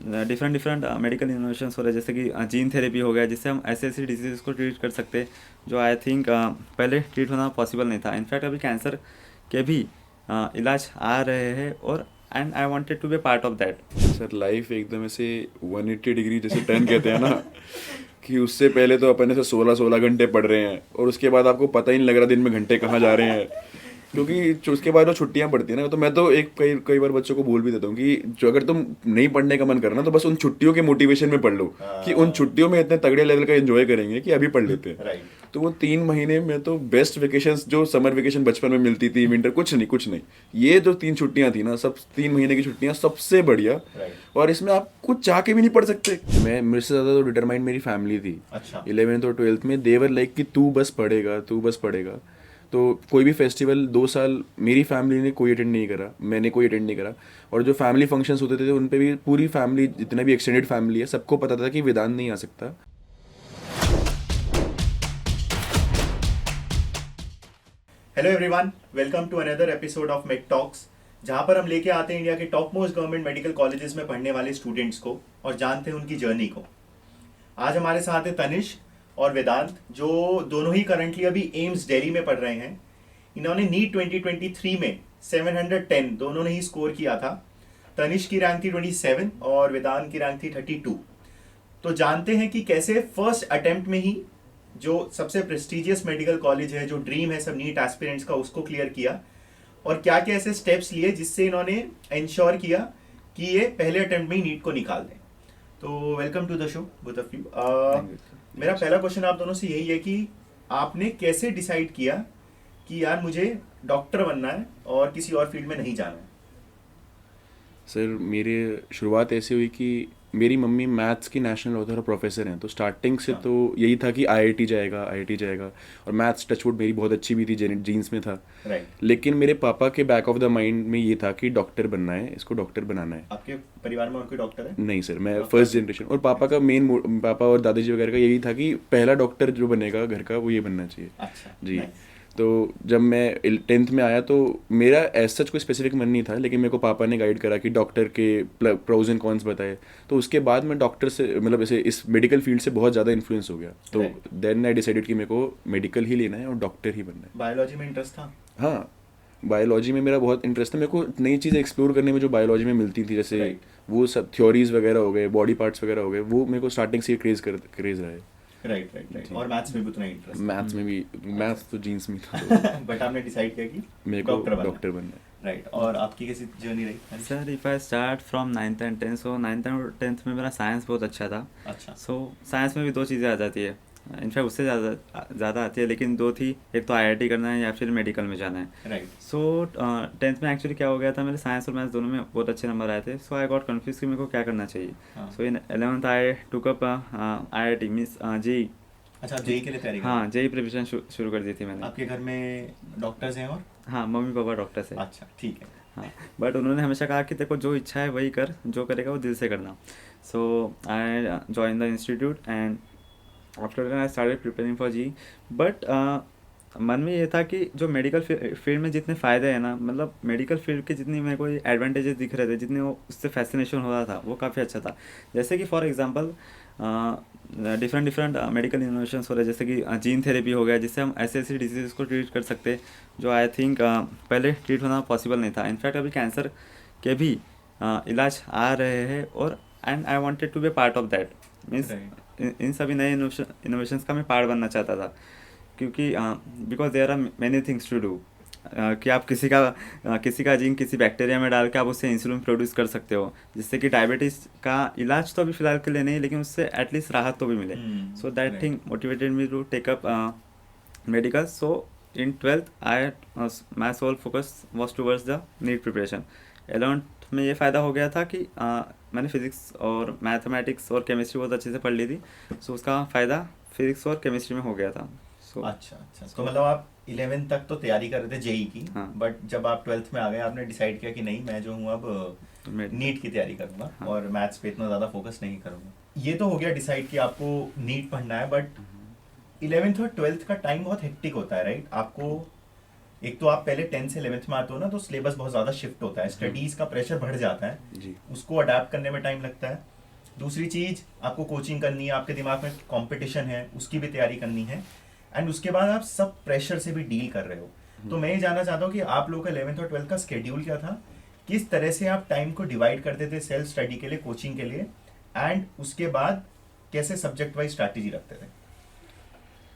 Different different medical innovations हो रहे हैं, जैसे कि जीन थेरेपी हो गया, जिससे हम ऐसे ऐसी डिजीज़ को ट्रीट कर सकते हैं जो आई थिंक पहले ट्रीट होना पॉसिबल नहीं था। इनफैक्ट अभी कैंसर के भी इलाज आ रहे हैं, और and I wanted to be part of that. Sir life एकदम ऐसे 180 डिग्री जैसे टर्न कहते हैं ना कि उससे पहले तो अपन ऐसे 16-16 घंटे पढ़ रहे हैं और उसके बाद आपको पता ही नहीं लग रहा दिन में घंटे कहाँ जा रहे हैं, क्योंकि उसके बाद जो छुट्टियां पड़ती है ना, तो मैं तो एक कई कई बार बच्चों को बोल भी देता हूँ कि जो अगर तुम नहीं पढ़ने का मन कर रहा ना, तो बस उन छुट्टियों के मोटिवेशन में पढ़ लो कि उन छुट्टियों में इतने तगड़े लेवल का एंजॉय करेंगे कि अभी पढ़ लेते हैं। राइट। तो वो 3 महीने में तो बेस्ट वेकेशंस जो समर वेकेशन बचपन में मिलती थी, विंटर कुछ नहीं, ये जो 3 छुट्टियां थी ना, सब 3 महीने की छुट्टियां सबसे बढ़िया। राइट। और इसमें आप कुछ चाह के भी नहीं पढ़ सकते। मैं मेरे से ज़्यादा तो डिटरमाइंड मेरी फैमिली थी। अच्छा। 11th और 12th में देवर लाइक कि तू बस पढ़ेगा, तू बस पढ़ेगा। तो कोई भी फेस्टिवल 2 साल मेरी फैमिली ने कोई अटेंड नहीं करा, मैंने कोई अटेंड नहीं करा। और जो फैमिली फंक्शंस होते थे उन पे भी पूरी फैमिली, जितना भी एक्सटेंडेड फैमिली है, सबको पता था कि वेदांत नहीं आ सकता। Hello everyone, welcome to another episode of make talks, जहां पर हम लेके आते हैं इंडिया के top most government medical colleges में पढ़ने वाले स्टूडेंट्स को और जानते हैं उनकी जर्नी को। आज हमारे साथ है तनिष्क और वेदांत, जो दोनों ही करंटली अभी एम्स दिल्ली में पढ़ रहे हैं। इन्होंने नीट 2023 में 710 दोनों ने ही स्कोर किया था। तनिष्क की रैंक थी 27 और वेदांत की रैंक थी 32। तो जानते हैं कि कैसे फर्स्ट अटेम्प्ट में ही जो सबसे प्रेस्टिजियस मेडिकल कॉलेज है, जो ड्रीम है सब नीट एस्पिरेंट्स का, उसको क्लियर किया, और क्या क्या ऐसे स्टेप्स लिए जिससे इन्होंने इंश्योर किया कि ये पहले अटेम्प्ट में ही नीट को निकाल दें। तो welcome to the show both of you. मेरा पहला क्वेश्चन आप दोनों से यही है कि आपने कैसे डिसाइड किया कि यार मुझे डॉक्टर बनना है और किसी और फील्ड में नहीं जाना है? सर मेरी शुरुआत ऐसे हुई कि मेरी मम्मी मैथ्स की नेशनल ऑथर और प्रोफेसर हैं, तो स्टार्टिंग से तो यही था कि आईआईटी जाएगा, आईआईटी जाएगा। और मैथ्स टचवुड मेरी बहुत अच्छी भी थी, जीन्स में था। राइट। लेकिन मेरे पापा के बैक ऑफ द माइंड में ये था कि डॉक्टर बनना है, इसको डॉक्टर बनाना है। आपके परिवार में और कोई डॉक्टर है? नहीं सर, मैं फर्स्ट जनरेशन। और पापा का मेन, पापा और दादाजी वगैरह का यही था कि पहला डॉक्टर जो बनेगा घर का वो ये बनना चाहिए। अच्छा जी। nice. तो जब मैं 10th में आया तो मेरा एज सच कोई स्पेसिफिक मन नहीं था, लेकिन मेरे को पापा ने गाइड करा कि डॉक्टर के प्रोज एंड कॉन्स बताए। तो उसके बाद मैं डॉक्टर से, मतलब ऐसे इस मेडिकल फील्ड से बहुत ज़्यादा इन्फ्लुएंस हो गया। तो देन आई डिसाइडेड कि मेरे को मेडिकल ही लेना है और डॉक्टर ही बनना है। बायोलॉजी में इंटरेस्ट था? हाँ, बायोलॉजी में मेरा बहुत इंटरेस्ट था। मेरे को नई चीज़ें एक्सप्लोर करने में जो बायोलॉजी में मिलती थी, जैसे वो सब थ्योरीज वगैरह हो गए, बॉडी पार्ट्स वगैरह हो गए, वो मेरे को स्टार्टिंग से क्रेज रहा है। राइट। और मैथ्स में भी उतना इंटरेस्ट? मैथ्स में भी, मैथ्स तो जीन्स में था। बट आपने डिसाइड किया कि मेरे को डॉक्टर बनना है। राइट। और आपकी कैसी जर्नी रही? Sir if I start from 9th and 10th, so 9th और 10th में मेरा साइंस बहुत अच्छा था। अच्छा। सो साइंस में भी दो चीज़ें आ जाती है, इनफैक्ट उससे ज़्यादा आती है, लेकिन दो थी, एक तो आईआईटी करना है या फिर मेडिकल में जाना है। राइट। सो 10th में एक्चुअली क्या हो गया था, मेरे साइंस और मैथ्स दोनों में बहुत अच्छे नंबर आए थे। सो आई गॉट कन्फ्यूज कि मेरे को क्या करना चाहिए। So in 11th I took up IIT means JEE. अच्छा, जेई के लिए तैयारी कर? हाँ, जेई प्रिपरेशन शुरू कर दी थी मैंने। आपके घर में डॉक्टर्स हैं? और हाँ, मम्मी पापा डॉक्टर्स है। अच्छा, ठीक है। हाँ, बट उन्होंने हमेशा कहा कि देखो जो इच्छा है वही कर, जो करेगा वो दिल से करना। So I join the institute and after that I started preparing for JEE. But मन में ये था कि जो मेडिकल फील्ड में जितने फ़ायदे हैं ना, मतलब मेडिकल फील्ड के जितनी मेरे को एडवांटेजेस दिख रहे थे, जितने वो उससे फैसिनेशन हो रहा था, वो काफ़ी अच्छा था। जैसे कि for example different different medical innovations हो रहे हैं, जैसे कि जीन थेरेपी हो गया, जिससे हम ऐसे ऐसी डिजीज़ को ट्रीट कर सकते हैं जो आई थिंक पहले ट्रीट होना पॉसिबल नहीं था। इनफैक्ट अभी कैंसर के भी इलाज आ रहे हैं, और and I wanted to be part of that. Means इन सभी नए इनोवेशंस का मैं पार्ट बनना चाहता था, क्योंकि because there are many things to do. कि आप किसी का जीन किसी बैक्टीरिया में डाल के आप उससे इंसुलिन प्रोड्यूस कर सकते हो, जिससे कि डायबिटीज़ का इलाज तो अभी फ़िलहाल के लिए नहीं, लेकिन उससे एटलीस्ट राहत तो भी मिले। So that thing motivated me to take up medical. So in 12th I my sole focus was towards the NEET preparation. 11th में ये फ़ायदा हो गया था कि मैंने फिज़िक्स और मैथमेटिक्स और केमिस्ट्री बहुत अच्छे से पढ़ ली थी। सो उसका फ़ायदा फिज़िक्स और केमिस्ट्री में हो गया था। अच्छा। तो मतलब आप 11th तक तो तैयारी कर रहे थे जेई की। हाँ। बट जब आप 12th में आ गए, आपने डिसाइड किया कि नहीं, मैं जो हूँ अब नीट की तैयारी करूँगा। हाँ। और मैथ्स पे इतना ज़्यादा फोकस नहीं करूँगा। ये तो हो गया डिसाइड कि आपको नीट पढ़ना है। बट 11th और 12th का टाइम बहुत हेक्टिक होता है, राइट? आपको एक तो आप पहले 10th से 11th में आते हो ना, तो सिलेबस बहुत ज़्यादा शिफ्ट होता है, स्टडीज़ का प्रेशर बढ़ जाता है जी। उसको अडेप्ट करने में टाइम लगता है। दूसरी चीज आपको कोचिंग करनी है, आपके दिमाग में कंपटीशन है, उसकी भी तैयारी करनी है, एंड उसके बाद आप सब प्रेशर से भी डील कर रहे हो। तो मैं ये जानना चाहता हूँ कि आप लोगों का 11th और 12th का स्केड्यूल क्या था, किस तरह से आप टाइम को डिवाइड करते थे सेल्फ स्टडी के लिए, कोचिंग के लिए, एंड उसके बाद कैसे सब्जेक्ट वाइज स्ट्रैटेजी रखते थे?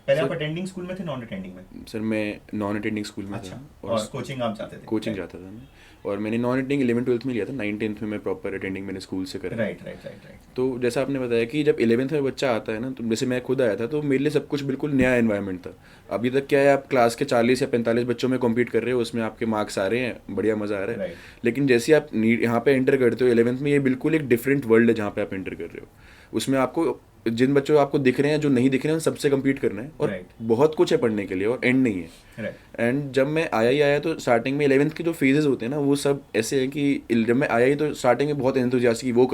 पहले आप अटेंडिंग स्कूल में थे, नॉन अटेंडिंग में? सर मैं नॉन अटेंडिंग स्कूल में अच्छा, था और कोचिंग आप जाते थे? कोचिंग जाता था मैं, और मैंने नॉन अटेंडिंग 11th-12th में लिया था। 9th-10th में मैं प्रॉपर अटेंडिंग मैंने स्कूल से करा। Right right right right. तो जैसा आपने बताया कि जब 11th में बच्चा आता है ना, तो जैसे मैं खुद आया था, तो मेरे लिए सब कुछ बिल्कुल नया एनवायरनमेंट था। अभी तक क्या है, आप क्लास के 40 या 45 बच्चों में कॉम्पीट कर रहे हो, उसमें आपके मार्क्स आ रहे हैं, बढ़िया मज़ा आ रहा है। लेकिन जैसे आप यहाँ पे एंटर करते हो 11th में, ये बिल्कुल एक डिफरेंट वर्ल्ड है जहाँ पे आप एंटर कर रहे हो। उसमें आपको जिन बच्चों आपको दिख रहे हैं, जो नहीं दिख रहे हैं, उन सबसे कम्पीट करना है, और बहुत कुछ है पढ़ने के लिए, और एंड नहीं है। एंड जब मैं आया तो स्टार्टिंग में 11th के जो फेजेस होते हैं ना, वो सब ऐसे हैं कि जब मैं आया तो स्टार्टिंग में बहुत एंथुसियास्टिक कि वो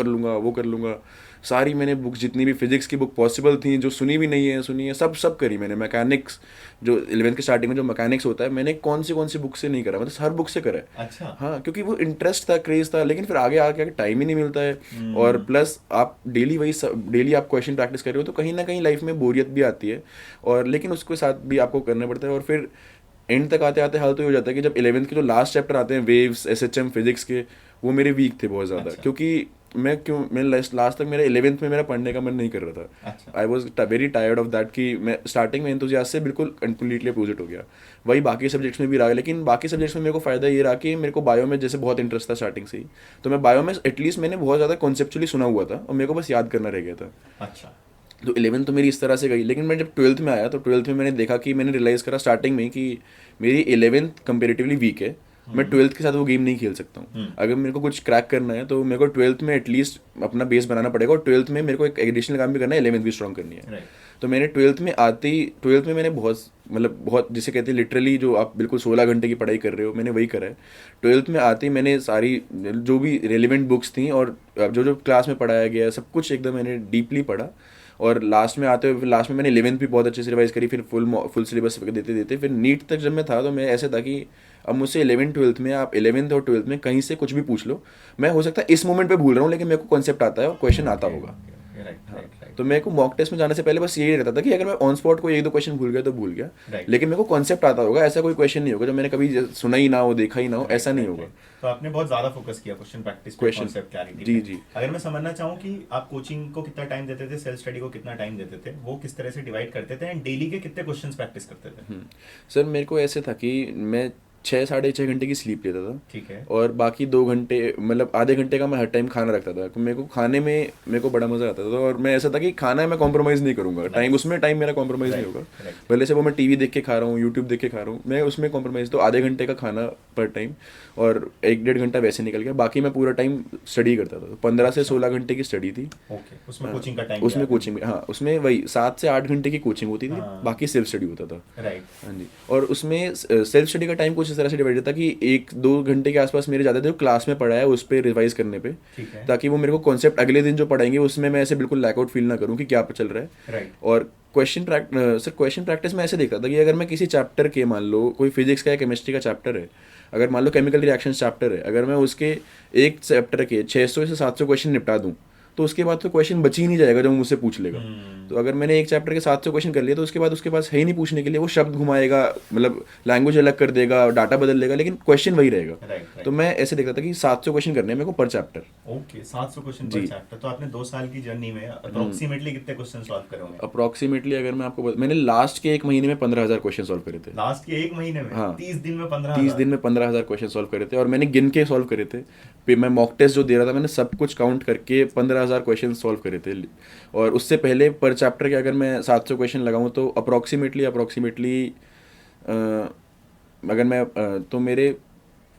कर लूँगा। सारी मैंने बुक्स, जितनी भी फिजिक्स की बुक पॉसिबल थी, जो सुनी भी नहीं है, सुनी है, सब करी मैंने। मैकेनिक्स, जो 11th के स्टार्टिंग में जो मैकेनिक्स होता है, मैंने कौन सी बुक से नहीं करा, मतलब हर बुक से करा है। अच्छा। हाँ, क्योंकि वो इंटरेस्ट था, क्रेज था। लेकिन फिर आगे आके टाइम ही नहीं मिलता है, और प्लस आप डेली आप क्वेश्चन प्रैक्टिस कर रहे हो, तो कहीं ना कहीं लाइफ में बोरियत भी आती है, और लेकिन उसके साथ भी आपको करना पड़ता है। और फिर एंड तक आते आते हाल तो ये हो जाता है कि जब 11th के जो लास्ट चैप्टर आते हैं, वेव्स, SHM, फिजिक्स के, वो मेरे वीक थे बहुत ज़्यादा। अच्छा। क्योंकि मैं लास्ट तक मेरा 11th में मेरा पढ़ने का मन नहीं कर रहा था। अच्छा। I was very tired of that, कि मैं स्टार्टिंग में एंथुसियास्ट से बिल्कुल कम्प्लीटली अपोजिट हो गया। वही बाकी सब्जेक्ट्स में भी रहा, लेकिन बाकी सब्जेक्ट्स में मेरे को फ़ायदा ये रहा कि मेरे को बायो में जैसे बहुत इंटरेस्ट था स्टार्टिंग से ही, तो मैं बायो में एटलीस्ट मैंने बहुत ज़्यादा कॉन्सेप्चुअली सुना हुआ था, और मेरे को बस याद करना रह गया था। अच्छा। तो 11th तो मेरी इस तरह से गई। लेकिन मैं जब 12th में आया, तो 12th में मैंने देखा कि मैंने रियलाइज़ करा स्टार्टिंग में कि मेरी 11th कंपेरेटिवली वीक है। मैं 12th के साथ वो गेम नहीं खेल सकता हूँ। अगर मेरे को कुछ क्रैक करना है, तो मेरे को 12th में एटलीस्ट अपना बेस बनाना पड़ेगा, और 12th में मेरे को एक एडिशनल काम भी करना है, 11th भी स्ट्रॉन्ग करनी है। तो मैंने 12th में मैंने बहुत जिसे कहते हैं लिटरली, जो आप बिल्कुल 16 घंटे की पढ़ाई कर रहे हो, मैंने वही करा है। 12th में आते ही मैंने सारी जो भी रेलिवेंट बुक्स थी, और जो क्लास में पढ़ाया गया, सब कुछ एकदम मैंने डीपली पढ़ा। और लास्ट में आते हुए, फिर लास्ट में मैंने 11th भी बहुत अच्छे से रिवाइज करी। फिर फुल सिलेबस देते फिर नीट तक जब मैं था, तो मैं ऐसे था कि अब मुझसे 11th-12th में, आप 11th और 12th में कहीं से कुछ भी पूछ लो, मैं हो सकता है इस मोमेंट पे भूल रहा हूँ, लेकिन मेरे को कॉन्सेप्ट आता है और क्वेश्चन आता होगा। तो मेरे को मॉक टेस्ट में जाने से पहले बस यही रहता था कि अगर मैं ऑन स्पॉट कोई 1-2 क्वेश्चन भूल गया तो भूल गया, लेकिन मेरे को कॉन्सेप्ट आता होगा। ऐसा कोई क्वेश्चन नहीं होगा जो मैंने कभी सुना ही ना हो, देखा ही ना हो, ऐसा नहीं होगा। तो आपने बहुत ज्यादा फोकस किया क्वेश्चन प्रैक्टिस पे, कॉन्सेप्ट क्लैरिटी। जी। अगर मैं समझना चाहूँ कि आप कोचिंग को कितना टाइम देते थे, सेल्फ स्टडी को कितना टाइम देते थे, वो किस तरह से डिवाइड करते थे, एंड डेली के कितने क्वेश्चंस प्रैक्टिस करते थे? सर मेरे को ऐसे था कि मैं 6-6.5 घंटे की स्लीप लेता था। ठीक है। और बाकी 2 घंटे, मतलब आधे घंटे का मैं हर टाइम खाना रखता था। तो मेरे को खाने में मेरे को बड़ा मज़ा आता था, और मैं ऐसा था कि खाना मैं कॉम्प्रोमाइज़ नहीं करूँगा, टाइम मेरा कॉम्प्रोमाइज़ नहीं होगा। भले से वो मैं टीवी देख के खा रहा हूँ, यूट्यूब देख के खा रहा हूँ, मैं उसमें कॉम्प्रोमाइज़। तो आधे घंटे का खाना पर टाइम, और 1-1.5 घंटा वैसे निकल गया। बाकी मैं पूरा टाइम स्टडी करता था। तो 15 से 16 घंटे की स्टडी थी। उसमें कोचिंग का टाइम? उसमें कोचिंग, हाँ, उसमें वही 7 से 8 घंटे की कोचिंग होती थी, बाकी सेल्फ स्टडी होता था। हाँ जी। और उसमें सेल्फ स्टडी का टाइम कुछ इस तरह से डिवाइड था कि 1-2 घंटे के आसपास मेरे ज़्यादा थे क्लास में पढ़ा है उस पर रिवाइज करने पे, ताकि वो मेरे को कॉन्सेप्ट अगले दिन जो पढ़ाएंगे उसमें मैं ऐसे बिल्कुल लैकआउट फील ना करूँ कि क्या चल रहा है। और क्वेश्चन प्रैक्टिस में ऐसे देखता था कि अगर मैं किसी चैप्टर के, मान लो कोई फिजिक्स का या केमिस्ट्री का चैप्टर है, अगर मान लो केमिकल रिएक्शन चैप्टर है, अगर मैं उसके एक चैप्टर के 600 से 700 क्वेश्चन निपटा दूँ, तो उसके बाद तो क्वेश्चन बच ही नहीं जाएगा जो मुझसे पूछ लेगा। तो अगर मैंने एक चैप्टर के 700 क्वेश्चन कर लिया, तो उसके बाद उसके पास है ही नहीं पूछने के लिए। वो शब्द घुमाएगा, मतलब लैंग्वेज अलग कर देगा, डाटा बदल देगा, लेकिन क्वेश्चन वही रहेगा। तो मैं ऐसे देखता था कि 700 क्वेश्चन करने हैं मेरे को पर चैप्टर। ओके, 700 क्वेश्चन पर चैप्टर। तो आपने 2 साल की जर्नी में अप्रोक्सीमेटली कितने क्वेश्चन सॉल्व करे होंगे? अप्रोक्सीमेटली अगर मैं आपको मैंने लास्ट के 1 महीने में 15,000 क्वेश्चन सॉल्व करे थे। लास्ट के 1 महीने में? हाँ, 30 दिन में 15,000? 30 दिन में 15,000 क्वेश्चन सॉल्व करे थे, और मैंने गिन के सॉल्व करे थे। फिर मैं मॉक टेस्ट जो दे रहा था, मैंने सब कुछ काउंट करके 15,000 क्वेश्चन सॉल्व करे थे। और उससे पहले पर चैप्टर के अगर मैं 700 क्वेश्चन लगाऊं, तो अप्रोक्सीमेटली अगर मैं तो मेरे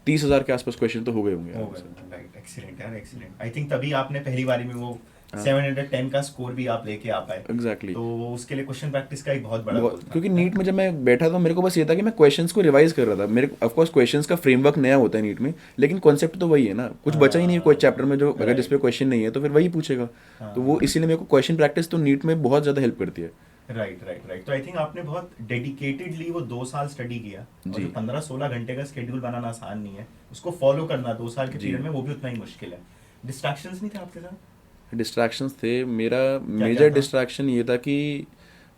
30,000 के आसपास क्वेश्चन तो हो गए होंगे। राइट, एक्सीलेंट यार, एक्सीलेंट। आई थिंक तभी आपने पहली बारी में वो 710 का स्कोर भी आप लेके आ पाए। एग्जैक्टली। तो उसके लिए क्वेश्चन प्रैक्टिस का एक बहुत बड़ा रोल था। क्योंकि नीट में जब मैं बैठा था, मेरे को बस ये था कि मैं क्वेश्चंस को रिवाइज कर रहा था। मेरे ऑफ कोर्स क्वेश्चंस का फ्रेमवर्क नया होता है नीट में, लेकिन कॉन्सेप्ट तो वही है ना। कुछ बचा ही नहीं कोई चैप्टर में, जो अगर जिस पे क्वेश्चन नहीं है तो फिर वही पूछेगा। तो वो इसीलिए मेरे को क्वेश्चन प्रैक्टिस तो नीट में बहुत ज़्यादा हेल्प करती है। राइट। तो आई थिंक आपने बहुत डेडिकेटेडली वो 2 साल स्टडी किया। और जो 15-16 घंटे का स्केड्यूल बनाना आसान नहीं है, उसको फॉलो करना 2 साल के पीरियड में वो भी उतना ही मुश्किल है। डिस्ट्रैक्शंस नहीं थे आपके साथ? डिस्ट्रैक्शंस थे। मेरा क्या मेजर था? डिस्ट्रैक्शन ये था कि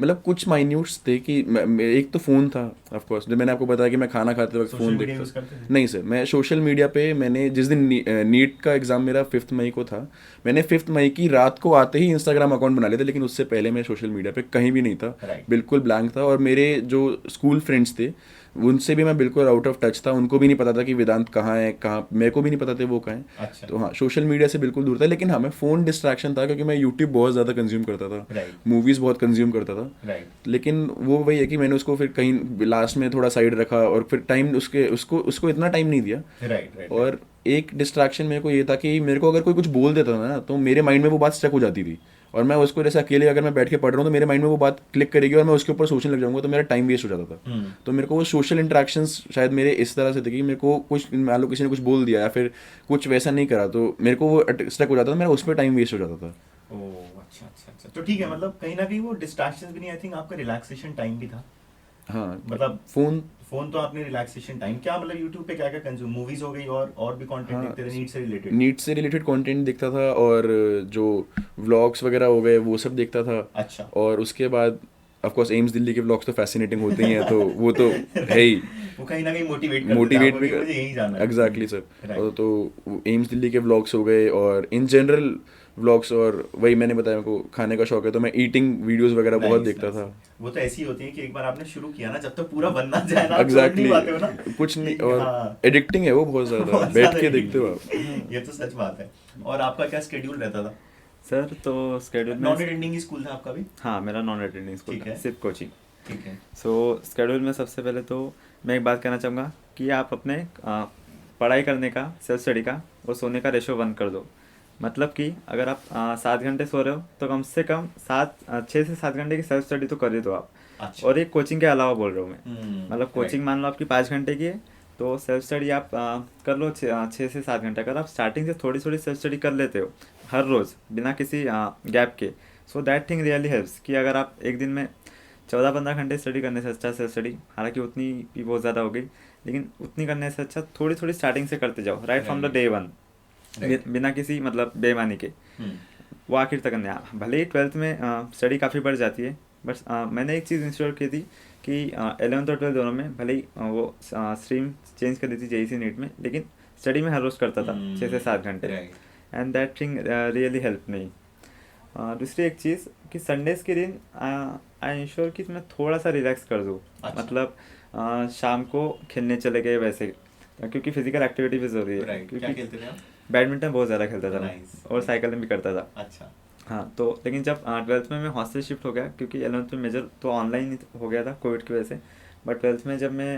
मतलब कुछ माइन्यूट्स थे कि एक तो फ़ोन था ऑफ कोर्स, जो मैंने आपको बताया कि मैं खाना खाते वक्त सोशल फ़ोन मीडिया देखता। यूज करते थे? नहीं सर, मैं सोशल मीडिया पे मैंने जिस दिन नीट का एग्ज़ाम मेरा 5 मई को था, मैंने 5 मई की रात को आते ही इंस्टाग्राम अकाउंट बना लिया था, लेकिन उससे पहले मैं सोशल मीडिया पे कहीं भी नहीं था। Right. बिल्कुल ब्लैंक था। और मेरे जो स्कूल फ्रेंड्स थे उनसे भी मैं बिल्कुल आउट ऑफ टच था। उनको भी नहीं पता था कि वेदांत कहाँ है, कहाँ, मेरे को भी नहीं पता था वो कहाँ है। अच्छा। तो हाँ, सोशल मीडिया से बिल्कुल दूर था। लेकिन हाँ, मैं फ़ोन डिस्ट्रैक्शन था क्योंकि मैं यूट्यूब बहुत ज़्यादा कंज्यूम करता था, राइट मूवीज़ बहुत कंज्यूम करता था। राइट लेकिन वो वही है कि मैंने उसको फिर कहीं लास्ट में थोड़ा साइड रखा और फिर टाइम उसके उसको उसको इतना टाइम नहीं दिया। राइट राइट और एक डिस्ट्रैक्शन मेरे को ये था कि मेरे को अगर कोई कुछ बोल देता था ना, तो मेरे माइंड में वो बात स्टक हो जाती थी। और मैं उसको जैसे अकेले अगर मैं बैठ के पढ़ रहा हूँ तो मेरे माइंड में वो बात क्लिक करेगी और मैं उसके ऊपर सोचने लग जाऊंगा, तो मेरा टाइम वेस्ट हो जाता था। तो मेरे को वो सोशल इंटरेक्शंस शायद मेरे इस तरह से थे कि मेरे को कुछ, मान लो किसी ने कुछ बोल दिया या फिर कुछ वैसा नहीं करा, तो मेरे को वो स्टक हो जाता था, मेरा उस पर टाइम वेस्ट हो जाता था। ओह अच्छा अच्छा अच्छा, तो ठीक है, मतलब कहीं ना कहीं वो डिस्ट्रैक्शंस भी नहीं, आई थिंक आपका रिलैक्सेशन टाइम भी था। हाँ, मतलब फ़ोन। फोन तो आपने रिलैक्सेशन टाइम क्या, मतलब यूट्यूब पे क्या क्या कंज्यूम, मूवीज हो गई और भी कंटेंट हाँ, देखते थे नीट से रिलेटेड? नीट से रिलेटेड कंटेंट देखता था और जो व्लॉग्स वगैरह हो गए वो सब देखता था। अच्छा। और उसके बाद ऑफ कोर्स एम्स दिल्ली के व्लॉग्स तो फैसिनेटिंग होते ही हैं, तो वो तो है ही। वो कहीं ना कहीं मोटिवेट करते थे मोटिवेट आपको भी कि मुझे यही जाना कर, है। Exactly sir. और राइट। तो एम्स दिल्ली के व्लॉग्स हो गए और इन जनरल व्लॉग्स, और वही मैंने बताया मेरे को खाने का शौक है, तो मैं ईटिंग वीडियोस वगैरह बहुत नाइस देखता नाइस। था। वो तो ऐसी होती है कि एक बार आपने शुरू किया ना, जब तक पूरा बनना जाए ना, आप छोड़ नहीं एग्जैक्टली पाते हो ना। कुछ नहीं, कि और हाँ। एडिक्टिंग है वो बहुत ज़्यादा, बहुत बैठ ज्यादा के एडिक्टिंग देखते हो आप। है, ये तो सच बात है। और आपका क्या स्केड्यूल रहता था? सर तो स्केड्यूल में, नॉन अटेंडिंग ही स्कूल था आपका भी? हाँ मेरा नॉन अटेंडिंग स्कूल ठीक था, है सिर्फ कोचिंग। ठीक है। सो स्केड्यूल में सबसे पहले तो मैं एक बात कहना चाहूँगा कि आप अपने पढ़ाई करने का, सेल्फ स्टडी का और सोने का रेशो 1 कर दो। मतलब कि अगर आप 7 घंटे सो रहे हो तो कम से कम 6 से 7 घंटे की सेल्फ स्टडी तो कर ही दो आप। अच्छा। और एक कोचिंग के अलावा बोल रहा हूँ मैं, मतलब कोचिंग राइट। मान लो आपकी 5 घंटे की है, तो सेल्फ स्टडी आप कर लो 6 से 7 घंटे। अगर आप स्टार्टिंग से थोड़ी थोड़ी सेल्फ स्टडी कर लेते हो हर रोज़ बिना किसी गैप के, सो दैट थिंग रियली हेल्प्स। कि अगर आप एक दिन में 14-15 घंटे स्टडी करने से अच्छा सेल्फ स्टडी, हालांकि उतनी भी बहुत ज़्यादा हो गई, लेकिन उतनी करने से अच्छा थोड़ी थोड़ी स्टार्टिंग से करते जाओ, right from the right day 1, right. बिना किसी मतलब बेईमानी के। वो आखिर तक करने भले ही 12th में स्टडी काफ़ी बढ़ जाती है, बट मैंने एक चीज़ इंश्योर की थी कि 11th और 12th दोनों में भले ही वो स्ट्रीम चेंज कर दी थी जेईसी नीट में, लेकिन स्टडी में हर रोज़ करता था 6 से 7 घंटे। Right. And that thing really help me. दूसरी एक चीज़ कि संडेज़ के दिन आई इंश्योर कि मैं थोड़ा सा रिलैक्स कर दूँ। अच्छा। मतलब शाम को खेलने चले गए वैसे, क्योंकि फिजिकल एक्टिविटी भी ज़रूरी है। राइट, क्या क्योंकि खेलते थे आप? बैडमिंटन बहुत ज़्यादा खेलता था मैं, Nice. और साइकिलिंग भी करता था। अच्छा। हाँ, तो लेकिन जब 12th में मैं हॉस्टल शिफ्ट हो गया, क्योंकि 11th में मेजर तो ऑनलाइन हो गया था कोविड की वजह से, बट 12th में जब मैं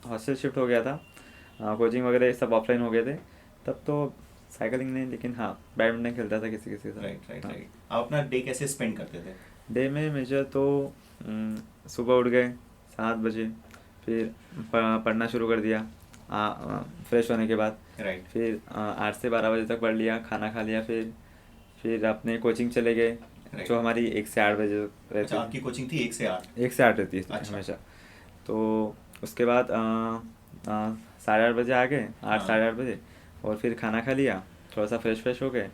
हॉस्टल शिफ्ट हो गया था, कोचिंग वगैरह सब ऑफलाइन हो गए थे, तब तो साइकिलिंग नहीं, लेकिन हाँ बैडमिंटन खेलता था किसी किसी के राइट साथ। राइट हाँ, राइट। आप अपना डे कैसे स्पेंड करते थे? डे में मेजर तो सुबह उठ गए 7 बजे, फिर पढ़ना शुरू कर दिया फ्रेश होने के बाद। राइट। फिर 8 से 12 बजे तक पढ़ लिया, खाना खा लिया, फिर अपने कोचिंग चले गए, Right. जो हमारी 1 से 8 बजे रहती अच्छा, है। आपकी कोचिंग थी 1 से 8? 1 से 8 रहती है अच्छा। हमेशा। तो उसके बाद 8:30 बजे आ गए, 8 हाँ। साढ़े 8 बजे, और फिर खाना खा लिया, थोड़ा सा फ्रेश हो गए,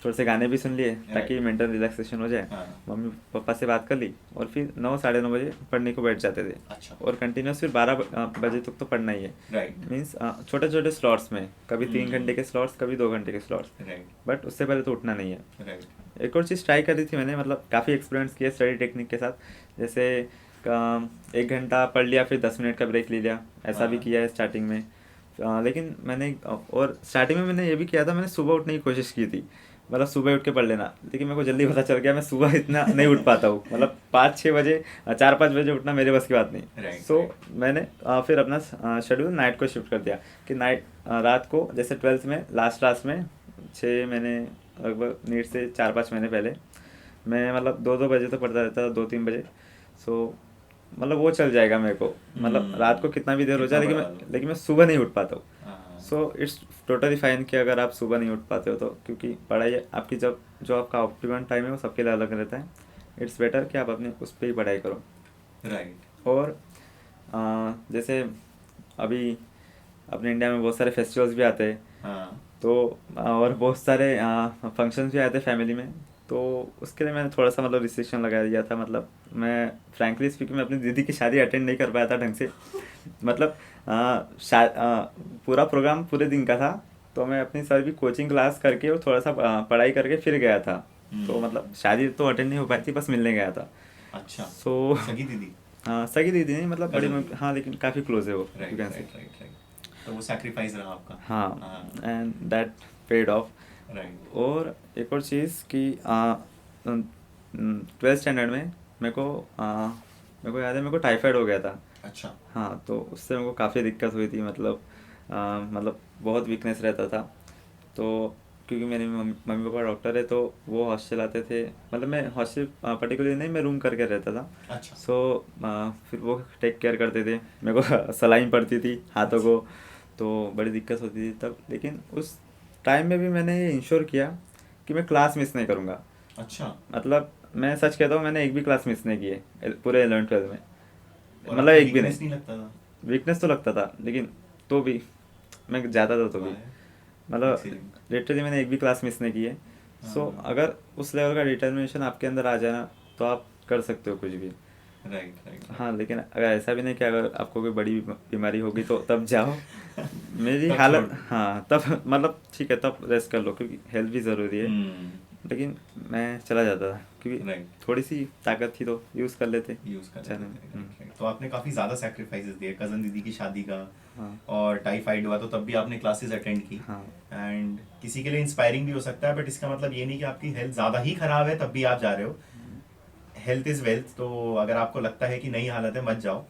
थोड़े से गाने भी सुन लिए ताकि Right. मेंटल रिलैक्सेशन हो जाए। हाँ। मम्मी पापा से बात कर ली, और फिर 9 साढ़े 9 बजे पढ़ने को बैठ जाते थे। अच्छा। और कंटिन्यूस फिर 12 बजे तक तो पढ़ना ही है। राइट मीन्स छोटे छोटे स्लॉट्स में, कभी 3 घंटे के स्लॉट्स, कभी 2 घंटे के स्लॉट्स, राइट बट उससे पहले तो उठना नहीं है। राइट। एक और चीज़ ट्राई करी थी मैंने, मतलब काफ़ी एक्सपेरिमेंट्स किए स्टडी टेक्निक के साथ, जैसे 1 घंटा पढ़ लिया, फिर 10 मिनट का ब्रेक ले लिया, ऐसा भी हाँ। किया है स्टार्टिंग में। लेकिन मैंने और स्टार्टिंग में मैंने ये भी किया था, मैंने सुबह उठने की कोशिश की थी, मतलब सुबह उठ के पढ़ लेना, लेकिन मेरे को जल्दी पता चल गया मैं सुबह इतना नहीं उठ पाता हूँ, मतलब 5-6 बजे, 4-5 बजे उठना मेरे बस की बात नहीं। Right, सो right. मैंने फिर अपना शेड्यूल नाइट को शिफ्ट कर दिया, कि नाइट रात को, जैसे 12th में लास्ट में 6 महीने, लगभग नीट से 4-5 महीने पहले, मैं मतलब 2-2 बजे तो पढ़ता रहता था, 2-3 बजे। सो मतलब वो चल जाएगा मेरे को, मतलब रात को कितना भी देर हो जाए, कितना लेकिन पढ़ा लो। मैं सुबह नहीं उठ पाता हूँ। हाँ। सो इट्स टोटली फाइन कि अगर आप सुबह नहीं उठ पाते हो तो, क्योंकि पढ़ाई आपकी जो आपका ऑप्टिमम टाइम है वो सबके लिए अलग रहता है। इट्स बेटर कि आप अपने उस पर ही पढ़ाई करो। राइट। और जैसे अभी अपने इंडिया में बहुत सारे फेस्टिवल्स भी आते हैं, हाँ। तो और बहुत सारे फंक्शंस भी आए थे फैमिली में, तो उसके लिए मैंने थोड़ा सा मतलब रिस्ट्रिक्शन लगा दिया था। मतलब मैं फ्रैंकली स्पीकिंग मैं अपनी दीदी की शादी अटेंड नहीं कर पाया था ढंग से। मतलब पूरा प्रोग्राम पूरे दिन का था, तो मैं अपनी सर भी कोचिंग क्लास करके और थोड़ा सा पढ़ाई करके फिर गया था। तो मतलब शादी तो अटेंड नहीं हो पाई थी, बस मिलने गया था। अच्छा, सो सगी दीदी। हाँ, सगी दीदी नहीं, मतलब बड़ी Cousin मम्मी, दीदी। हाँ, लेकिन काफ़ी क्लोज है वो, you right can say. Right right right, तो वो सैक्रिफाइस रहा आपका। हाँ, and that paid of. Right. और एक और चीज़ कि 12th स्टैंडर्ड में मेरे को याद है, मेरे को टाइफाइड हो गया था। अच्छा। हाँ, तो उससे मेरे को काफ़ी दिक्कत हुई थी। मतलब बहुत वीकनेस रहता था। तो क्योंकि मेरे मम्मी पापा डॉक्टर है, तो वो हॉस्टल आते थे। मतलब मैं हॉस्टल पर्टिकुलरली नहीं, मैं रूम करके रहता था। अच्छा। सो फिर वो टेक केयर करते थे मेरे को। सलाइन पड़ती थी हाथों को, तो बड़ी दिक्कत होती थी तब। लेकिन उस टाइम में भी मैंने ये इंश्योर किया कि मैं क्लास मिस नहीं करूँगा। अच्छा, मतलब मैं सच कहता हूँ, मैंने एक भी क्लास मिस नहीं की है पूरे 11th 12th में। और मतलब आपको एक भी नहीं। वीकनेस नहीं लगता था? वीकनेस तो लगता था, लेकिन तो भी मैं जाता था तो भी। वाह, मतलब एक्सीलेंट। लिटरली मैंने एक भी क्लास मिस नहीं की है। सो हाँ। अगर उस लेवल का डिटर्मिनेशन आपके अंदर आ जाए ना, तो आप कर सकते हो कुछ भी। राइट राइट हाँ, लेकिन अगर ऐसा भी नहीं कि अगर आपको कोई बड़ी बीमारी होगी तो तब जाओ। मेरी तब छोड़ हालत, दो। हाँ, तब मतलब ठीक है, तब रेस्ट कर लो, क्योंकि हेल्थ भी ज़रूरी है। हम्म। लेकिन मैं चला जाता था, क्योंकि राइट, थोड़ी सी ताकत थी तो यूज़ कर लेते यूज कर लेते जाने थे। में। राइट राइट, तो आपने काफी ज्यादा सैक्रिफाइसेस दिए, कजन दीदी की शादी का, हाँ, और टाइफाइड हुआ तो तब भी आपने क्लासेस अटेंड की। हाँ, एंड किसी के लिए इंस्पायरिंग भी हो सकता है, बट इसका मतलब ये नहीं कि आपकी हेल्थ ज्यादा ही खराब है तब भी आप जा रहे हो। हेल्थ इज वेल्थ, तो अगर आपको लगता है कि नई हालत है, मत जाओ,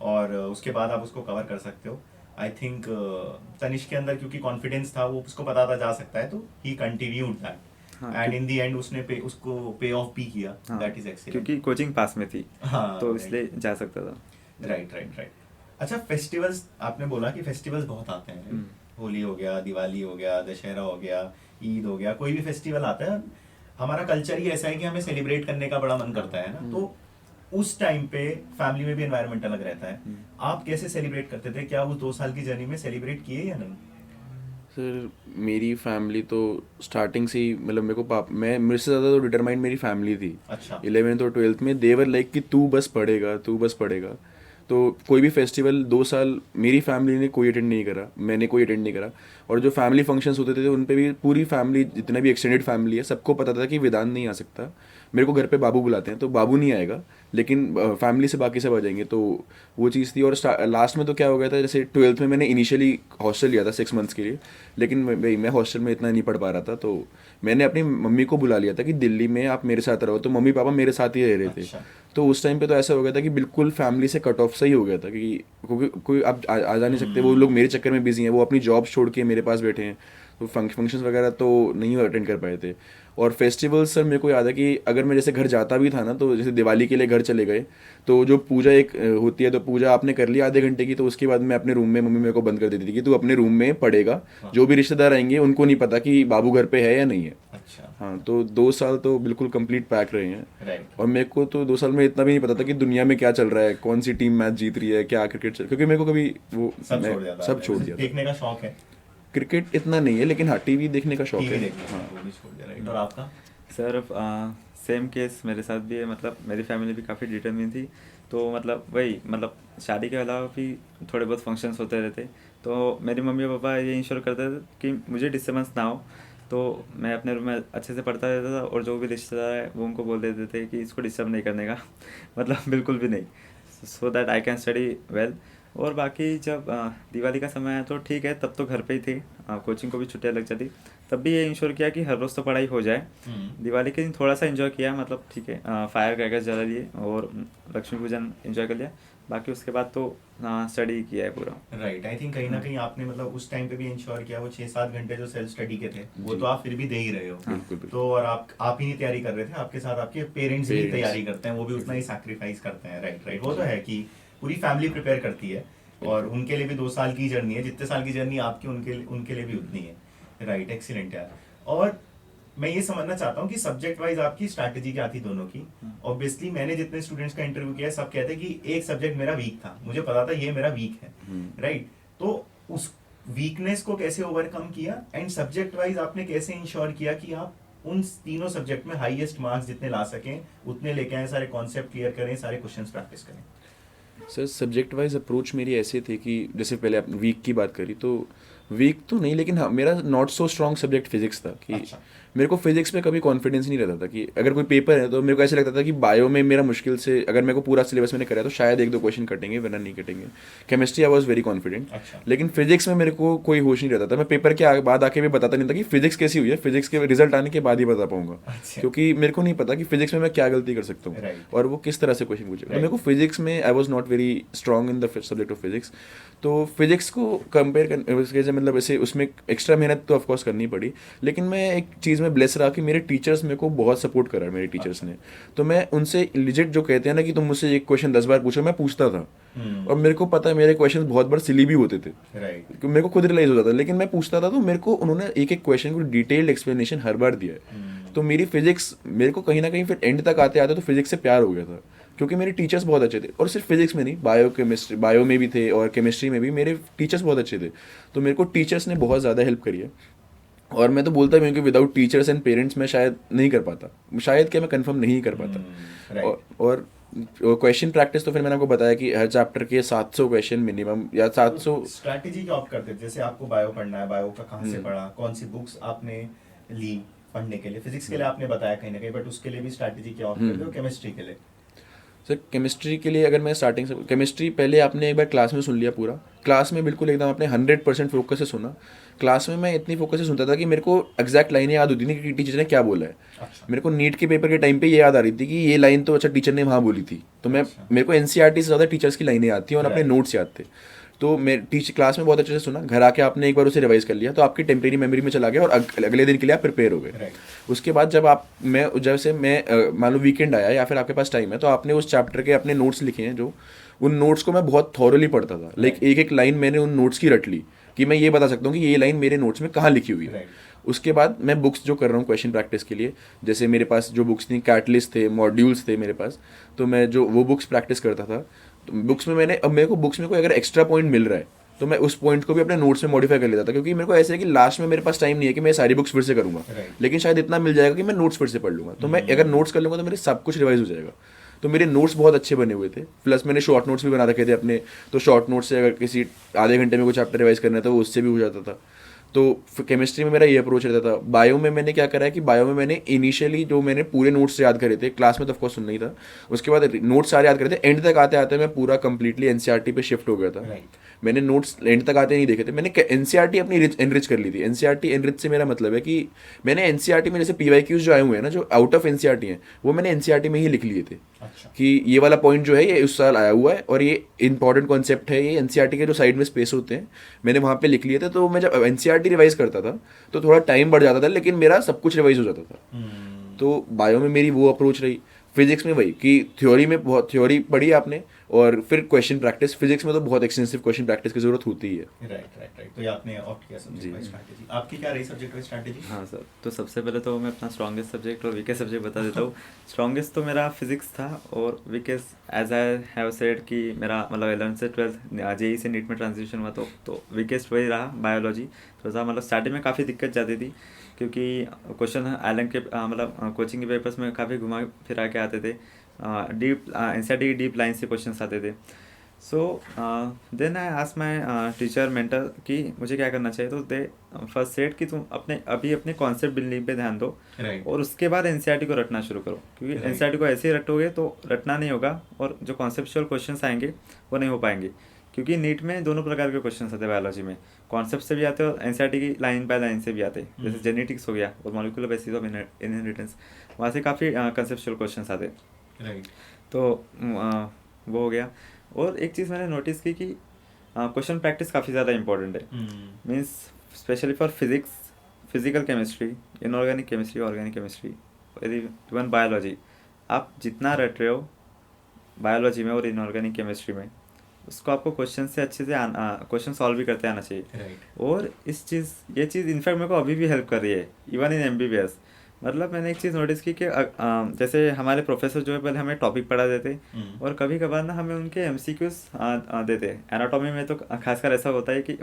और उसके बाद आप उसको कवर कर सकते हो। आई थिंक तनिष्क के अंदर क्योंकि कॉन्फिडेंस था, वो उसको पता था जा सकता है, तो ही कंटिन्यूड हाँ, that, and in the and उसने उसको पे ऑफ भी किया। हाँ, दैट इज एक्सीलेंट। क्योंकि कोचिंग पास में थी, हाँ, तो राइट इसलिए जा सकता था। Right right right. अच्छा, फेस्टिवल्स आपने बोला कि फेस्टिवल्स बहुत आते हैं, right? होली हो गया, दिवाली हो गया, दशहरा हो गया, ईद हो गया, कोई भी फेस्टिवल आता है, हमारा कल्चर ही ऐसा है कि हमें सेलिब्रेट करने का बड़ा मन करता है ना। तो उस टाइम पे फैमिली में भी एनवायरनमेंट अलग रहता है। आप कैसे सेलिब्रेट करते थे? क्या उस 2 साल की जर्नी में सेलिब्रेट किए या नहीं? सर मेरी फैमिली तो स्टार्टिंग से ही, मतलब मेरे को मैं मेरे से ज़्यादा तो डिटरमाइंड मेरी फैमिली थी। अच्छा। 11th और 12th में देवर लाइक कि तू बस पढ़ेगा, तू बस पढ़ेगा। तो कोई भी फेस्टिवल 2 साल मेरी फैमिली ने कोई अटेंड नहीं करा, मैंने कोई अटेंड नहीं करा। और जो फैमिली फंक्शंस होते थे उन पे भी पूरी फैमिली, जितना भी एक्सटेंडेड फैमिली है, सबको पता था कि वेदांत नहीं आ सकता। मेरे को घर पे बाबू बुलाते हैं तो बाबू नहीं आएगा, लेकिन फैमिली से बाकी सब आ जाएंगे। तो वो चीज़ थी। और लास्ट में तो क्या हो गया था, जैसे 12th में मैंने इनिशियली हॉस्टल लिया था 6 मंथ्स के लिए, लेकिन मैं हॉस्टल में इतना नहीं पढ़ पा रहा था। तो मैंने अपनी मम्मी को बुला लिया था कि दिल्ली में आप मेरे साथ रहो, तो मम्मी पापा मेरे साथ ही रह रहे थे। अच्छा। तो उस टाइम पे तो ऐसा हो गया था कि बिल्कुल फैमिली से कट ऑफ सा ही हो गया था, क्योंकि कोई आप आ जा नहीं सकते। वो लोग मेरे चक्कर में बिजी हैं, वो अपनी जॉब छोड़ के मेरे पास बैठे हैं, तो फंक्शंस वगैरह तो नहीं अटेंड कर पाए थे। और फेस्टिवल्स सर मेरे को याद है कि अगर मैं जैसे घर जाता भी था ना, तो जैसे दिवाली के लिए घर चले गए, तो जो पूजा एक होती है, तो पूजा आपने कर लिया आधे घंटे की, तो उसके बाद मैं अपने रूम में, मम्मी मेरे को बंद कर देती थी कि तू अपने रूम में पढ़ेगा। हाँ। जो भी रिश्तेदार आएंगे उनको नहीं पता कि बाबू घर पे है या नहीं है। अच्छा। हाँ, तो 2 साल तो बिल्कुल कंप्लीट पैक रहे हैं। राइट। और मेरे को तो 2 साल में इतना भी नहीं पता था कि दुनिया में क्या चल रहा है, कौन सी टीम मैच जीत रही है, क्या क्रिकेट चल, क्योंकि मेरे को कभी वो सब मैं छोड़ दिया था सब आपने? छोड़ वैसे दिया था। देखने का शौक है? क्रिकेट इतना नहीं है, लेकिन हाँ टीवी देखने का शौक टीवी है। देखने का, हाँ। वो भी छोड़ दिया। राइट, और आपका? सर सेम केस मेरे साथ भी है। मतलब मेरी फैमिली भी काफ़ी डिटर्मिन थी। तो मतलब वही, मतलब शादी के अलावा भी थोड़े बहुत फंक्शंस होते रहते, तो मेरी मम्मी और पापा ये इंश्योर करते थे कि मुझे डिस्टर्बेंस ना हो। तो मैं अपने रूम में अच्छे से पढ़ता रहता था, और जो भी रिश्तेदार है वो उनको बोल देते थे कि इसको डिस्टर्ब नहीं करने का। मतलब बिल्कुल भी नहीं, so that I can study well. और बाकी जब दिवाली का समय आया तो ठीक है, तब तो घर पे ही थे, कोचिंग को भी छुट्टियां लग जाती। तब भी ये इंश्योर किया कि हर रोज़ तो पढ़ाई हो जाए। दिवाली के दिन थोड़ा सा एंजॉय किया, मतलब ठीक है, फायर क्रैकर्स जला लिए और लक्ष्मी पूजन एंजॉय कर लिया। बाकी उसके बाद तो स्टडी किया है पूरा। राइट, आई थिंक कहीं ना कहीं आपने मतलब उस टाइम पे भी इंश्योर किया। वो 6-7 घंटे जो सेल्फ स्टडी के थे, वो जी। तो आप फिर भी दे ही रहे हो। बिल्कुल बिल्कुल। तो और आप ही नहीं तैयारी कर रहे थे, आपके साथ आपके पेरेंट्स भी पेरेंट्स। तैयारी करते हैं, वो भी उतना ही सैक्रिफाइस करते हैं। राइट राइट, वो तो है कि पूरी फैमिली प्रिपेयर करती है, और बिल्कुल। उनके लिए भी 2 साल की जर्नी है, जितने साल की जर्नी आपकी उनके लिए भी उतनी है। राइट, एक्सीलेंट यार। और मैं ये समझना चाहता हूँ कि सब्जेक्ट वाइज आपकी स्ट्रैटेजी क्या थी दोनों की। ऑब्वियसली मैंने जितने स्टूडेंट्स का इंटरव्यू किया है, सब कहते हैं कि एक सब्जेक्ट मेरा वीक था, मुझे पता था ये मेरा वीक है। राइट, तो उस वीकनेस को कैसे ओवरकम किया, एंड सब्जेक्ट वाइज आपने कैसे इंश्योर किया कि आप उन तीनों सब्जेक्ट में हाईएस्ट मार्क्स जितने ला सकें उतने लेके आए, सारे कॉन्सेप्ट क्लियर करें, सारे क्वेश्चंस प्रैक्टिस करें? सर सब्जेक्ट वाइज अप्रोच मेरी ऐसे थी कि जैसे पहले आप वीक की बात करी तो वीक तो नहीं, लेकिन हाँ मेरा not so strong subject physics था कि अच्छा। मेरे को फिजिक्स में कभी कॉन्फिडेंस नहीं रहता था कि अगर कोई पेपर है तो मेरे को ऐसे लगता था कि बायो में मेरा मुश्किल से, अगर मेरे को पूरा सिलेबस मैंने करा तो शायद एक दो क्वेश्चन कटेंगे वरना नहीं कटेंगे। Chemistry I was very confident, अच्छा। लेकिन फिजिक्स में मेरे को कोई होश नहीं रहता था। मैं पेपर के बाद आके भी बताता नहीं था कि फिजिक्स कैसी हुई है, फिजिक्स के रिजल्ट आने के बाद ही बता पाऊंगा, अच्छा। क्योंकि मेरे को नहीं पता कि फिजिक्स में मैं क्या गलती कर सकता हूँ Right. और वो किस तरह से क्वेश्चन पूछेगा। तो मेरे को फिजिक्स में I was not very strong in the subject of physics. तो फिजिक्स को कंपेयर कर मतलब ऐसे उसमें एक्स्ट्रा मेहनत तो ऑफकोर्स करनी पड़ी, लेकिन मैं एक चीज़ में ब्लेस रहा कि मेरे टीचर्स मेरे को बहुत सपोर्ट करा, मेरे टीचर्स ने। तो मैं उनसे लिजिट जो कहते हैं ना कि तुम मुझसे एक क्वेश्चन 10 बार पूछो, मैं पूछता था। और मेरे को पता है मेरे क्वेश्चन बहुत बार सिली भी होते थे, राइट। मेरे को खुद रियलाइज होता था, लेकिन मैं पूछता था तो मेरे को उन्होंने एक एक क्वेश्चन को डिटेल्ड एक्सप्लेनेशन हर बार दिया है। तो मेरी फिजिक्स मेरे को कहीं ना कहीं फिर एंड तक आते आते तो फिजिक्स से प्यार हो गया था, क्योंकि मेरे टीचर्स बहुत अच्छे थे। और सिर्फ फिजिक्स में नहीं, बायो में भी थे और केमिस्ट्री में भी मेरे टीचर्स बहुत अच्छे थे। तो मेरे को टीचर्स ने बहुत ज़्यादा हेल्प करी है। और मैं तो बोलता भी हूँ कि विदाउट टीचर्स एंड पेरेंट्स मैं शायद नहीं कर पाता, शायद क्या मैं कंफर्म नहीं कर पाता। राइट। और क्वेश्चन प्रैक्टिस तो फिर मैंने आपको बताया कि हर चैप्टर के 700 क्वेश्चन मिनिमम या 700। स्ट्रैटेजी क्या आप करते थे? जैसे आपको बायो पढ़ना है, बायो का कहाँ से पढ़ा, कौन सी बुक्स आपने ली पढ़ने के लिए? फिजिक्स के लिए आपने बताया कहीं ना कहीं, बट उसके लिए भी स्ट्रैटेजी क्या आप करते हो? केमिस्ट्री के लिए? सर केमिस्ट्री के लिए अगर मैं स्टार्टिंग से, केमिस्ट्री पहले आपने एक बार क्लास में सुन लिया, पूरा क्लास में बिल्कुल एकदम आपने 100% फोकस से सुना। क्लास में मैं इतनी फोकस से सुनता था कि मेरे को एग्जैक्ट लाइनें याद होती थी कि टीचर ने क्या बोला है। अच्छा। मेरे को नीट के पेपर के टाइम पे ये याद आ रही थी कि ये लाइन तो अच्छा टीचर ने वहाँ बोली थी। तो मैं मेरे को एनसीईआरटी से ज़्यादा टीचर्स की लाइनें याद थी और अपने नोट्स याद थे। तो मैं टीचर क्लास में बहुत अच्छे से सुना, घर आके आपने एक बार उसे रिवाइज कर लिया तो आपकी टेम्परेरी मेमोरी में चला गया और अगले दिन के लिए आप प्रिपेयर हो गए। उसके बाद जब आप जैसे मान लो वीकेंड आया या फिर आपके पास टाइम है तो आपने उस चैप्टर के अपने नोट्स लिखे हैं, जो उन नोट्स को मैं बहुत थॉरली पढ़ता था। लाइक एक एक लाइन मैंने उन नोट्स की रट ली कि मैं ये बता सकता हूँ कि ये लाइन मेरे नोट्स में कहाँ लिखी हुई है। उसके बाद मैं बुक्स जो कर रहा हूँ क्वेश्चन प्रैक्टिस के लिए, जैसे मेरे पास जो बुक्स थी, कैटलिस्ट थे, मॉड्यूल्स थे मेरे पास, तो मैं जो वो बुक्स प्रैक्टिस करता था। तो बुक्स में मेरे को बुक्स में कोई अगर एक्स्ट्रा पॉइंट मिल रहा है तो मैं उस पॉइंट को भी अपने नोट्स में मॉडिफाई कर लेता था, क्योंकि मेरे को ऐसे है कि लास्ट में मेरे पास टाइम नहीं है कि मैं सारी बुक्स फिर से करूँगा, लेकिन शायद इतना मिल जाएगा कि मैं नोट्स फिर से पढ़ लूँगा। तो मैं अगर नोट्स कर लूँगा तो मेरे सब कुछ रिवाइज हो जाएगा। तो मेरे नोट्स बहुत अच्छे बने हुए थे, प्लस मैंने शॉर्ट नोट्स भी बना रखे थे अपने। तो शॉर्ट नोट्स से अगर किसी आधे घंटे में कोई चैप्टर रिवाइज करना था वो उससे भी हो जाता था। तो केमिस्ट्री में मेरा ये अप्रोच रहता था। बायो में मैंने क्या करा है कि बायो में मैंने इनिशियली जो मैंने पूरे नोट्स याद करे थे, क्लास में तो ऑफकोर्स सुनना ही था, उसके बाद नोट्स सारे याद करे थे। एंड तक आते आते मैं पूरा कंप्लीटली एनसीईआरटी पे शिफ्ट हो गया था। मैंने नोट्स एंड तक आते नहीं देखे थे, मैंने एनसीईआरटी अपनी एनरिच कर ली थी। एनसीईआरटी एनरिच से मेरा मतलब है कि मैंने एनसीईआरटी में जैसे पीवाईक्यूज जो आए हुए हैं ना, जो आउट ऑफ एनसीईआरटी हैं, वो मैंने एनसीईआरटी में ही लिख लिए थे। अच्छा। कि ये वाला पॉइंट जो है ये उस साल आया हुआ है और ये इंपॉर्टेंट कॉन्सेप्ट है, ये एनसीईआरटी के जो साइड में स्पेस होते हैं मैंने वहाँ पे लिख लिए थे। तो मैं जब एनसीईआरटी रिवाइज करता था तो थोड़ा टाइम बढ़ जाता था, लेकिन मेरा सब कुछ रिवाइज हो जाता था। तो बायो में मेरी वो अप्रोच रही। फिजिक्स में वही कि थ्योरी में बहुत थ्योरी पढ़ी आपने और फिर क्वेश्चन प्रैक्टिस। फिजिक्स में तो बहुत एक्सटेंसिव क्वेश्चन प्रैक्टिस की जरूरत होती है। राइट। तो ये आपने ऑप्ट किया सब्जेक्ट वाइज स्ट्रैटेजी। आपकी क्या रही सब्जेक्ट वाइज स्ट्रैटेजी? हाँ सर, तो सबसे पहले तो मैं अपना स्ट्रॉन्गेस्ट सब्जेक्ट और वीकेस्ट सब्जेक्ट बता देता हूँ। स्ट्रॉन्गेस्ट तो मेरा फिजिक्स था और weakest as I have said कि मेरा मतलब 11th से 12th जेई से नीट में ट्रांजिशन हुआ तो वीकेस्ट वही रहा बायोलॉजी। थोड़ा सा मतलब स्टार्टिंग में काफ़ी दिक्कत जाती थी, क्योंकि क्वेश्चन आइलैंड के मतलब कोचिंग के पेपर्स में काफ़ी घुमा फिरा के आते थे। डीप एनसीईआरटी की डीप लाइन से क्वेश्चन आते थे। So then I asked my teacher mentor कि मुझे क्या करना चाहिए। तो दे फर्स्ट सेड कि तुम अपने कॉन्सेप्ट बिल्डिंग पे ध्यान दो और उसके बाद एनसीईआरटी को रटना शुरू करो, क्योंकि एनसीईआरटी को ऐसे ही रटोगे तो रटना नहीं होगा और जो कॉन्सेप्चुअल क्वेश्चंस आएंगे वो नहीं हो पाएंगे। क्योंकि नीट में दोनों प्रकार के क्वेश्चन आते हैं बायोलॉजी में, कॉन्सेप्ट से भी आते हैं और एनसीईआरटी की लाइन बाय लाइन से भी आते हैं। जैसे जेनेटिक्स हो गया और मॉलिक्यूलर बेसिस ऑफ इनहेरिटेंस, वहाँ से काफ़ी कंसेप्चुअल क्वेश्चन आते हैं। तो वो हो गया। और एक चीज़ मैंने नोटिस की कि क्वेश्चन प्रैक्टिस काफ़ी ज़्यादा इंपॉर्टेंट है। Means specially for physics, physical chemistry, inorganic chemistry, organic chemistry, even biology, आप जितना रट रहे हो बायोलॉजी में और इनऑर्गेनिक केमिस्ट्री में, उसको आपको क्वेश्चन से अच्छे से क्वेश्चन सॉल्व भी करते आना चाहिए। और ये चीज़ इनफैक्ट मेरे को अभी भी हेल्प कर रही है इवन इन एमबीबीएस। मतलब मैंने एक चीज़ नोटिस की कि जैसे हमारे प्रोफेसर जो है पहले हमें टॉपिक पढ़ा देते और कभी कभार ना हमें उनके एमसीक्यूज देते। एनाटॉमी में तो खासकर ऐसा होता है कि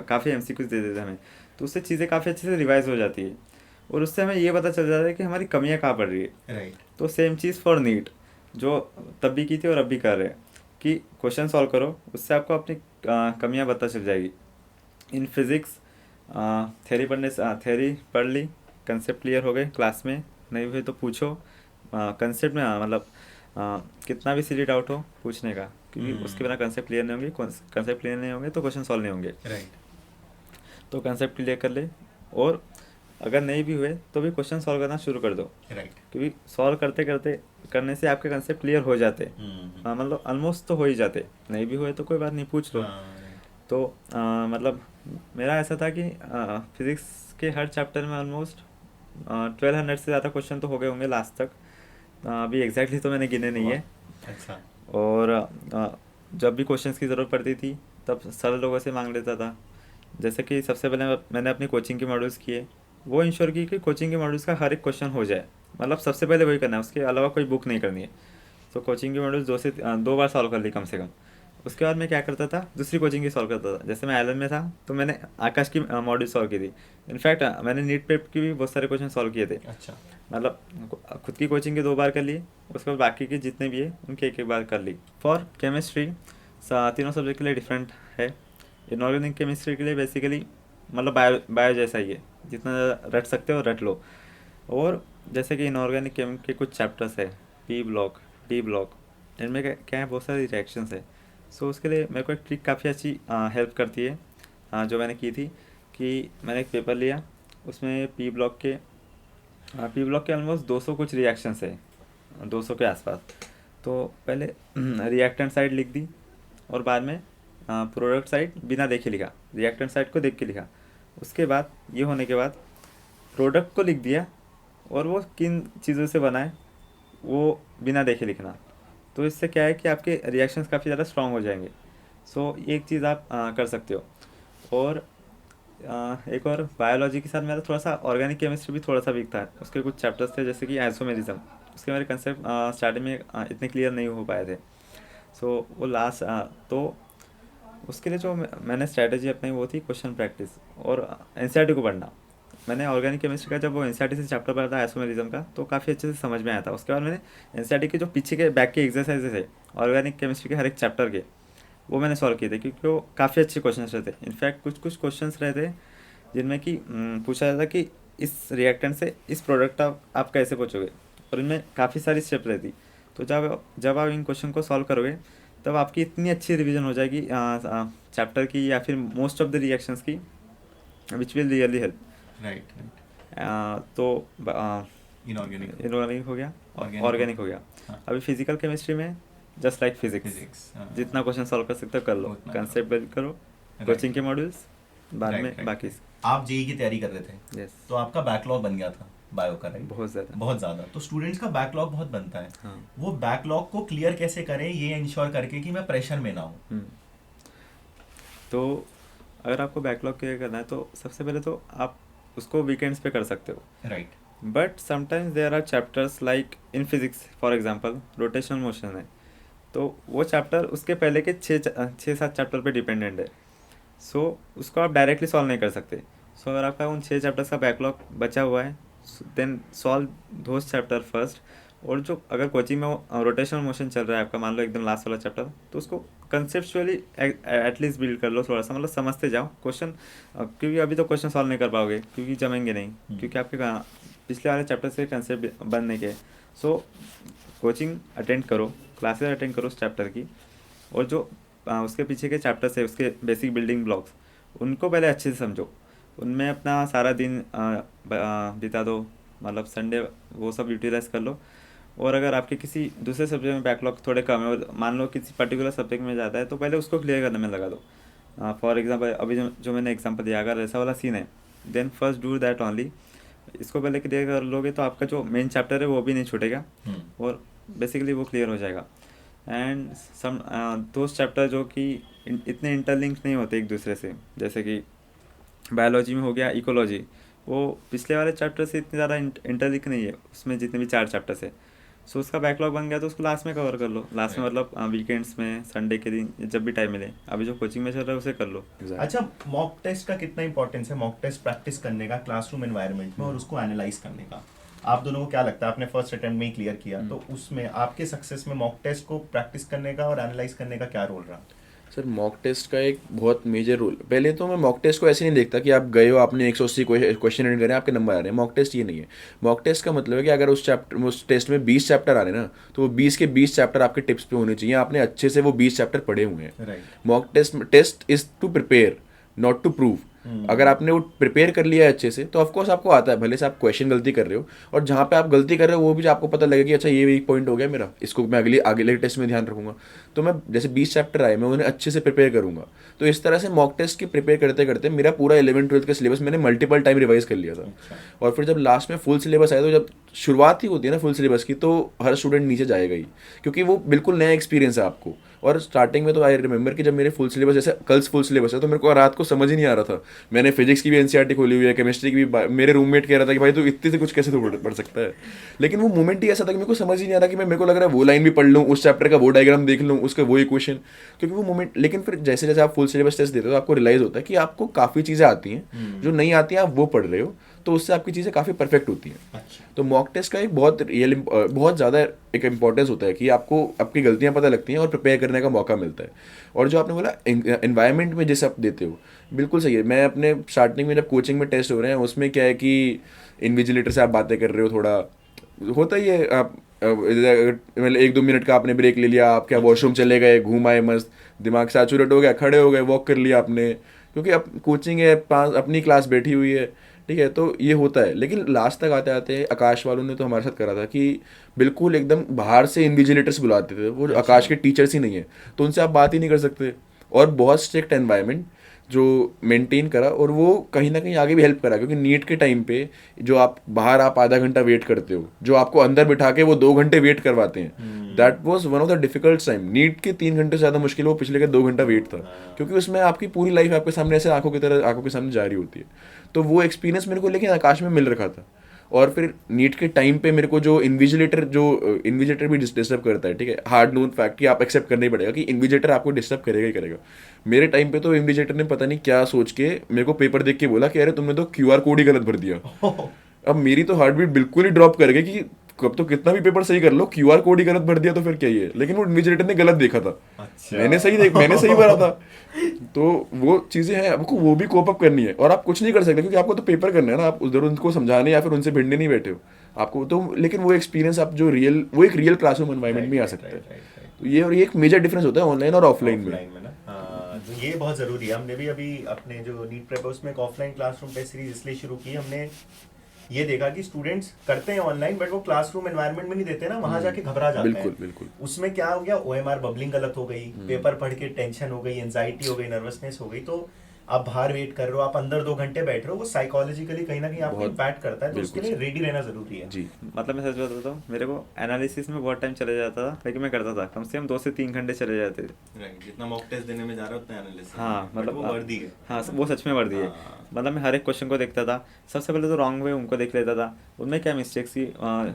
काफ़ी एमसीक्यूज दे देते हमें, तो उससे चीज़ें काफ़ी अच्छे से रिवाइज हो जाती है और उससे हमें ये पता चल जाता है कि हमारी कमियाँ कहाँ पड़ रही है। राइट। तो सेम चीज़ फॉर नीट जो तब भी की थी और अब भी कर रहे हैं कि क्वेश्चन सॉल्व करो, उससे आपको अपनी कमियाँ पता चल जाएगी। इन फिज़िक्स थ्योरी पढ़ ली, कंसेप्ट क्लियर हो गए, क्लास में नहीं हुए तो पूछो। कंसेप्ट में मतलब कितना भी सिली डाउट हो पूछने का, क्योंकि उसके बिना कंसेप्ट क्लियर नहीं होंगे, कंसेप्ट क्लियर नहीं होंगे तो क्वेश्चन सॉल्व नहीं होंगे। राइट। तो कंसेप्ट क्लियर कर ले, और अगर नहीं भी हुए तो भी क्वेश्चन सॉल्व करना शुरू कर दो, राइट। क्योंकि सॉल्व करते करते करने से आपके कंसेप्ट क्लियर हो जाते। मतलब ऑलमोस्ट तो हो ही जाते, नहीं भी हुए तो कोई बात नहीं, पूछ लो। तो मतलब मेरा ऐसा था कि फिज़िक्स के हर चैप्टर में ऑलमोस्ट 1200 से ज़्यादा क्वेश्चन तो हो गए होंगे लास्ट तक। अभी एग्जैक्टली तो मैंने गिने नहीं है। अच्छा। और जब भी क्वेश्चंस की ज़रूरत पड़ती थी तब सर लोगों से मांग लेता था। जैसे कि सबसे पहले मैंने अपनी कोचिंग के मॉड्यूल्स किए, वो इंश्योर की कि कोचिंग के मॉड्यूल्स का हर एक क्वेश्चन हो जाए। मतलब सबसे पहले वही करना है, उसके अलावा कोई बुक नहीं करनी है। तो कोचिंग के मॉड्यूल्स 2 बार सॉल्व कर ली कम से कम। उसके बाद मैं क्या करता था, दूसरी कोचिंग की सॉल्व करता था। जैसे मैं एलन में था तो मैंने आकाश की मॉड्यूल सॉल्व की थी। इनफैक्ट मैंने नीट पेप की भी बहुत सारे क्वेश्चन सॉल्व किए थे। अच्छा। मतलब खुद की कोचिंग के 2 बार कर लिए, उसके बाद बाकी के जितने भी है उनके एक बार कर ली। फॉर केमिस्ट्री तीनों सब्जेक्ट के लिए डिफरेंट है। इनऑर्गेनिक केमिस्ट्री के लिए बेसिकली मतलब बायो जैसा ही है, जितना ज़्यादा रट सकते हो रट लो। और जैसे कि इनऑर्गेनिक केम के कुछ चैप्टर्स है, पी ब्लॉक, डी ब्लॉक, इनमें क्या है, बहुत सारी रिएक्शंस है। सो उसके लिए मेरे को एक ट्रिक काफ़ी अच्छी हेल्प करती है, जो मैंने की थी कि मैंने एक पेपर लिया, उसमें पी ब्लॉक के ऑलमोस्ट 200 कुछ रिएक्शंस है, 200 के आसपास। तो पहले रिएक्टेंट साइड लिख दी और बाद में प्रोडक्ट साइड बिना देखे लिखा, रिएक्टेंट साइड को देख के लिखा। उसके बाद ये होने के बाद प्रोडक्ट को लिख दिया और वो किन चीज़ों से बना है वो बिना देखे लिखना। तो इससे क्या है कि आपके रिएक्शंस काफ़ी ज़्यादा स्ट्रांग हो जाएंगे। सो ये एक चीज़ आप कर सकते हो। और एक और बायोलॉजी के साथ मेरा थोड़ा सा ऑर्गेनिक केमिस्ट्री भी थोड़ा सा वीक था। उसके कुछ चैप्टर्स थे जैसे कि आइसोमेरिज्म, उसके मेरे कंसेप्ट स्टार्टिंग में इतने क्लियर नहीं हो पाए थे। सो वो लास्ट तो उसके लिए जो मैंने स्ट्रैटेजी अपनाई वो थी क्वेश्चन प्रैक्टिस और एनसीईआरटी को पढ़ना। मैंने ऑर्गेनिक केमिस्ट्री का जब वो एनसीईआरटी से चैप्टर पढ़ा था आइसोमेरिज्म का, तो काफ़ी अच्छे से समझ में आया था। उसके बाद मैंने एनसीईआरटी के जो पीछे के बैक के एक्सरसाइजेस है ऑर्गेनिक केमिस्ट्री के हर एक चैप्टर के, वो मैंने सॉल्व किए थे, क्योंकि वो काफ़ी अच्छे क्वेश्चन रहते। इनफैक्ट कुछ कुछ क्वेश्चन रहते जिनमें कि पूछा जाता कि इस रिएक्टेंट से इस प्रोडक्ट आप कैसे पहुँचोगे, और इनमें काफ़ी सारी स्टेप रहती। तो जब आप इन क्वेश्चन को सॉल्व करोगे तब आपकी इतनी अच्छी रिवीजन हो जाएगी चैप्टर की या फिर मोस्ट ऑफ द रिएक्शंस की, which will really help. Right. तो इनऑर्गेनिक हो गया, Organic ऑर्गेनिक हो गया। हाँ। अभी फिजिकल केमिस्ट्री में जस्ट लाइक फिजिक्स, फिजिक्स। जितना क्वेश्चन सॉल्व कर सकते हो कर लो, उतना कंसेप्ट बिल्ड करो, Right. कोचिंग के मॉड्यूल्स बाद Right, में right. बाकी। आप जेई की तैयारी कर रहे थे, यस, तो आपका बैकलॉग बन गया था बायो का, राइट? बहुत ज़्यादा। बहुत ज़्यादा। तो स्टूडेंट्स का बैकलॉग बहुत बनता है। हाँ। वो बैकलॉग को क्लियर कैसे करें ये इंश्योर करके कि मैं प्रेशर में ना हूँ। तो अगर आपको बैकलॉग क्लियर करना है तो सबसे पहले तो आप उसको वीकेंड्स पे कर सकते हो। Right. But sometimes there are chapters like in physics for example rotational motion है, तो वो चैप्टर उसके पहले के 6-7 चैप्टर पे डिपेंडेंट है। सो उसको आप डायरेक्टली सॉल्व नहीं कर सकते। सो अगर आपका उन 6 चैप्टर्स का बैकलॉग बचा हुआ है then solve those chapter first. और जो अगर कोचिंग में रोटेशनल मोशन चल रहा है आपका, मान लो एकदम लास्ट वाला चैप्टर, तो उसको कंसेप्चुअली एटलीस्ट बिल्ड कर लो थोड़ा सा, मतलब समझते जाओ क्वेश्चन, क्योंकि अभी तो क्वेश्चन सॉल्व नहीं कर पाओगे क्योंकि जमेंगे नहीं, क्योंकि आपके पिछले वाले चैप्टर से कंसेप्ट बन नहीं गए। सो कोचिंग अटेंड करो, क्लासेस अटेंड करो उस चैप्टर की, और जो उसके पीछे के चैप्टर्स है उसके बेसिक बिल्डिंग ब्लॉक्स उनको पहले अच्छे से समझो, उनमें अपना सारा दिन बिता दो, मतलब संडे वो सब यूटिलाइज कर लो। और अगर आपके किसी दूसरे सब्जेक्ट में बैकलॉग थोड़े कम है और मान लो किसी पर्टिकुलर सब्जेक्ट में ज़्यादा है, तो पहले उसको क्लियर करने में लगा दो। फॉर एग्जांपल अभी जो मैंने एग्जांपल दिया, अगर ऐसा वाला सीन है then first do that only. इसको पहले क्लियर कर लोगे तो आपका जो मेन चैप्टर है वो भी नहीं छूटेगा और बेसिकली वो क्लियर हो जाएगा। एंड सम दोस्त चैप्टर जो कि इतने इंटरलिंक नहीं होते एक दूसरे से, जैसे कि बायोलॉजी में हो गया इकोलॉजी, वो पिछले वाले चैप्टर से इतनी ज़्यादा इंटरलिंक नहीं है उसमें, जितने भी 4 चैप्टर्स है। सो उसका बैकलॉग बन गया तो उसको लास्ट में कवर कर लो, लास्ट में मतलब वीकेंड्स में, संडे के दिन, जब भी टाइम मिले। अभी जो कोचिंग में चल रहा है उसे कर लो। अच्छा, मॉक टेस्ट का कितना इंपॉर्टेंस है, मॉक टेस्ट प्रैक्टिस करने का क्लासरूम एनवायरनमेंट में और उसको एनालाइज करने का? आप दोनों को क्या लगता है? आपने फर्स्ट अटेम्प्ट में ही क्लियर किया, तो उसमें आपके सक्सेस में मॉक टेस्ट को प्रैक्टिस करने का और एनालाइज करने का क्या रोल रहा? सर मॉक टेस्ट का एक बहुत मेजर रोल, पहले तो मैं मॉक टेस्ट को ऐसे नहीं देखता कि आप गए हो, आपने 180 क्वेश्चन अटेंड करे, आपके नंबर आ रहे हैं। मॉक टेस्ट ये नहीं है। मॉक टेस्ट का मतलब है कि अगर उस टेस्ट में 20 चैप्टर आ रहे हैं ना, तो वो 20 के 20 चैप्टर आपके टिप्स पे होने चाहिए, आपने अच्छे से वो 20 चैप्टर पढ़े हुए हैं। Right. Mock test is to prepare, not to prove. अगर आपने वो प्रिपेयर कर लिया है अच्छे से तो ऑफकोर्स आपको आता है, भले से आप क्वेश्चन गलती कर रहे हो, और जहाँ पे आप गलती कर रहे हो वो भी आपको पता लगेगा कि अच्छा ये वीक पॉइंट हो गया मेरा, इसको मैं अगले टेस्ट में ध्यान रखूंगा। तो मैं जैसे 20 चैप्टर आए, मैं उन्हें अच्छे से प्रिपेयर करूंगा। तो इस तरह से मॉक टेस्ट की प्रिपेयर करते करते मेरा पूरा 11th-12th का सिलेबस मैंने मल्टीपल टाइम रिवाइज कर लिया था। और फिर जब लास्ट में फुल सिलेबस आया, तो जब शुरुआत ही होती है ना फुल सिलेबस की, तो हर स्टूडेंट नीचे जाएगा ही, क्योंकि वो बिल्कुल नया एक्सपीरियंस है आपको। और स्टार्टिंग में तो आई रिमेंबर कि जब मेरे फुल सिलेबस, जैसे कल फुल सिलेबस है, तो मेरे को रात को समझ ही नहीं आ रहा था। मैंने फिजिक्स की भी एनसीईआरटी खोली हुई है, केमिस्ट्री की भी। मेरे रूममेट कह रहा था कि भाई तू इतने से कुछ कैसे तो पढ़ सकता है। लेकिन वो मोमेंट ही ऐसा था कि मेरे को समझ ही नहीं आ रहा कि मेरे को लग रहा है वो लाइन भी पढ़ लूँ, उस चैप्टर का वो डायग्राम देख लूँ, उसका वो इक्वेशन, क्योंकि वो मोमेंट। लेकिन फिर जैसे जैसे आप फुल सिलेबस टेस्ट देते हो तो आपको रियलाइज होता है कि आपको काफ़ी चीज़ें आती हैं, जो नहीं आती हैं आप वो पढ़ रहे हो, तो उससे आपकी चीज़ें काफ़ी परफेक्ट होती हैं। अच्छा। तो मॉक टेस्ट का एक बहुत ज़्यादा एक इम्पॉर्टेंस होता है कि आपको आपकी गलतियाँ पता लगती हैं और प्रिपेयर करने का मौका मिलता है। और जो आपने बोला एनवायरनमेंट में जैसे आप देते हो, बिल्कुल सही है। मैं अपने स्टार्टिंग में जब कोचिंग में टेस्ट हो रहे हैं, उसमें क्या है कि इन्विजिलेटर से आप बातें कर रहे हो, थोड़ा होता ही है। आप मतलब 1-2 मिनट का आपने ब्रेक ले लिया, आप क्या वॉशरूम चले गए, घूम आए, मस्त दिमाग सैचुरेट हो गया, खड़े हो गए, वॉक कर लिया आपने, क्योंकि अब कोचिंग है, पास अपनी क्लास बैठी हुई है, ठीक है, तो ये होता है। लेकिन लास्ट तक आते आते आकाश वालों ने तो हमारे साथ करा था कि बिल्कुल एकदम बाहर से इन्विजिलेटर्स बुलाते थे, वो आकाश के टीचर्स ही नहीं है, तो उनसे आप बात ही नहीं कर सकते। और बहुत स्ट्रिक्ट एनवायरनमेंट जो मेंटेन करा, और वो कहीं ना कहीं आगे भी हेल्प करा, क्योंकि नीट के टाइम पे जो आप बाहर आप आधा घंटा वेट करते हो, जो आपको अंदर बिठा के वो 2 घंटे वेट करवाते हैं, that was one of the difficult time. NEET के 3 घंटे से ज़्यादा मुश्किल वो पिछले के 2 घंटा वेट था, क्योंकि उसमें आपकी पूरी लाइफ आपके सामने ऐसे आंखों के सामने जारी होती है। तो वो एक्सपीरियंस मेरे को लेकिन आकाश में मिल रखा था। और फिर नीट के टाइम पे मेरे को जो इन्विजिलेटर भी डिस्टर्ब करता है, ठीक है, हार्ड नोन फैक्ट कि आप एक्सेप्ट करना ही पड़ेगा कि इन्विजिलेटर आपको डिस्टर्ब करेगा ही करेगा। मेरे टाइम पे तो इन्विजिलेटर ने पता नहीं क्या सोच के मेरे को पेपर देख के बोला कि अरे तुमने तो क्यूआर कोड ही गलत भर दिया। अब मेरी तो हार्ट बीट बिल्कुल ही ड्रॉप कर गई कि कब तो कितना भी पेपर सही कर लो, क्यूआर कोड ही गलत भर दिया तो फिर क्या ही है। लेकिन वो इन्विजिलेटर ने गलत देखा था। अच्छा। मैंने सही भरा था। तो वो चीज़ें हैं, आपको वो भी कोप अप करनी है, और आप कुछ नहीं कर सकते क्योंकि आपको तो पेपर करना है ना, आप उधर उनको समझाने या फिर उनसे भिड़ने नहीं बैठे हो आपको तो। लेकिन वो एक्सपीरियंस आप जो वो एक रियल क्लासरूम एनवायरनमेंट में आ सकता है। तो ये और ये एक मेजर डिफरेंस होता है ऑनलाइन और ऑफलाइन में ना। हाँ, तो ये बहुत जरूरी है। हमने भी अभी अपने जो नीट प्रेप है उसमें एक ऑफलाइन क्लासरूम टेस्ट सीरीज इसलिए शुरू की। हमने ये देखा कि स्टूडेंट्स करते हैं ऑनलाइन, बट वो क्लासरूम एनवायरनमेंट में नहीं देते ना, वहां जाके घबरा जाते हैं। बिल्कुल बिल्कुल। उसमें क्या हो गया, ओएमआर बबलिंग गलत हो गई, पेपर पढ़ के टेंशन हो गई, एंजाइटी हो गई, नर्वसनेस हो गई। तो आप बाहर वेट कर रहे हो, आप अंदर 2 घंटे बैठ रहे हो, वो साइकोलॉजिकली कहीं ना कहीं आपको इम्पैक्ट करता है। तो उसके लिए रेडी रहना जरूरी है जी। मतलब मैं सच बताता हूँ, मेरे को एनालिसिस में बहुत टाइम चले जाता था, लेकिन मैं करता था, कम से कम 2 से 3 घंटे चले जाते थे। राइट, जितना मॉक टेस्ट देने में जा रहा है उतना एनालिसिस। हाँ मतलब वो वर्दी है। हाँ वो सच में वर्दी है। मतलब मैं हर एक क्वेश्चन को देखता था, सबसे पहले तो रॉन्ग वे उनको देख लेता था, उनमें क्या मिस्टेक्स थी।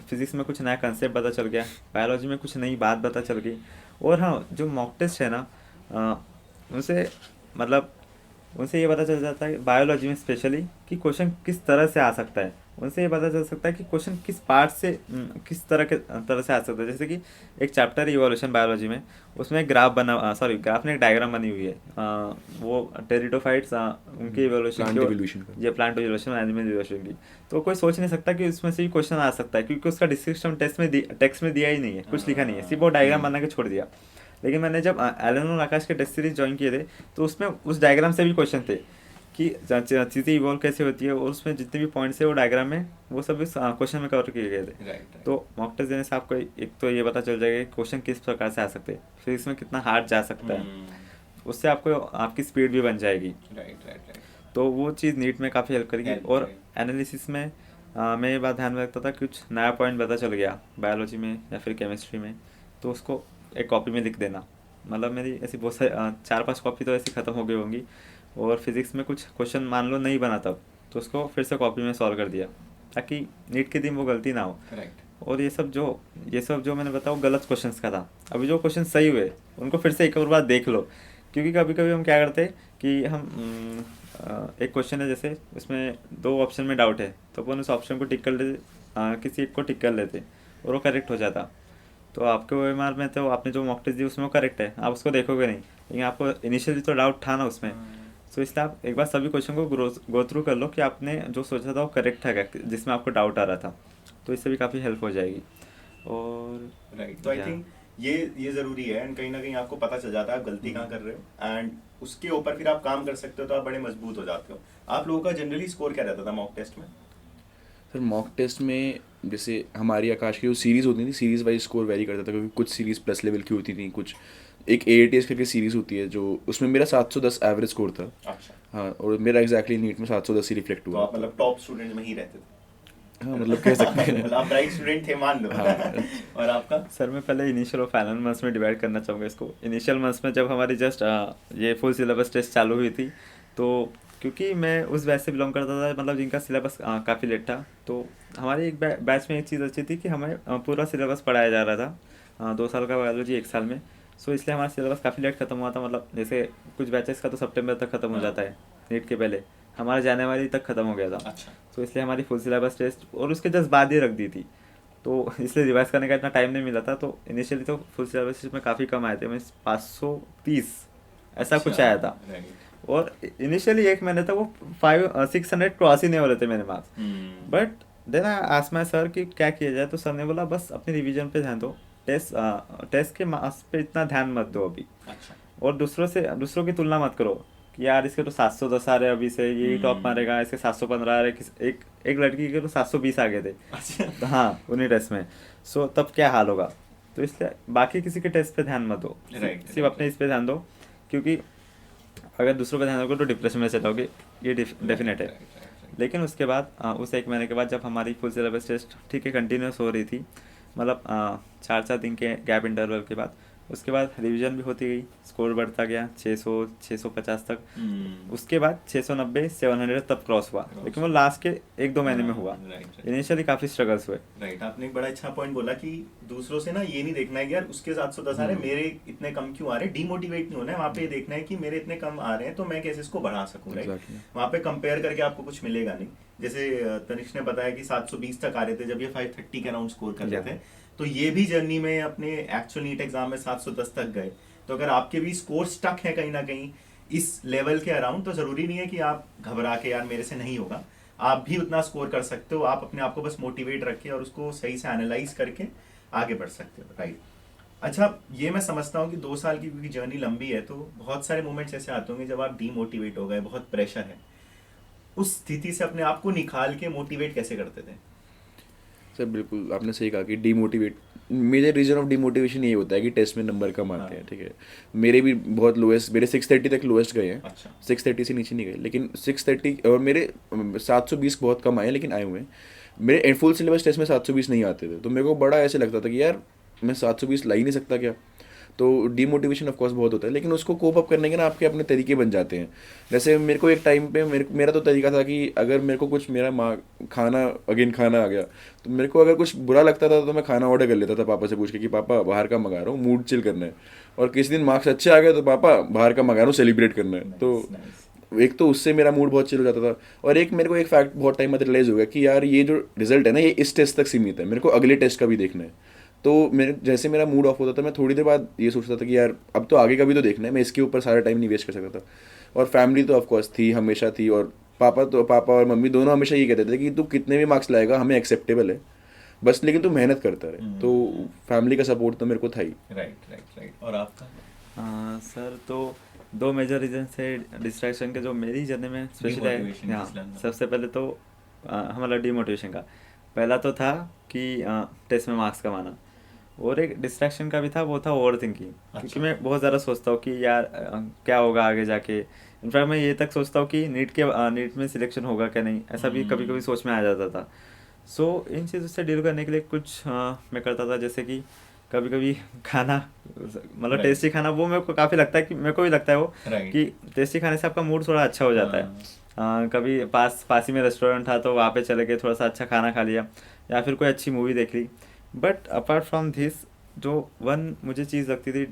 फिजिक्स में कुछ नया कंसेप्ट पता चल गया, बायोलॉजी में कुछ नई बात पता चल गई। और हाँ, जो मॉक टेस्ट है ना, उनसे मतलब उनसे ये पता चल जाता है बायोलॉजी में स्पेशली कि क्वेश्चन किस तरह से आ सकता है। उनसे ये पता चल सकता है कि क्वेश्चन किस पार्ट से किस तरह से आ सकता है। जैसे कि एक चैप्टर है इवोल्यूशन बायोलॉजी में, उसमें एक ग्राफ में एक डायग्राम बनी हुई है। वो टेरिडोफाइट्स उनकी Plant evolution का। ये प्लांट इवोल्यूशन, एनिमल इवोल्यूशन की। तो कोई सोच नहीं सकता कि उसमें से भी क्वेश्चन आ सकता है, क्योंकि उसका डिस्क्रिप्शन टेक्स्ट में दिया ही नहीं है, कुछ लिखा नहीं है, सिर्फ वो डायग्राम बना के छोड़ दिया। लेकिन मैंने जब एलन और आकाश के टेस्ट सीरीज ज्वाइन किए थे, तो उसमें उस डायग्राम से भी क्वेश्चन थे कि चीज़ें इवॉल्व कैसे होती है, और उसमें जितने भी पॉइंट्स है वो डायग्राम में वो सब इस क्वेश्चन में कवर किए गए थे। तो मॉक टेस्ट देने से आपको एक तो ये पता चल जाएगा कि क्वेश्चन किस प्रकार से आ सकते हैं, फिर इसमें कितना हार्ड जा सकता है, उससे आपको आपकी स्पीड भी बन जाएगी। तो वो चीज़ नीट में काफ़ी हेल्प करेगी। और एनालिसिस में मैं ये बात ध्यान में रखता था, कुछ नया पॉइंट पता चल गया बायोलॉजी में या फिर केमिस्ट्री में, तो उसको एक कॉपी में लिख देना। मतलब मेरी ऐसी बहुत सारी 4-5 कॉपी तो ऐसी ख़त्म हो गई होंगी। और फिजिक्स में कुछ क्वेश्चन मान लो नहीं बना तब, तो उसको फिर से कॉपी में सॉल्व कर दिया ताकि नीट के दिन वो गलती ना हो। करेक्ट। और ये सब जो मैंने बताया वो गलत क्वेश्चंस का था। अभी जो क्वेश्चन सही हुए उनको फिर से एक और बार देख लो, क्योंकि कभी कभी हम क्या करते हैं कि हम एक क्वेश्चन है जैसे उसमें 2 ऑप्शन में डाउट है तो अपन उस ऑप्शन को टिक कर लेते, किसी एक को टिक कर लेते और वो करेक्ट हो जाता। तो आपके OMR में तो आपने जो मॉक टेस्ट दी उसमें वो करेक्ट है, आप उसको देखोगे नहीं, लेकिन आपको इनिशियली तो डाउट था ना उसमें। सो इसलिए आप एक बार सभी क्वेश्चन को गो थ्रू कर लो कि आपने जो सोचा था वो करेक्ट था क्या, जिसमें आपको डाउट आ रहा था, तो इससे भी काफ़ी हेल्प हो जाएगी। और राइट, तो आई थिंक ये ज़रूरी है, एंड कहीं ना कहीं आपको पता चल जाता है आप गलती कहाँ कर रहे हो, एंड उसके ऊपर फिर आप काम कर सकते हो तो आप बड़े मजबूत हो जाते हो। आप लोगों का जनरली स्कोर क्या रहता था मॉक टेस्ट में? सर मॉक टेस्ट में जैसे हमारी आकाश की जो सीरीज़ होती थी, सीरीज़ वाइज स्कोर वेरी करता था, क्योंकि कुछ सीरीज़ प्लस लेवल की होती थी, कुछ एक AATS करके सीरीज़ होती है जो उसमें मेरा 710 एवरेज स्कोर था। अच्छा, हाँ, और मेरा एग्जैक्टली नीट में 710 ही रिफ्लेक्ट तो हुआ। आप मतलब टॉप स्टूडेंट में ही रहते थे? हाँ, मतलब कह सकते हैं। मतलब आप ब्राइट स्टूडेंट थे मान लो। हाँ। और आपका? सर मैं पहले इनिशियल और फाइनल मंथ्स में डिवाइड करना चाहूँगा इसको। इनिशियल मंथ्स में जब हमारी जस्ट ये फुल सिलेबस टेस्ट चालू हुई थी, तो क्योंकि मैं उस बैच से बिलोंग करता था, मतलब जिनका सिलेबस काफ़ी लेट था, तो हमारे एक बैच में एक चीज़ अच्छी थी कि हमें पूरा सिलेबस पढ़ाया जा रहा था, 2 साल का बायोलॉजी 1 साल में। सो इसलिए हमारा सिलेबस काफ़ी लेट खत्म हुआ था, मतलब जैसे कुछ बैचेस का तो सितंबर तक खत्म हो जाता है नीट के पहले, हमारा जनवरी तक खत्म हो गया था। अच्छा, तो इसलिए हमारी फुल सिलेबस टेस्ट और उसके जस्ट बाद ही रख दी थी, तो इसलिए रिवाइज करने का इतना टाइम नहीं मिला था। तो इनिशियली तो फुल सिलेबस टेस्ट में काफ़ी कम आए थे, मैं 530 ऐसा कुछ आया था। राइट। और इनिशियली 1 महीने तक वो 600 क्रॉस ही नहीं हो रहे थे मेरे marks. But then I asked my sir कि क्या किया जाए, तो सर ने बोला बस अपनी रिवीजन पे ध्यान दो, टेस्ट के मार्क्स पे इतना ध्यान मत दो अभी, अच्छा, और दूसरों की तुलना मत करो कि यार इसके तो 710 आ रहे हैं अभी से, यही टॉप मारेगा, इसके 715 आ रहे हैं, एक लड़की के तो 720 आ गए थे। अच्छा, तो हाँ, उन्हीं टेस्ट में। सो तब क्या हाल होगा। तो इसलिए बाकी किसी के टेस्ट पे ध्यान मत दो, सिर्फ अपने इस पे ध्यान दो, क्योंकि अगर दूसरों पे ध्यान दोगे तो डिप्रेशन में चले जाओगे, ये डेफिनेट है। लेकिन उसके बाद उस 1 महीने के बाद जब हमारी फुल सिलेबस टेस्ट ठीक है कंटिन्यूस हो रही थी, मतलब 4 दिन के गैप इंटरवल के बाद, उसके बाद रिवीजन भी होती गई, स्कोर बढ़ता गया 600 650 तक, उसके बाद 690 700 तब क्रॉस हुआ, लेकिन वो लास्ट के 1-2 महीने में हुआ। इनिशियली काफ़ी स्ट्रगल्स हुए। राइट, आपने एक बड़ा अच्छा पॉइंट बोला कि दूसरों से ना ये नहीं देखना है कि यार उसके 710 आ रहे हैं, मेरे इतने कम क्यों आ रहे हैं, डीमोटिवेट नहीं होना है वहाँ पे, ये देखना है कि मेरे इतने कम आ रहे हैं तो मैं कैसे इसको बढ़ा सकूँ। राइट, वहाँ पे कंपेयर करके आपको कुछ मिलेगा नहीं। जैसे तनिष्क ने बताया कि 720 तक आ रहे थे जब ये 530 के अराउंड स्कोर कर रहे थे, तो ये भी जर्नी में अपने एक्चुअल नीट एग्जाम में 710 तक गए। तो अगर आपके भी स्कोर स्टक है कहीं ना कहीं इस लेवल के अराउंड, तो जरूरी नहीं है कि आप घबरा के यार मेरे से नहीं होगा, आप भी उतना स्कोर कर सकते हो। आप अपने आप को बस मोटिवेट रखें और उसको सही से एनालाइज करके आगे बढ़ सकते हो। राइट, अच्छा, ये मैं समझता हूँ कि 2 साल की क्योंकि जर्नी लंबी है, तो बहुत सारे मोमेंट्स ऐसे आते होंगे जब आप डीमोटिवेट हो गए, बहुत प्रेशर है, उस स्थिति से अपने आप को निकाल के मोटिवेट कैसे करते थे? सर बिल्कुल आपने सही कहा कि demotivate, major reason of demotivation यही होता है कि टेस्ट में नंबर कम आते हैं। ठीक है, मेरे भी बहुत लोएस्ट, मेरे 630 तक लोएस्ट गए हैं। अच्छा, 630 से नीचे नहीं गए, लेकिन 630 और मेरे 720 बहुत कम आए, लेकिन आए हुए हैं। मेरे फुल सिलेबस टेस्ट में 720 नहीं आते थे, तो मेरे को बड़ा ऐसे लगता था कि यार मैं 720 ला ही नहीं सकता क्या। तो डीमोटिवेशन ऑफ कोर्स बहुत होता है, लेकिन उसको कोप अप करने के ना आपके अपने तरीके बन जाते हैं। जैसे मेरे को एक टाइम पे मेरा तो तरीका था कि अगर मेरे को कुछ मेरा खाना आ गया, तो मेरे को अगर कुछ बुरा लगता था तो मैं खाना ऑर्डर कर लेता था पापा से पूछ के कि पापा बाहर का मंगा रहा हूँ, मूड चिल करना है। और किसी दिन मार्क्स अच्छे आ गए तो पापा बाहर का मंगा रहा हूँ, सेलिब्रेट करना है। तो एक तो उससे मेरा मूड बहुत चिल हो जाता था, और एक मेरे को एक फैक्ट बहुत टाइम बाद रियलाइज़ हो गया कि यार ये जो रिजल्ट है ना, ये इस टेस्ट तक सीमित है, मेरे को अगले टेस्ट का भी देखना है। तो मेरे जैसे मेरा मूड ऑफ होता था, मैं थोड़ी देर बाद ये सोचता था कि यार अब तो आगे का भी तो देखना है, मैं इसके ऊपर सारा टाइम नहीं वेस्ट कर सकता था। और फैमिली तो ऑफकोर्स थी, हमेशा थी, और पापा और मम्मी दोनों हमेशा ये कहते थे कि तू कितने भी मार्क्स लाएगा हमें एक्सेप्टेबल है, बस लेकिन तू मेहनत करता रहे। तो फैमिली का सपोर्ट तो मेरे को था ही। राइट। और आपका? सर तो 2 मेजर रीजन है डिस्ट्रैक्शन के जो मेरी जर्नी में स्पेशली Demotivation है। हाँ, जिसने अंदर। सबसे पहले तो हमारा डीमोटिवेशन का पहला तो था कि टेस्ट में मार्क्स कमाना, और एक डिस्ट्रैक्शन का भी था, वो था ओवर थिंकिंग। क्योंकि मैं बहुत ज़्यादा सोचता हूँ कि यार क्या होगा आगे जाके। इनफैक्ट मैं ये तक सोचता हूँ कि नीट में सिलेक्शन होगा क्या नहीं, ऐसा भी कभी कभी सोच में आ जाता था। सो इन चीज़ों से डील करने के लिए कुछ मैं करता था, जैसे कि कभी कभी खाना, मतलब Right. टेस्टी खाना, वो मेरे को काफ़ी लगता है कि मेरे को भी लगता है वो Right. कि टेस्टी खाने से आपका मूड थोड़ा अच्छा हो जाता है। कभी पास ही में रेस्टोरेंट था तो वहाँ पे चले गए, थोड़ा सा अच्छा खाना खा लिया, या फिर कोई अच्छी मूवी देख ली। बट अपार्ट फ्रॉम दिस, जो वन मुझे चीज़ लगती थी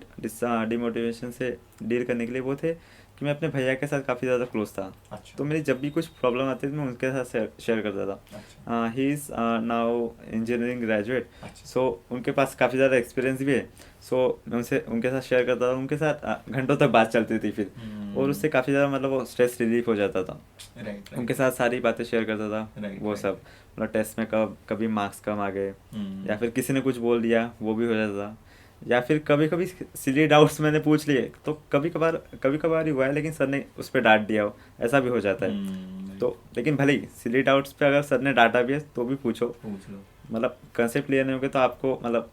डिमोटिवेशन से डील करने के लिए, वो थे कि मैं अपने भैया के साथ काफ़ी ज़्यादा क्लोज था। अच्छा। तो मेरी जब भी कुछ प्रॉब्लम आती थी मैं उनके साथ शेयर करता था। अच्छा। He is now engineering graduate, अच्छा। सो उनके पास काफ़ी ज़्यादा एक्सपीरियंस भी है। सो मैं उनके साथ शेयर करता था, उनके साथ घंटों तक बात चलती थी फिर, और उससे काफ़ी ज़्यादा मतलब वो स्ट्रेस रिलीफ हो जाता था। राइट। उनके साथ सारी बातें शेयर करता था, Right, वो right. सब मतलब टेस्ट में कभी मार्क्स कम आ गए, या फिर किसी ने कुछ बोल दिया वो भी हो जाता था, या फिर कभी कभी सिली डाउट्स मैंने पूछ लिए तो कभी कभार ही हुआ है, लेकिन सर ने उस पर डांट दिया हो, ऐसा भी हो जाता है। तो लेकिन भले ही सिली डाउट्स पे अगर सर ने डांटा भी है तो भी पूछो, पूछ लो, मतलब कंसेप्ट क्लियर नहीं होगे तो आपको मतलब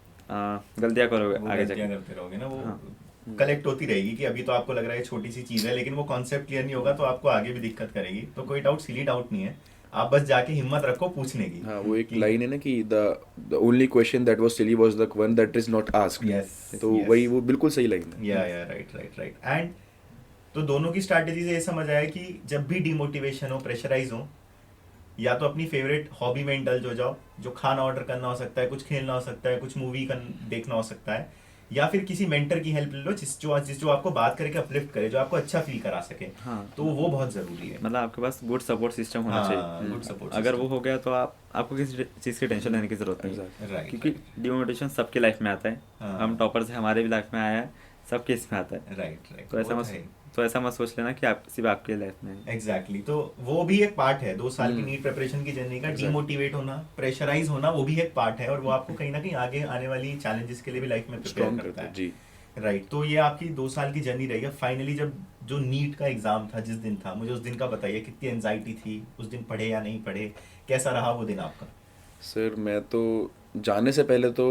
गलतियाँ करोगे वो आगे गलतियां जाके। करते रहोगे ना, वो हाँ। कलेक्ट होती रहेगी कि अभी तो आपको लग रहा है छोटी सी चीज है, लेकिन वो कॉन्सेप्ट क्लियर नहीं होगा तो आपको आगे भी दिक्कत करेगी। तो कोई डाउट सिली डाउट नहीं है, आप बस जाके हिम्मत रखो पूछने की। हाँ, वो एक लाइन है ना कि the only question that was silly was the one that is not asked. Yes, तो वही, वो बिल्कुल सही लाइन है। या राइट राइट राइट। एंड तो दोनों की स्ट्रैटेजी से ये समझ आया कि जब भी डिमोटिवेशन हो, प्रेशराइज हो, या तो अपनी फेवरेट हॉबी में इंडल्ज हो जाओ, जो खाना ऑर्डर करना हो सकता है, कुछ खेलना हो सकता है, कुछ मूवी देखना हो सकता है, या फिर किसी मेंटर की हेल्प ले लो जो आपको बात करके अपलिफ्ट करे, जो आपको अच्छा फील करा सके। हाँ, तो वो बहुत जरूरी है। मतलब आपके पास गुड सपोर्ट सिस्टम होना हाँ, चाहिए। good support अगर system। वो हो गया तो आपको किसी चीज़ की टेंशन लेने की ज़रूरत नहीं है। Exactly। राइट, क्योंकि डिमोटिवेशन सबकी लाइफ में आता है। हाँ। हम टॉपर से हमारे भी लाइफ में आया है, सबके इसमें आता है। Right right. तो ऐसा मत सोच लेना कि आप सिर्फ आपकी लाइफ में है। एग्जैक्टली। तो वो भी एक पार्ट है 2 साल की नीट प्रिपरेशन की जर्नी का। Exactly। डिमोटिवेट होना, प्रेशराइज होना, वो भी एक पार्ट है, और वो आपको कहीं ना कहीं आगे आने वाली चैलेंजेस के लिए भी लाइफ में प्रिपेयर स्ट्रॉन्ग करता करता है। है जी। राइट। तो ये आपकी 2 साल की जर्नी रही है। फाइनली जब जो नीट का एग्जाम था, जिस दिन था, मुझे उस दिन का बताइए, कितनी एंजाइटी थी उस दिन, पढ़े या नहीं पढ़े, कैसा रहा वो दिन आपका? सर मैं तो जाने से पहले तो,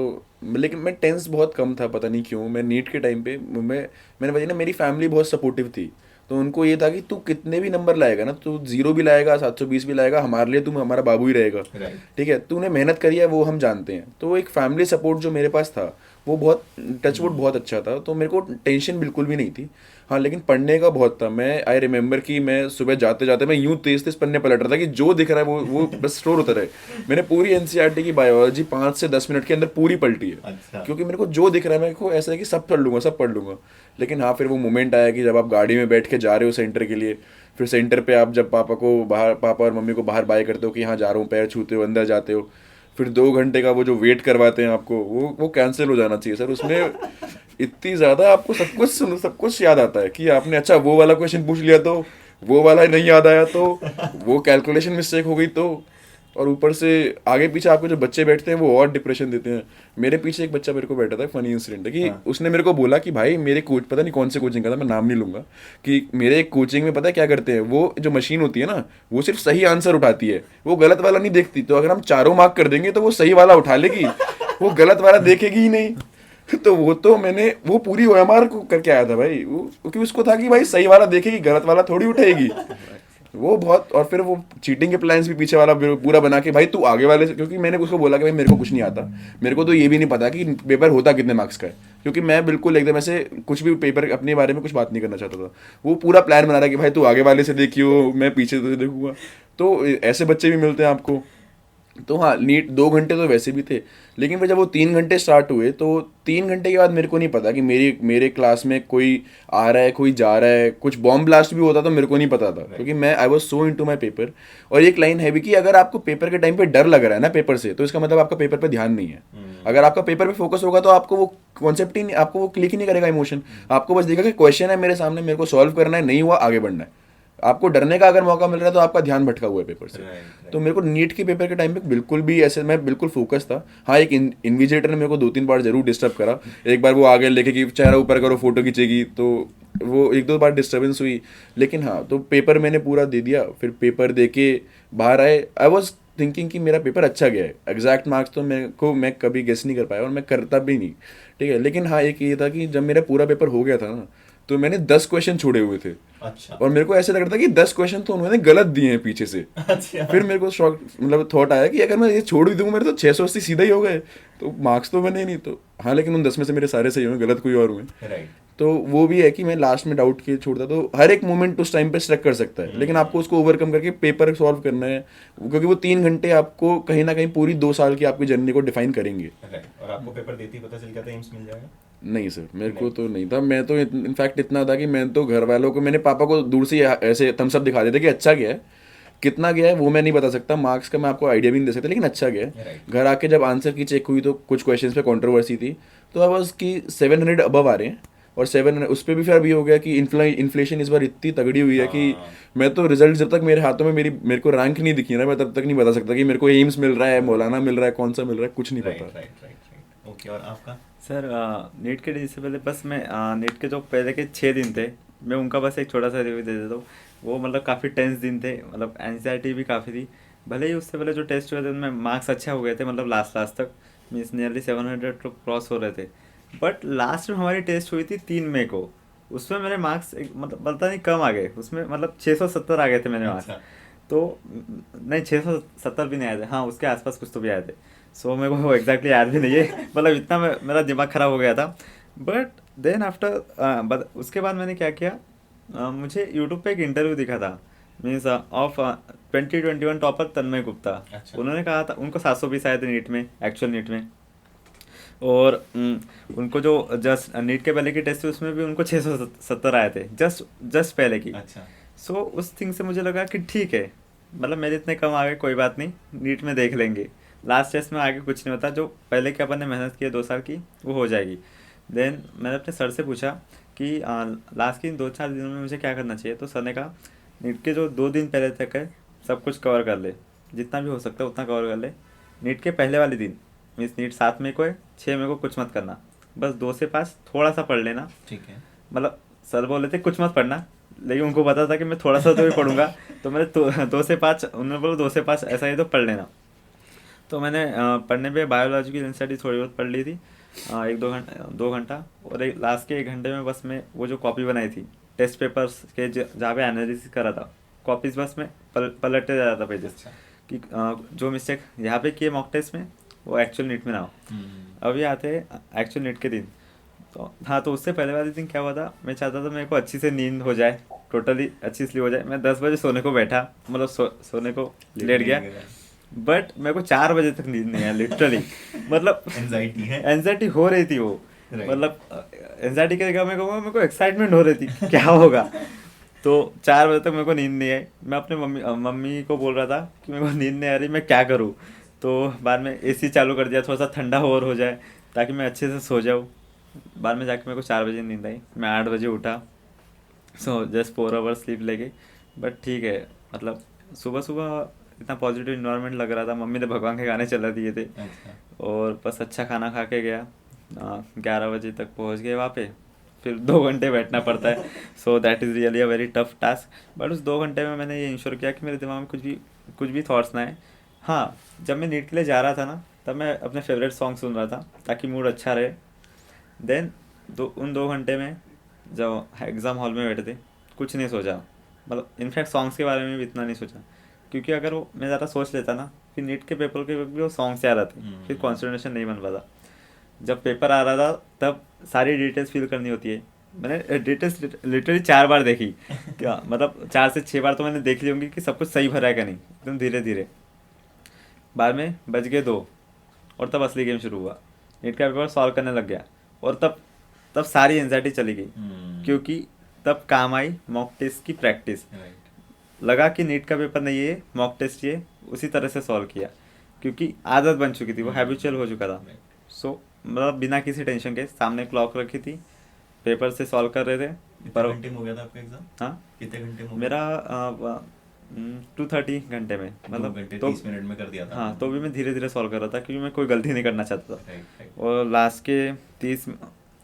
लेकिन मैं टेंस बहुत कम था, पता नहीं क्यों। मैं नीट के टाइम पे मैंने बताया ना, मेरी फैमिली बहुत सपोर्टिव थी। तो उनको ये था कि तू कितने भी नंबर लाएगा ना, तू 0 भी लाएगा, 720 भी लाएगा, हमारे लिए तू हमारा बाबू ही रहेगा। राइट। ठीक है, तूने मेहनत करी है वो हम जानते हैं। तो एक फैमिली सपोर्ट जो मेरे पास था वो बहुत टचवुड बहुत अच्छा था। तो मेरे को टेंशन बिल्कुल भी नहीं थी। हाँ, लेकिन पढ़ने का बहुत था। मैं आई रिमेंबर कि मैं सुबह जाते जाते मैं यूं तेज तेज पन्ने पलट रहा था कि जो दिख रहा है वो बस स्टोर होता रहे। मैंने पूरी एनसीईआरटी की बायोलॉजी 5 से 10 मिनट के अंदर पूरी पलटी है। अच्छा। क्योंकि मेरे को जो दिख रहा है, मेरे को ऐसा है कि सब पढ़ लूंगा, सब पढ़ लूंगा। लेकिन हाँ, फिर वो मोमेंट आया कि जब आप गाड़ी में बैठ के जा रहे हो सेंटर के लिए, फिर सेंटर पे आप जब पापा और मम्मी को बाहर बाय करते हो कि हाँ जा रहा हूँ, पैर छूते हो, अंदर जाते हो, फिर 2 घंटे का वो जो वेट करवाते हैं आपको, वो कैंसिल हो जाना चाहिए सर। उसमें इतनी ज़्यादा आपको सब कुछ याद आता है कि आपने अच्छा वो वाला क्वेश्चन पूछ लिया तो, वो वाला नहीं याद आया तो, वो कैलकुलेशन मिस्टेक हो गई तो, और ऊपर से आगे पीछे आपके जो बच्चे बैठते हैं वो और डिप्रेशन देते हैं। मेरे पीछे एक बच्चा मेरे को बैठा था, फनी इंसिडेंट है कि हाँ। उसने मेरे को बोला कि भाई मेरे कोच, पता नहीं कौन से कोचिंग का था, मैं नाम नहीं लूंगा, कि मेरे कोचिंग में पता है क्या करते हैं, वो जो मशीन होती है ना, वो सिर्फ सही आंसर उठाती है, वो गलत वाला नहीं देखती। तो अगर हम चारों मार्क कर देंगे तो वो सही वाला उठा लेगी, वो गलत वाला देखेगी ही नहीं। तो वो पूरी ओएमआर करके आया था भाई वो, क्योंकि उसको था कि भाई सही वाला देखेगी, गलत वाला थोड़ी उठेगी वो बहुत। और फिर वो चीटिंग के प्लान्स भी पीछे वाला पूरा बना के, भाई तू आगे वाले से, क्योंकि मैंने उसको बोला कि भाई मेरे को कुछ नहीं आता, मेरे को तो ये भी नहीं पता कि पेपर होता कितने मार्क्स का है, क्योंकि मैं बिल्कुल एकदम ऐसे कुछ भी पेपर अपने बारे में कुछ बात नहीं करना चाहता था। वो पूरा प्लान बना रहा कि भाई तू आगे वाले से देखियो, मैं पीछे से देखूंगा। तो ऐसे बच्चे भी मिलते हैं आपको। तो हाँ, नीट 2 घंटे तो वैसे भी थे, लेकिन फिर जब वो 3 घंटे स्टार्ट हुए तो 3 घंटे के बाद मेरे को नहीं पता कि मेरे क्लास में कोई आ रहा है, कोई जा रहा है, कुछ बॉम्ब ब्लास्ट भी होता तो मेरे को नहीं पता था, क्योंकि मैं आई was so into my paper. और एक लाइन है भी कि अगर आपको पेपर के टाइम पे डर लग रहा है ना पेपर से, तो इसका मतलब आपका पेपर पे ध्यान नहीं है। अगर आपका पेपर पे फोकस होगा तो आपको वो कॉन्सेप्ट ही नहीं, आपको वो क्लिक ही नहीं करेगा इमोशन। आपको बस देखा कि क्वेश्चन है मेरे सामने, मेरे को सॉल्व करना है, नहीं हुआ आगे बढ़ना है। आपको डरने का अगर मौका मिल रहा है तो आपका ध्यान भटका हुआ है पेपर से। तो मेरे को नीट के पेपर के टाइम पे बिल्कुल भी ऐसे, मैं बिल्कुल फोकस था। हाँ, एक इन्विजिलेटर ने मेरे को 2-3 बार जरूर डिस्टर्ब करा। एक बार वो आगे लेके कि चेहरा ऊपर करो, फोटो खींचेगी, तो वो 1-2 बार डिस्टर्बेंस हुई। लेकिन हाँ, तो पेपर मैंने पूरा दे दिया। फिर पेपर दे के बाहर आए, आई वॉज थिंकिंग कि मेरा पेपर अच्छा गया है। एग्जैक्ट मार्क्स तो मैं कभी गेस नहीं कर पाया और मैं करता भी नहीं, ठीक है। लेकिन हाँ, एक ये था कि जब मेरा पूरा पेपर हो गया था ना, तो मैंने 10 क्वेश्चन छोड़े हुए थे। अच्छा। और मेरे को ऐसे लग रहा था कि 10 क्वेश्चन तो उन्होंने गलत दिए हैं पीछे से। अच्छा। फिर मेरे को शॉक, मतलब थॉट आया कि अगर मैं ये छोड़ भी दूँ, मेरे तो 680 सीधा ही हो गए, तो मार्क्स तो बने नहीं। तो हाँ, लेकिन उन 10 में से मेरे सारे सही हुए, गलत कोई और हुए। राइट। तो वो भी है कि मैं लास्ट में डाउट के छोड़ता, तो हर एक मोमेंट उस टाइम पे स्ट्रक कर सकता है, लेकिन आपको उसको ओवरकम करके पेपर सॉल्व करना है, क्योंकि वो 3 घंटे आपको कहीं ना कहीं पूरी 2 साल की आपकी जर्नी को डिफाइन करेंगे। और आपको पेपर देते ही पता चल गया था एम्स मिल जाएगा? नहीं सर, मेरे को तो नहीं था। मैं तो इनफैक्ट इतना था कि मैं तो घर वालों को, मैंने पापा को दूर से ऐसे थम्स अप दिखा देते कि अच्छा गया है, कितना गया है वो मैं नहीं बता सकता, मार्क्स का मैं आपको आइडिया भी नहीं दे सकता, लेकिन अच्छा गया है। Right. घर आके जब आंसर की चेक हुई तो कुछ क्वेश्चंस पे कंट्रोवर्सी थी, तो आई वाज कि 700 अबव आ रहे हैं, और 700 उस पर भी फिर अभी हो गया कि इन्फ्लेशन इस बार इतनी तगड़ी हुई है कि हाँ। मैं तो रिजल्ट जब तक मेरे हाथों में मेरे को रैंक नहीं दिखी ना, मैं तब तक नहीं बता सकता कि मेरे को एम्स मिल रहा है, मौलाना मिल रहा है, कौन सा मिल रहा है, कुछ नहीं राइट पता। Right right right. ओके, और आपका? सर नीट के दिन से पहले बस मैं नीट के जो पहले के 6 दिन थे, मैं उनका बस एक छोटा सा रिव्यू दे देता हूँ। वो मतलब काफ़ी टेंस दिन थे, मतलब एनजाइटी भी काफ़ी थी। भले ही उससे पहले जो टेस्ट हुए थे उनमें मार्क्स अच्छे हो गए थे, मतलब लास्ट लास्ट तक मीन्स नियरली 700 तो क्रॉस हो रहे थे। बट लास्ट में हमारी टेस्ट हुई थी 3 मई को, उसमें मेरे मार्क्स मतलब पता नहीं कम आ गए, उसमें मतलब 670 आ गए थे मेरे मार्क्स। अच्छा। तो नहीं, 670 भी नहीं आए थे, हाँ उसके आसपास कुछ तो भी आए थे। सो मेरे को एग्जैक्टली याद भी नहीं है मतलब इतना मेरा दिमाग ख़राब हो गया था। बट देन आफ्टर उसके बाद मैंने क्या किया, मुझे यूट्यूब पे एक इंटरव्यू दिखा था, मीन्स ऑफ 2021 टॉपर तन्मय गुप्ता। अच्छा। उन्होंने कहा था उनको 720 आए थे नीट में, एक्चुअल नीट में। और उनको जो जस्ट नीट के पहले की टेस्ट थी उसमें भी उनको 670 आए थे, जस्ट जस्ट पहले की। अच्छा। सो उस थिंग से मुझे लगा कि ठीक है, मतलब मेरे इतने कम आ गए, कोई बात नहीं, नीट में देख लेंगे, लास्ट टेस्ट में आगे कुछ नहीं होता, जो पहले के अपन ने मेहनत की है 2 साल की वो हो जाएगी। देन मैंने अपने सर से पूछा कि लास्ट के 2-4 दिनों में मुझे क्या करना चाहिए, तो सर ने कहा नीट के जो 2 दिन पहले तक है सब कुछ कवर कर ले, जितना भी हो सकता है उतना कवर कर ले। नीट के पहले वाले दिन मीन्स नीट 7 मई को है, 6 मई को कुछ मत करना, बस 2 से 5 थोड़ा सा पढ़ लेना। ठीक है। मतलब सर बोले थे कुछ मत पढ़ना, लेकिन उनको पता था कि मैं थोड़ा सा तो भी पढ़ूंगा, तो मैंने 2 से 5, उन्होंने बोला 2 से 5 ऐसा ही तो पढ़ लेना। तो मैंने पढ़ने पे बायोलॉजी की स्टडी थोड़ी बहुत पढ़ ली थी, 1-2 घंटा। और एक लास्ट के 1 घंटे में बस मैं वो जो कॉपी बनाई थी टेस्ट पेपर्स के, जहाँ पे एनालिसिस करा था, कॉपीज बस में पलटते जा रहा था पेजेस, अच्छा। कि जो मिस्टेक यहाँ पे किए मॉक टेस्ट में वो एक्चुअल नीट में ना हो। अभी आते हैं एक्चुअल नीट के दिन। तो हाँ, तो उससे पहले वाले दिन क्या हुआ था, मैं चाहता था मेरे को अच्छी से नींद हो जाए, टोटली अच्छी स्लीप हो जाए। मैं 10 बजे सोने को बैठा, मतलब सोने को लेट गया, बट मेरे को 4 बजे तक नींद नहीं आया लिटरली। मतलब एंजाइटी है। एनजाइटी हो रही थी वो, Right. मतलब एनजाइटी की जगह मैं कहूँगा मेरे को एक्साइटमेंट हो रही थी कि क्या होगा। तो 4 बजे तक मेरे को नींद नहीं आई। मैं अपने मम्मी को बोल रहा था कि मेरे को नींद नहीं आ रही, मैं क्या करूँ। तो बाद में एसी चालू कर दिया, थोड़ा सा ठंडा और हो जाए ताकि मैं अच्छे से सो जाऊँ। बाद में जाके मेरे को 4 बजे नींद आई, मैं 8 बजे उठा। सो जस्ट 4 आवर स्लीप लेके, बट ठीक है, मतलब सुबह सुबह इतना पॉजिटिव इन्वायरमेंट लग रहा था, मम्मी ने भगवान के गाने चला दिए थे। अच्छा। और बस अच्छा खाना खा के गया, 11 बजे तक पहुंच गए वहाँ पे। फिर 2 घंटे बैठना पड़ता है, सो that is really a very tough task. But उस 2 घंटे में मैंने ये इंश्योर किया कि मेरे दिमाग में कुछ भी थॉट्स ना आए। हाँ, जब मैं नीट के लिए जा रहा था ना, तब मैं अपने फेवरेट सॉन्ग सुन रहा था ताकि मूड अच्छा रहे। देन उन 2 घंटे में जब एग्ज़ाम हॉल में बैठे थे, कुछ नहीं सोचा, मतलब इनफैक्ट सॉन्ग्स के बारे में भी इतना नहीं सोचा, क्योंकि अगर वो मैं ज़्यादा सोच लेता ना, फिर नीट के पेपर के वक्त भी वो सॉन्ग्स याद आते, फिर कॉन्सेंट्रेशन नहीं बन पाता। जब पेपर आ रहा था तब सारी डिटेल्स फिल करनी होती है। मैंने डिटेल्स लिटरली 4 बार देखी क्या, मतलब 4 से 6 बार तो मैंने देख ली होंगी कि सब कुछ सही भरा है कि नहीं, एकदम धीरे धीरे। बाद में बज गए 2, और तब असली गेम शुरू हुआ। नीट का पेपर सॉल्व करने लग गया, और तब तब सारी एंजाइटी चली गई, क्योंकि तब काम आई मॉक टेस्ट की प्रैक्टिस। लगा कि नीट का पेपर नहीं है, मॉक टेस्ट ये, उसी तरह से सॉल्व किया, क्योंकि आदत बन चुकी थी, वो हैबिचुअल हो चुका था। सो मतलब बिना किसी टेंशन के सामने क्लॉक रखी थी, पेपर से सॉल्व कर रहे थे। कितने घंटे में हो गया था आपका एग्जाम? हाँ, कितने घंटे में हो गया? मेरा 230 घंटे में, 2 मतलब घंटे तो 30 मिनट में कर दिया था? हाँ, तो भी मैं धीरे धीरे सॉल्व कर रहा था क्योंकि मैं कोई गलती नहीं करना चाहता था। राइट। और लास्ट के 30,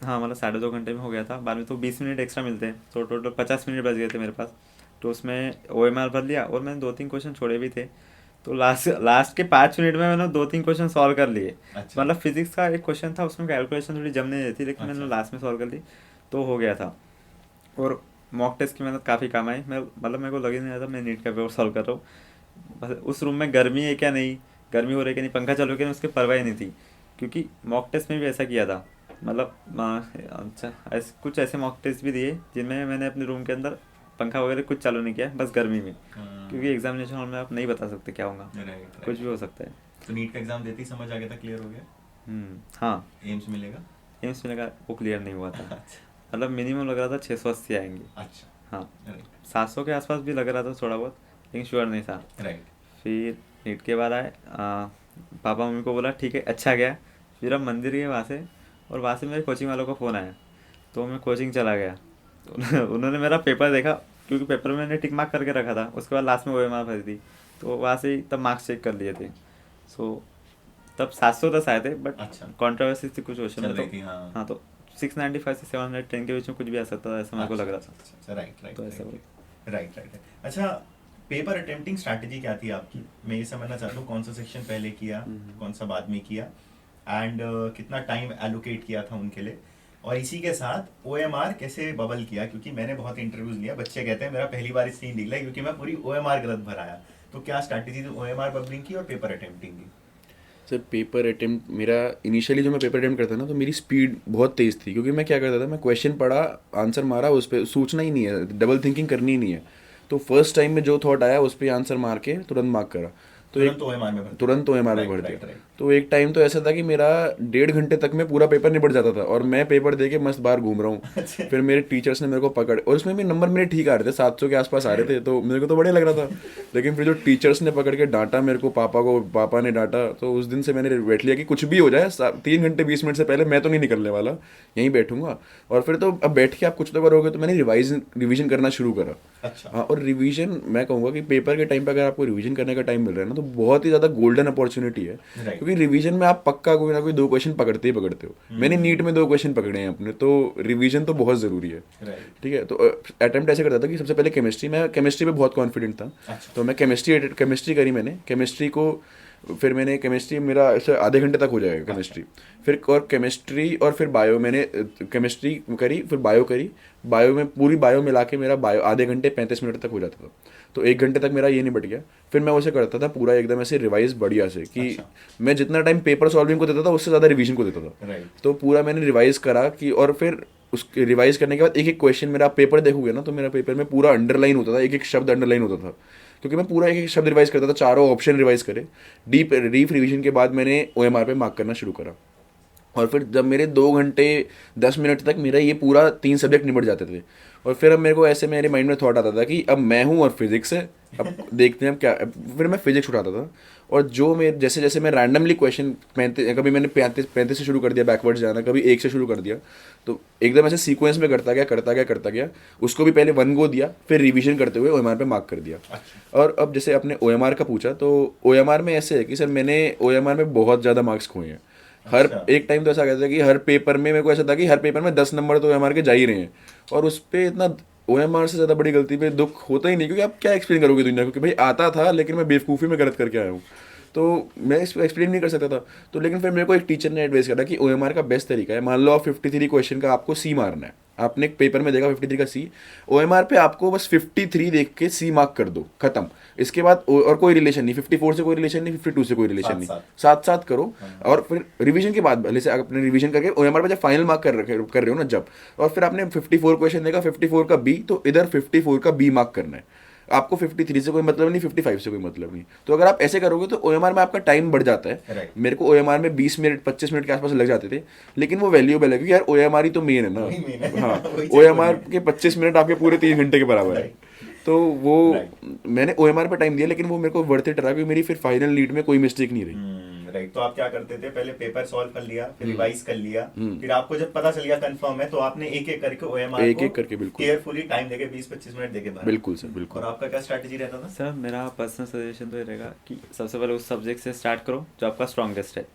हाँ मतलब 2.5 घंटे में हो गया था। बाद में तो 20 मिनट एक्स्ट्रा मिलते हैं, तो टोटल 50 मिनट बच गए थे मेरे पास। तो उसमें OMR भर लिया, और मैंने 2-3 क्वेश्चन छोड़े भी थे, तो लास्ट के 5 मिनट में मैंने 2-3 क्वेश्चन सॉल्व कर लिए। अच्छा। मतलब फिजिक्स का एक क्वेश्चन था, उसमें कैलकुलेशन थोड़ी जमने देती, लेकिन मैंने अच्छा। लास्ट में सॉल्व कर ली, तो हो गया था। और मॉक टेस्ट की मेहनत काफ़ी काम आई। मैं मतलब मेरे को लग ही नहीं रहा था मैं नीट का पेपर सॉल्व कर रहा हूँ। बस उस रूम में गर्मी है क्या नहीं, गर्मी हो रही है कि नहीं, पंखा चालू है कि नहीं, उसकी परवाह ही नहीं थी, क्योंकि मॉक टेस्ट में भी ऐसा किया था मतलब अच्छा ऐसे कुछ ऐसे मॉक टेस्ट भी दिए जिनमें मैंने अपने रूम के अंदर पंखा वगैरह कुछ चालू नहीं किया, बस गर्मी में, क्योंकि एग्जामिनेशन हॉल में आप नहीं बता सकते क्या होगा, राइट कुछ भी हो सकता है। तो नीट का एग्जाम देते ही समझ आ गया था, क्लियर हो गया? हाँ, एम्स मिलेगा? एम्स में लगा वो क्लियर नहीं हुआ था, अच्छा मतलब मिनिमम लग रहा था 680 आएंगे। अच्छा, हाँ, राइट 700 के आसपास भी लग रहा था थोड़ा बहुत, लेकिन श्योर नहीं था। राइट। फिर नीट के बाद आए, पापा मम्मी को बोला ठीक है अच्छा गया, फिर हम मंदिर गए वहाँ से, और वहाँ से मेरे कोचिंग वालों का फ़ोन आया, तो मैं कोचिंग चला गया। तो उन्होंने मेरा पेपर देखा, क्योंकि पेपर में मैंने टिक मार्क करके रखा था, उसके बाद लास्ट में OMR भरी थी, तो वहाँ से ही तब मार्क्स चेक कर लिए थे। सो तब 710 आए थे, बट अच्छा। कंट्रोवर्सी थी कुछ क्वेश्चन चल में, रही तो थी, हाँ। हाँ, तो 695 से 710 के बीच में कुछ भी आ सकता था, ऐसा मेरे को लग रहा था। अच्छा, राइट राइट तो ऐसा राइट राइट। अच्छा, पेपर अटेम्प्टिंग स्ट्रैटेजी क्या थी आपकी? मैं ये समझना चाहता हूँ कौन सा सेक्शन पहले किया, कौन सा बाद में किया, एंड कितना टाइम एलोकेट किया था उनके लिए, और इसी के साथ OMR कैसे बबल किया? क्योंकि मैंने बहुत इंटरव्यूज लिया, बच्चे कहते हैं मेरा पहली बार इसलिए निकला क्योंकि मैं पूरी OMR गलत भराया। तो क्या स्ट्रैटेजी थी OMR बबलिंग की और पेपर अटेम्प्टिंग की? सर पेपर अटेम्प्ट मेरा इनिशियली जो मैं पेपर अटेम्प्ट करता ना, तो मेरी स्पीड बहुत तेज़ थी, क्योंकि मैं क्या करता था, मैं क्वेश्चन पढ़ा, आंसर मारा, उस पर सोचना ही नहीं है, डबल थिंकिंग करनी ही नहीं है। तो फर्स्ट टाइम में जो थॉट आया उस पर आंसर मार के तुरंत मार्क करा। तो एक तुरंत OMR में भर दिया? तुरंत OMR में Right, भर right, दिया। right. तो एक टाइम तो ऐसा था कि मेरा 1.5 घंटे तक में पूरा पेपर निपट जाता था, और मैं पेपर दे के मस्त बाहर घूम रहा हूँ। फिर मेरे टीचर्स ने मेरे को पकड़, और उसमें भी नंबर मेरे ठीक आ रहे थे, 700 के आसपास आ रहे थे, तो मेरे को तो बढ़िया लग रहा था। लेकिन फिर जो टीचर्स ने पकड़ के डांटा मेरे को, पापा ने डांटा, तो उस दिन से मैंने बैठ लिया कि कुछ भी हो जाए 3 घंटे 20 मिनट से पहले मैं तो नहीं निकलने वाला, यहीं बैठूंगा। और फिर तो अब बैठ के आप कुछ तो करोगे, तो मैंने रिवीजन करना शुरू करा। अच्छा। हाँ, और रिवीजन मैं कहूँगा कि पेपर के टाइम पे अगर आपको रिवीजन करने का टाइम मिल रहा है ना, तो बहुत ही ज़्यादा गोल्डन अपॉर्चुनिटी है। Right. क्योंकि रिवीजन में आप पक्का कोई ना कोई 2 क्वेश्चन पकड़ते ही पकड़ते हो। मैंने नीट में 2 क्वेश्चन पकड़े हैं अपने, तो रिवीजन तो बहुत ज़रूरी है। राइट। ठीक है, तो अटेम्प्ट ऐसे करता था कि सबसे पहले केमिस्ट्री, मैं केमिस्ट्री पे बहुत कॉन्फिडेंट था। अच्छा। तो मैं केमिस्ट्री करी मैंने, केमिस्ट्री को फिर मैंने केमिस्ट्री मेरा ऐसे आधे घंटे तक हो जाएगा केमिस्ट्री। फिर और केमिस्ट्री और फिर बायो, मैंने केमिस्ट्री करी, फिर बायो करी। बायो में पूरी बायो मिला के मेरा बायो आधे घंटे 35 मिनट तक हो जाता था। तो 1 घंटे तक मेरा ये निपट गया। फिर मैं उसे करता था पूरा एकदम ऐसे रिवाइज बढ़िया से, कि अच्छा। मैं जितना टाइम पेपर सॉल्विंग को देता था उससे ज़्यादा रिवीजन को देता था। राइट। तो पूरा मैंने रिवाइज करा कि, और फिर उसके रिवाइज करने के बाद एक एक क्वेश्चन, मेरा पेपर देखोगे ना, तो मेरा पेपर में पूरा अंडरलाइन होता था, एक एक शब्द अंडरलाइन होता था, क्योंकि मैं पूरा एक एक शब्द रिवाइज करता था, चारों ऑप्शन रिवाइज करे। डीप रिवीजन के बाद मैंने OMR पे मार्क करना शुरू करा। और फिर जब मेरे 2 घंटे 10 मिनट तक मेरा ये पूरा 3 सब्जेक्ट निपट जाते थे, और फिर अब मेरे को ऐसे मेरे माइंड में थॉट आता था कि अब मैं हूँ और फिजिक्स है, अब देखते हैं अब क्या। फिर मैं फिजिक्स उठाता था, और जो मैं जैसे जैसे मैं रैंडमली क्वेश्चन 35, कभी मैंने 35 से शुरू कर दिया बैकवर्ड्स जाना, कभी 1 से शुरू कर दिया, तो एकदम ऐसे सीक्वेंस में करता गया। उसको भी पहले 1 गो दिया, फिर रिवीजन करते हुए OMR पे मार्क कर दिया। और अब जैसे आपने OMR का पूछा, तो OMR में ऐसे है कि सर मैंने OMR में बहुत ज़्यादा मार्क्स खोए हैं। हर अच्छा। एक टाइम तो ऐसा कहता है कि हर पेपर में मेरे को ऐसा था कि हर पेपर में 10 नंबर तो OMR के जा ही रहे हैं, और उस पर इतना OMR से ज़्यादा बड़ी गलती पे दुख होता ही नहीं, क्योंकि आप क्या एक्सप्लेन करोगे दुनिया को कि भाई आता था लेकिन मैं बेवकूफ़ी में गलत करके आया हूँ। तो मैं इसको एक्सप्लेन नहीं कर सकता था। तो लेकिन फिर मेरे को एक टीचर ने एडवाइस करा कि OMR का बेस्ट तरीका है, मान लो आप 53 क्वेश्चन का आपको C मारना है, आपने एक पेपर में देखा 53 का C, OMR पे आपको बस 53 देख के C मार्क कर दो, खत्म। इसके बाद और कोई रिलेशन नहीं, 54 से कोई रिलेशन नहीं, 52 से कोई रिलेशन नहीं, साथ साथ करो। और फिर रिवीजन के बाद भले से आपने रिवीजन करके OMR पे जब फाइनल मार्क कर रहे हो ना जब, और फिर आपने 54 क्वेश्चन देखा, 54 का B, तो इधर 54 का B मार्क करना है। आपको 53 से कोई मतलब नहीं, 55 से कोई मतलब नहीं। तो अगर आप ऐसे करोगे तो OMR में आपका टाइम बढ़ जाता है। Right. मेरे को OMR में 20 मिनट 25 मिनट के आसपास लग जाते थे, लेकिन वो वैल्यूएबल है, क्योंकि यार OMR ही तो मेन है वही main है। ना। हाँ, वही चीज़ OMR बोली। के 25 मिनट आपके पूरे 3 घंटे के बराबर है। तो वो मैंने OMR पे टाइम दिया, लेकिन वो मेरे को वर्थ इट रहा, क्योंकि मेरी फिर फाइनल नीट में कोई मिस्टेक नहीं रही। राइट। तो आप क्या करते थे? पहले पेपर सॉल्व कर लिया, फिर रिवाइज कर लिया, फिर आपको जब पता चल गया कंफर्म है, तो आपने एक एक करके OMR एक को एक करके, बिल्कुल केयरफुली टाइम देके 20-25 मिनट देके भरा। बिल्कुल सर, बिल्कुल। और आपका क्या स्ट्रैटेजी रहता था? सर मेरा पर्सनल सजेशन तो ये रहेगा कि सबसे पहले उस सब्जेक्ट से स्टार्ट करो जो आपका स्ट्रॉन्गेस्ट है।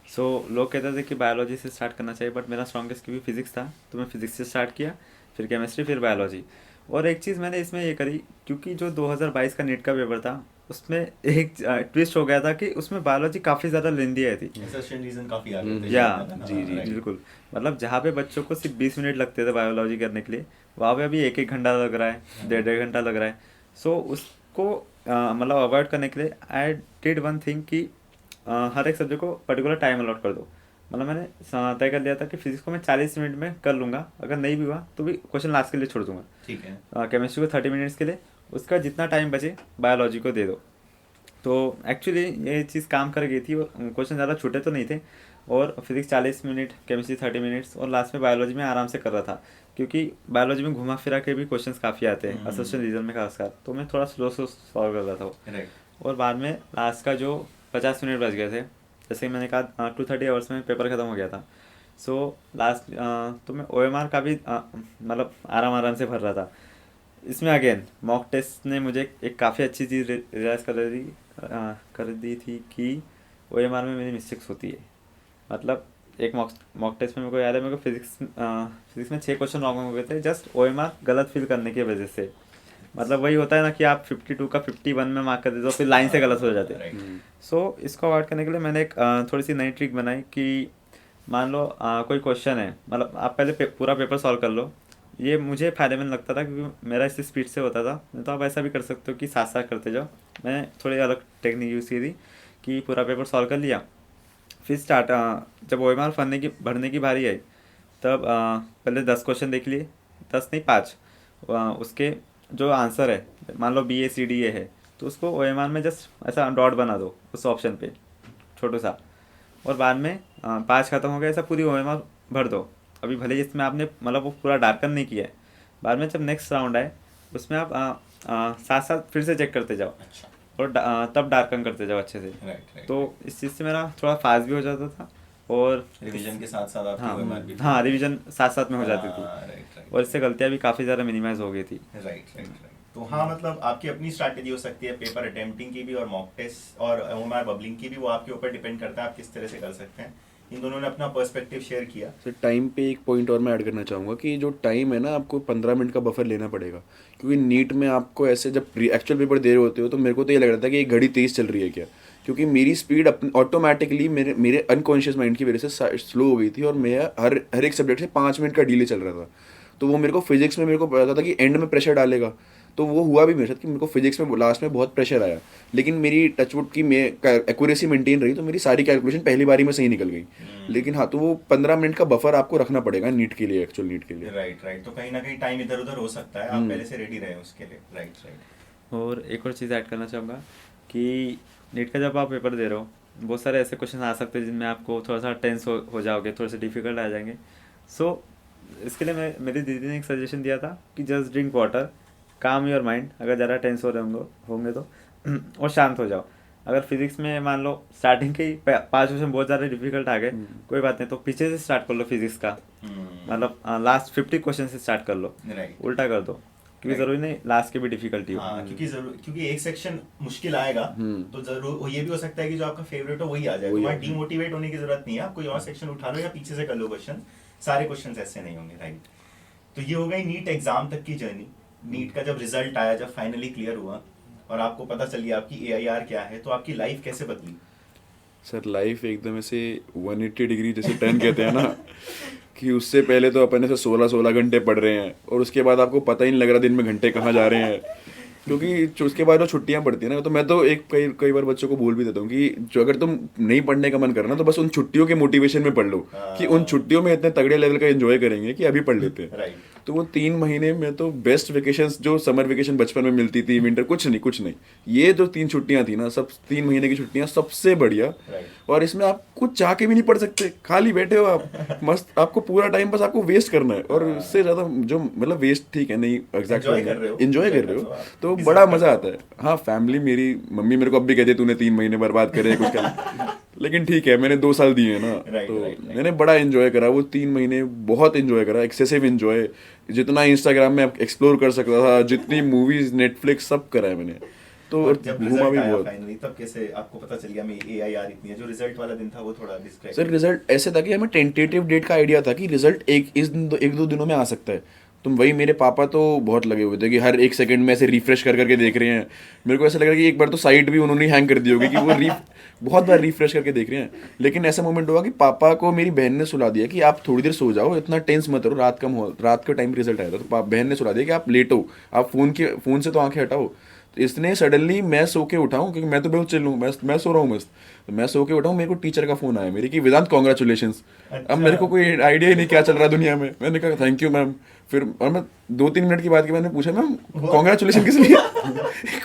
सो लोग कहते थे कि बायोलॉजी से स्टार्ट करना चाहिए, बट मेरा स्ट्रॉन्गेस्ट क्योंकि फिजिक्स था, तो मैं फिजिक्स से स्टार्ट किया, फिर केमिस्ट्री, फिर बायोलॉजी। और एक चीज़ मैंने इसमें ये करी, क्योंकि जो 2022 का नीट का पेपर था, उसमें एक ट्विस्ट हो गया था कि उसमें बायोलॉजी काफ़ी ज़्यादा लेंदी आई थी। इंसर्शन रीजन काफी आ गए थे। या जी, जी, राइट। बिल्कुल, मतलब जहाँ पे बच्चों को सिर्फ 20 मिनट लगते थे बायोलॉजी करने के लिए, वहाँ पे अभी 1-1 घंटा लग रहा है, 1.5 घंटा लग रहा है। सो उसको मतलब अवॉइड करने के लिए आई डिड वन थिंग कि हर एक सब्जेक्ट को पर्टिकुलर टाइम अलॉट कर दो। मतलब मैंने तय कर लिया था कि फिजिक्स को मैं 40 मिनट में कर लूँगा, अगर नहीं भी हुआ तो भी क्वेश्चन लास्ट के लिए छोड़ दूंगा। ठीक है। केमिस्ट्री को 30 मिनट्स के लिए, उसका जितना टाइम बचे बायोलॉजी को दे दो। तो एक्चुअली ये चीज़ काम कर गई थी और क्वेश्चन ज़्यादा छोटे तो नहीं थे, और फिजिक्स 40 मिनट, केमिस्ट्री 30 मिनट्स, और लास्ट में बायोलॉजी में आराम से कर रहा था, क्योंकि बायोलॉजी में घुमा फिरा के भी क्वेश्चंस काफ़ी आते हैं एसोसिएशन रीजन में खासकर, तो मैं थोड़ा स्लो सॉल्व कर रहा था वो। राइट। और बाद में लास्ट का जो 50 मिनट बच गए थे, जैसे कि मैंने कहा 230 आवर्स में पेपर ख़त्म हो गया था। सो लास्ट तो मैं OMR का भी मतलब आराम आराम से भर रहा था। इसमें अगेन मॉक टेस्ट ने मुझे एक काफ़ी अच्छी चीज़ रियलाइज़ कर दी थी कि OMR में मेरी मिस्टेक्स होती है। मतलब एक मॉक टेस्ट में मेरे को याद है, मेरे को फिजिक्स में 6 क्वेश्चन रॉन्ग हो गए थे, जस्ट OMR गलत फिल करने की वजह से। मतलब वही होता है ना कि आप 52 का 51 में मार्क कर देते हो, फिर लाइन से गलत हो जाते हैं। सो इसको अवॉइड करने के लिए मैंने एक थोड़ी सी नई ट्रिक बनाई कि मान लो कोई क्वेश्चन है, मतलब आप पहले पूरा पेपर सॉल्व कर लो। ये मुझे फ़ायदेमंद लगता था क्योंकि मेरा इससे स्पीड से होता था। नहीं तो आप ऐसा भी कर सकते हो कि साथ साथ करते जाओ। मैंने थोड़ी अलग टेक्निक यूज़ की थी कि पूरा पेपर सॉल्व कर लिया, फिर जब OMR भरने की बारी आई, तब पहले 10 क्वेश्चन देख लिए, 10 नहीं 5, उसके जो आंसर है, मान लो BACDA है, तो उसको OMR में जस्ट ऐसा डॉट बना दो उस ऑप्शन पे छोटा सा, और बाद में 5 खत्म हो गया, ऐसा पूरी OMR भर दो। अभी भले ही इसमें आपने मतलब वो पूरा डार्कन नहीं किया है, बाद में जब नेक्स्ट राउंड आए उसमें आप साथ साथ फिर से चेक करते जाओ, अच्छा। और तब डार्कन करते जाओ अच्छे से। राइट। तो इस चीज़ से मेरा थोड़ा फास्ट भी हो जाता था, और रिवीजन के साथ साथ आपकी हाँ OMR भी। हाँ, रिवीजन साथ साथ में हो जाती थी, राइट। और इससे गलतियाँ भी काफ़ी ज़्यादा मिनिमाइज हो गई थी। राइट। तो हाँ, मतलब आपकी अपनी स्ट्रैटेजी हो सकती है पेपर अटेम्प्टिंग की भी, और मॉक टेस्ट और OMR बबलिंग की भी, वो आपके ऊपर डिपेंड करता है आप किस तरह से कर सकते हैं। इन दोनों ने अपना पर्सपेक्टिव शेयर किया। सर टाइम पे एक पॉइंट और मैं ऐड करना चाहूँगा कि जो टाइम है ना, आपको 15 मिनट का बफर लेना पड़ेगा, क्योंकि नीट में आपको ऐसे जब एक्चुअल पेपर दे रहे होते हो तो मेरे को तो ये लग रहा था कि ये घड़ी तेज़ चल रही है क्या, क्योंकि मेरी स्पीड अपनी ऑटोमेटिकली मेरे अनकॉन्शियस माइंड की वजह से स्लो हो गई थी, और मेरा हर एक सब्जेक्ट से 5 मिनट का डिले चल रहा था। तो वो मेरे को फिजिक्स में मेरे को पता था कि एंड में प्रेशर डालेगा, तो वो हुआ भी मेरे साथ कि मेरे को फिजिक्स में लास्ट में बहुत प्रेशर आया, लेकिन मेरी टचवुड की एक्यूरेसी मेंटेन रही, तो मेरी सारी कैलकुलेशन पहली बारी में सही निकल गई। लेकिन हाँ, तो वो 15 मिनट का बफर आपको रखना पड़ेगा नीट के लिए, एक्चुअल नीट के लिए। राइट। तो कहीं ना कहीं टाइम इधर उधर हो सकता है, आप पहले से रेडी रहे उसके लिए। राइट। और एक और चीज़ ऐड करना चाहूँगा कि नीट का जब आप पेपर दे रहे हो, बहुत सारे ऐसे क्वेश्चन आ सकते हैं जिनमें आपको थोड़ा सा टेंस हो जाओगे, थोड़े से डिफिकल्ट आ जाएंगे। सो इसके लिए मेरी दीदी ने एक सजेशन दिया था कि जस्ट ड्रिंक वाटर, काम योर माइंड, अगर ज़्यादा टेंस हो रहे होंगे तो और शांत हो जाओ। अगर फिजिक्स में मान लो स्टार्टिंग के ही 5 क्वेश्चन बहुत ज़्यादा डिफिकल्ट आ गए, कोई बात नहीं, तो पीछे से स्टार्ट कर लो फिजिक्स का, मतलब लास्ट 50 क्वेश्चन से स्टार्ट कर लो, राइट। उल्टा कर दो, क्योंकि ज़रूरी नहीं लास्ट की भी डिफिकल्टी हो। हाँ, क्योंकि एक सेक्शन मुश्किल आएगा, तो जरूर ये भी हो सकता है कि जो आपका फेवरेट हो वही आ जाए। तुम्हारा डीमोटिवेट होने की जरूरत नहीं है, आप कोई और सेक्शन उठा लो या पीछे से कर लो क्वेश्चन, सारे क्वेश्चन ऐसे नहीं होंगे। राइट। तो ये हो गई नीट एग्जाम तक की जर्नी। नीट का जब रिजल्ट आया, जब फाइनली क्लियर हुआ और आपको पता चल गया आपकी AIR क्या है, तो आपकी लाइफ कैसे बदली? सर लाइफ एकदम ऐसे 180 डिग्री जैसे टर्न कहते हैं ना, कि उससे पहले तो अपन ऐसे 16-16 घंटे पढ़ रहे हैं, और उसके बाद आपको पता ही नहीं लग रहा दिन में घंटे कहाँ जा रहे हैं, क्योंकि उसके बाद जो छुट्टियां पड़ती है ना, तो मैं तो कई बार बच्चों को बोल भी देता हूँ कि जो अगर तुम नहीं पढ़ने का मन करना तो बस उन छुट्टियों के मोटिवेशन में पढ़ लो, कि उन छुट्टियों में इतने तगड़े लेवल का एंजॉय करेंगे कि अभी पढ़ लेते हैं। राइट। तो वो 3 महीने में तो बेस्ट वेकेशंस जो समर वेकेशन बचपन में मिलती थी, विंटर, कुछ नहीं, ये जो 3 छुट्टियां थी ना, सब 3 महीने की छुट्टियां सबसे बढ़िया। राइट। और इसमें आप कुछ चाह के भी नहीं पढ़ सकते, खाली बैठे हो आप मस्त, आपको पूरा टाइम बस आपको वेस्ट करना है, और इससे ज्यादा जो मतलब वेस्ट ठीक है नहीं, एग्जैक्टली एंजॉय कर रहे हो तो बड़ा मजा आता है। हाँ, फैमिली, मेरी मम्मी मेरे को अब भी कहती है तूने 3 महीने बर्बाद करे कुछ कर, लेकिन ठीक है, मैंने 2 साल दिए हैं ना, तो मैंने बड़ा एंजॉय करा वो 3 महीने, बहुत एंजॉय करा, एक्सेसिव एंजॉय, जितना इंस्टाग्राम में एक्सप्लोर कर सकता था, जितनी मूवीज, नेटफ्लिक्स, सब करा है मैंने, तो जब घूमा रिजल्ट भी आया बहुत। फाइनली, तब कैसे आपको पता चल गया मेरी AIR इतनी है? जो रिजल्ट वाला दिन था वो थोड़ा डिस्क्राइब। सर रिजल्ट ऐसे था कि हमें टेंटेटिव डेट का आइडिया था कि रिजल्ट एक दो दिनों में आ सकता है। तुम वही, मेरे पापा तो बहुत लगे हुए थे कि हर एक सेकंड में ऐसे रिफ्रेश कर करके देख रहे हैं। मेरे को ऐसा लग रहा है कि एक बार तो साइट भी उन्होंने हैंग कर दी होगी कि वो बहुत बार रिफ्रेश करके देख रहे हैं। लेकिन ऐसा मोमेंट हुआ कि पापा को मेरी बहन ने सुला दिया कि आप थोड़ी देर सो जाओ, इतना टेंस मत करो, रात का टाइम रिजल्ट आया था, तो बहन ने सुला दिया कि आप लेटो, आप फोन से तो आंखें हटाओ। इसने सडनली, मैं सो के उठाऊँ क्योंकि मैं तो बहुत चिल हूँ, मैं सो रहा हूँ मस्त, तो मैं सो के उठाऊँ, मेरे को टीचर का फ़ोन आया मेरे कि वेदांत कॉन्ग्रेचुलेशंस। अब मेरे को कोई आइडिया ही नहीं क्या चल रहा है दुनिया में। मैंने कहा थैंक यू मैम। फिर और मैं 2-3 मिनट की बात की मैंने पूछा मैम कॉन्ग्रेचुलेशन किस लिए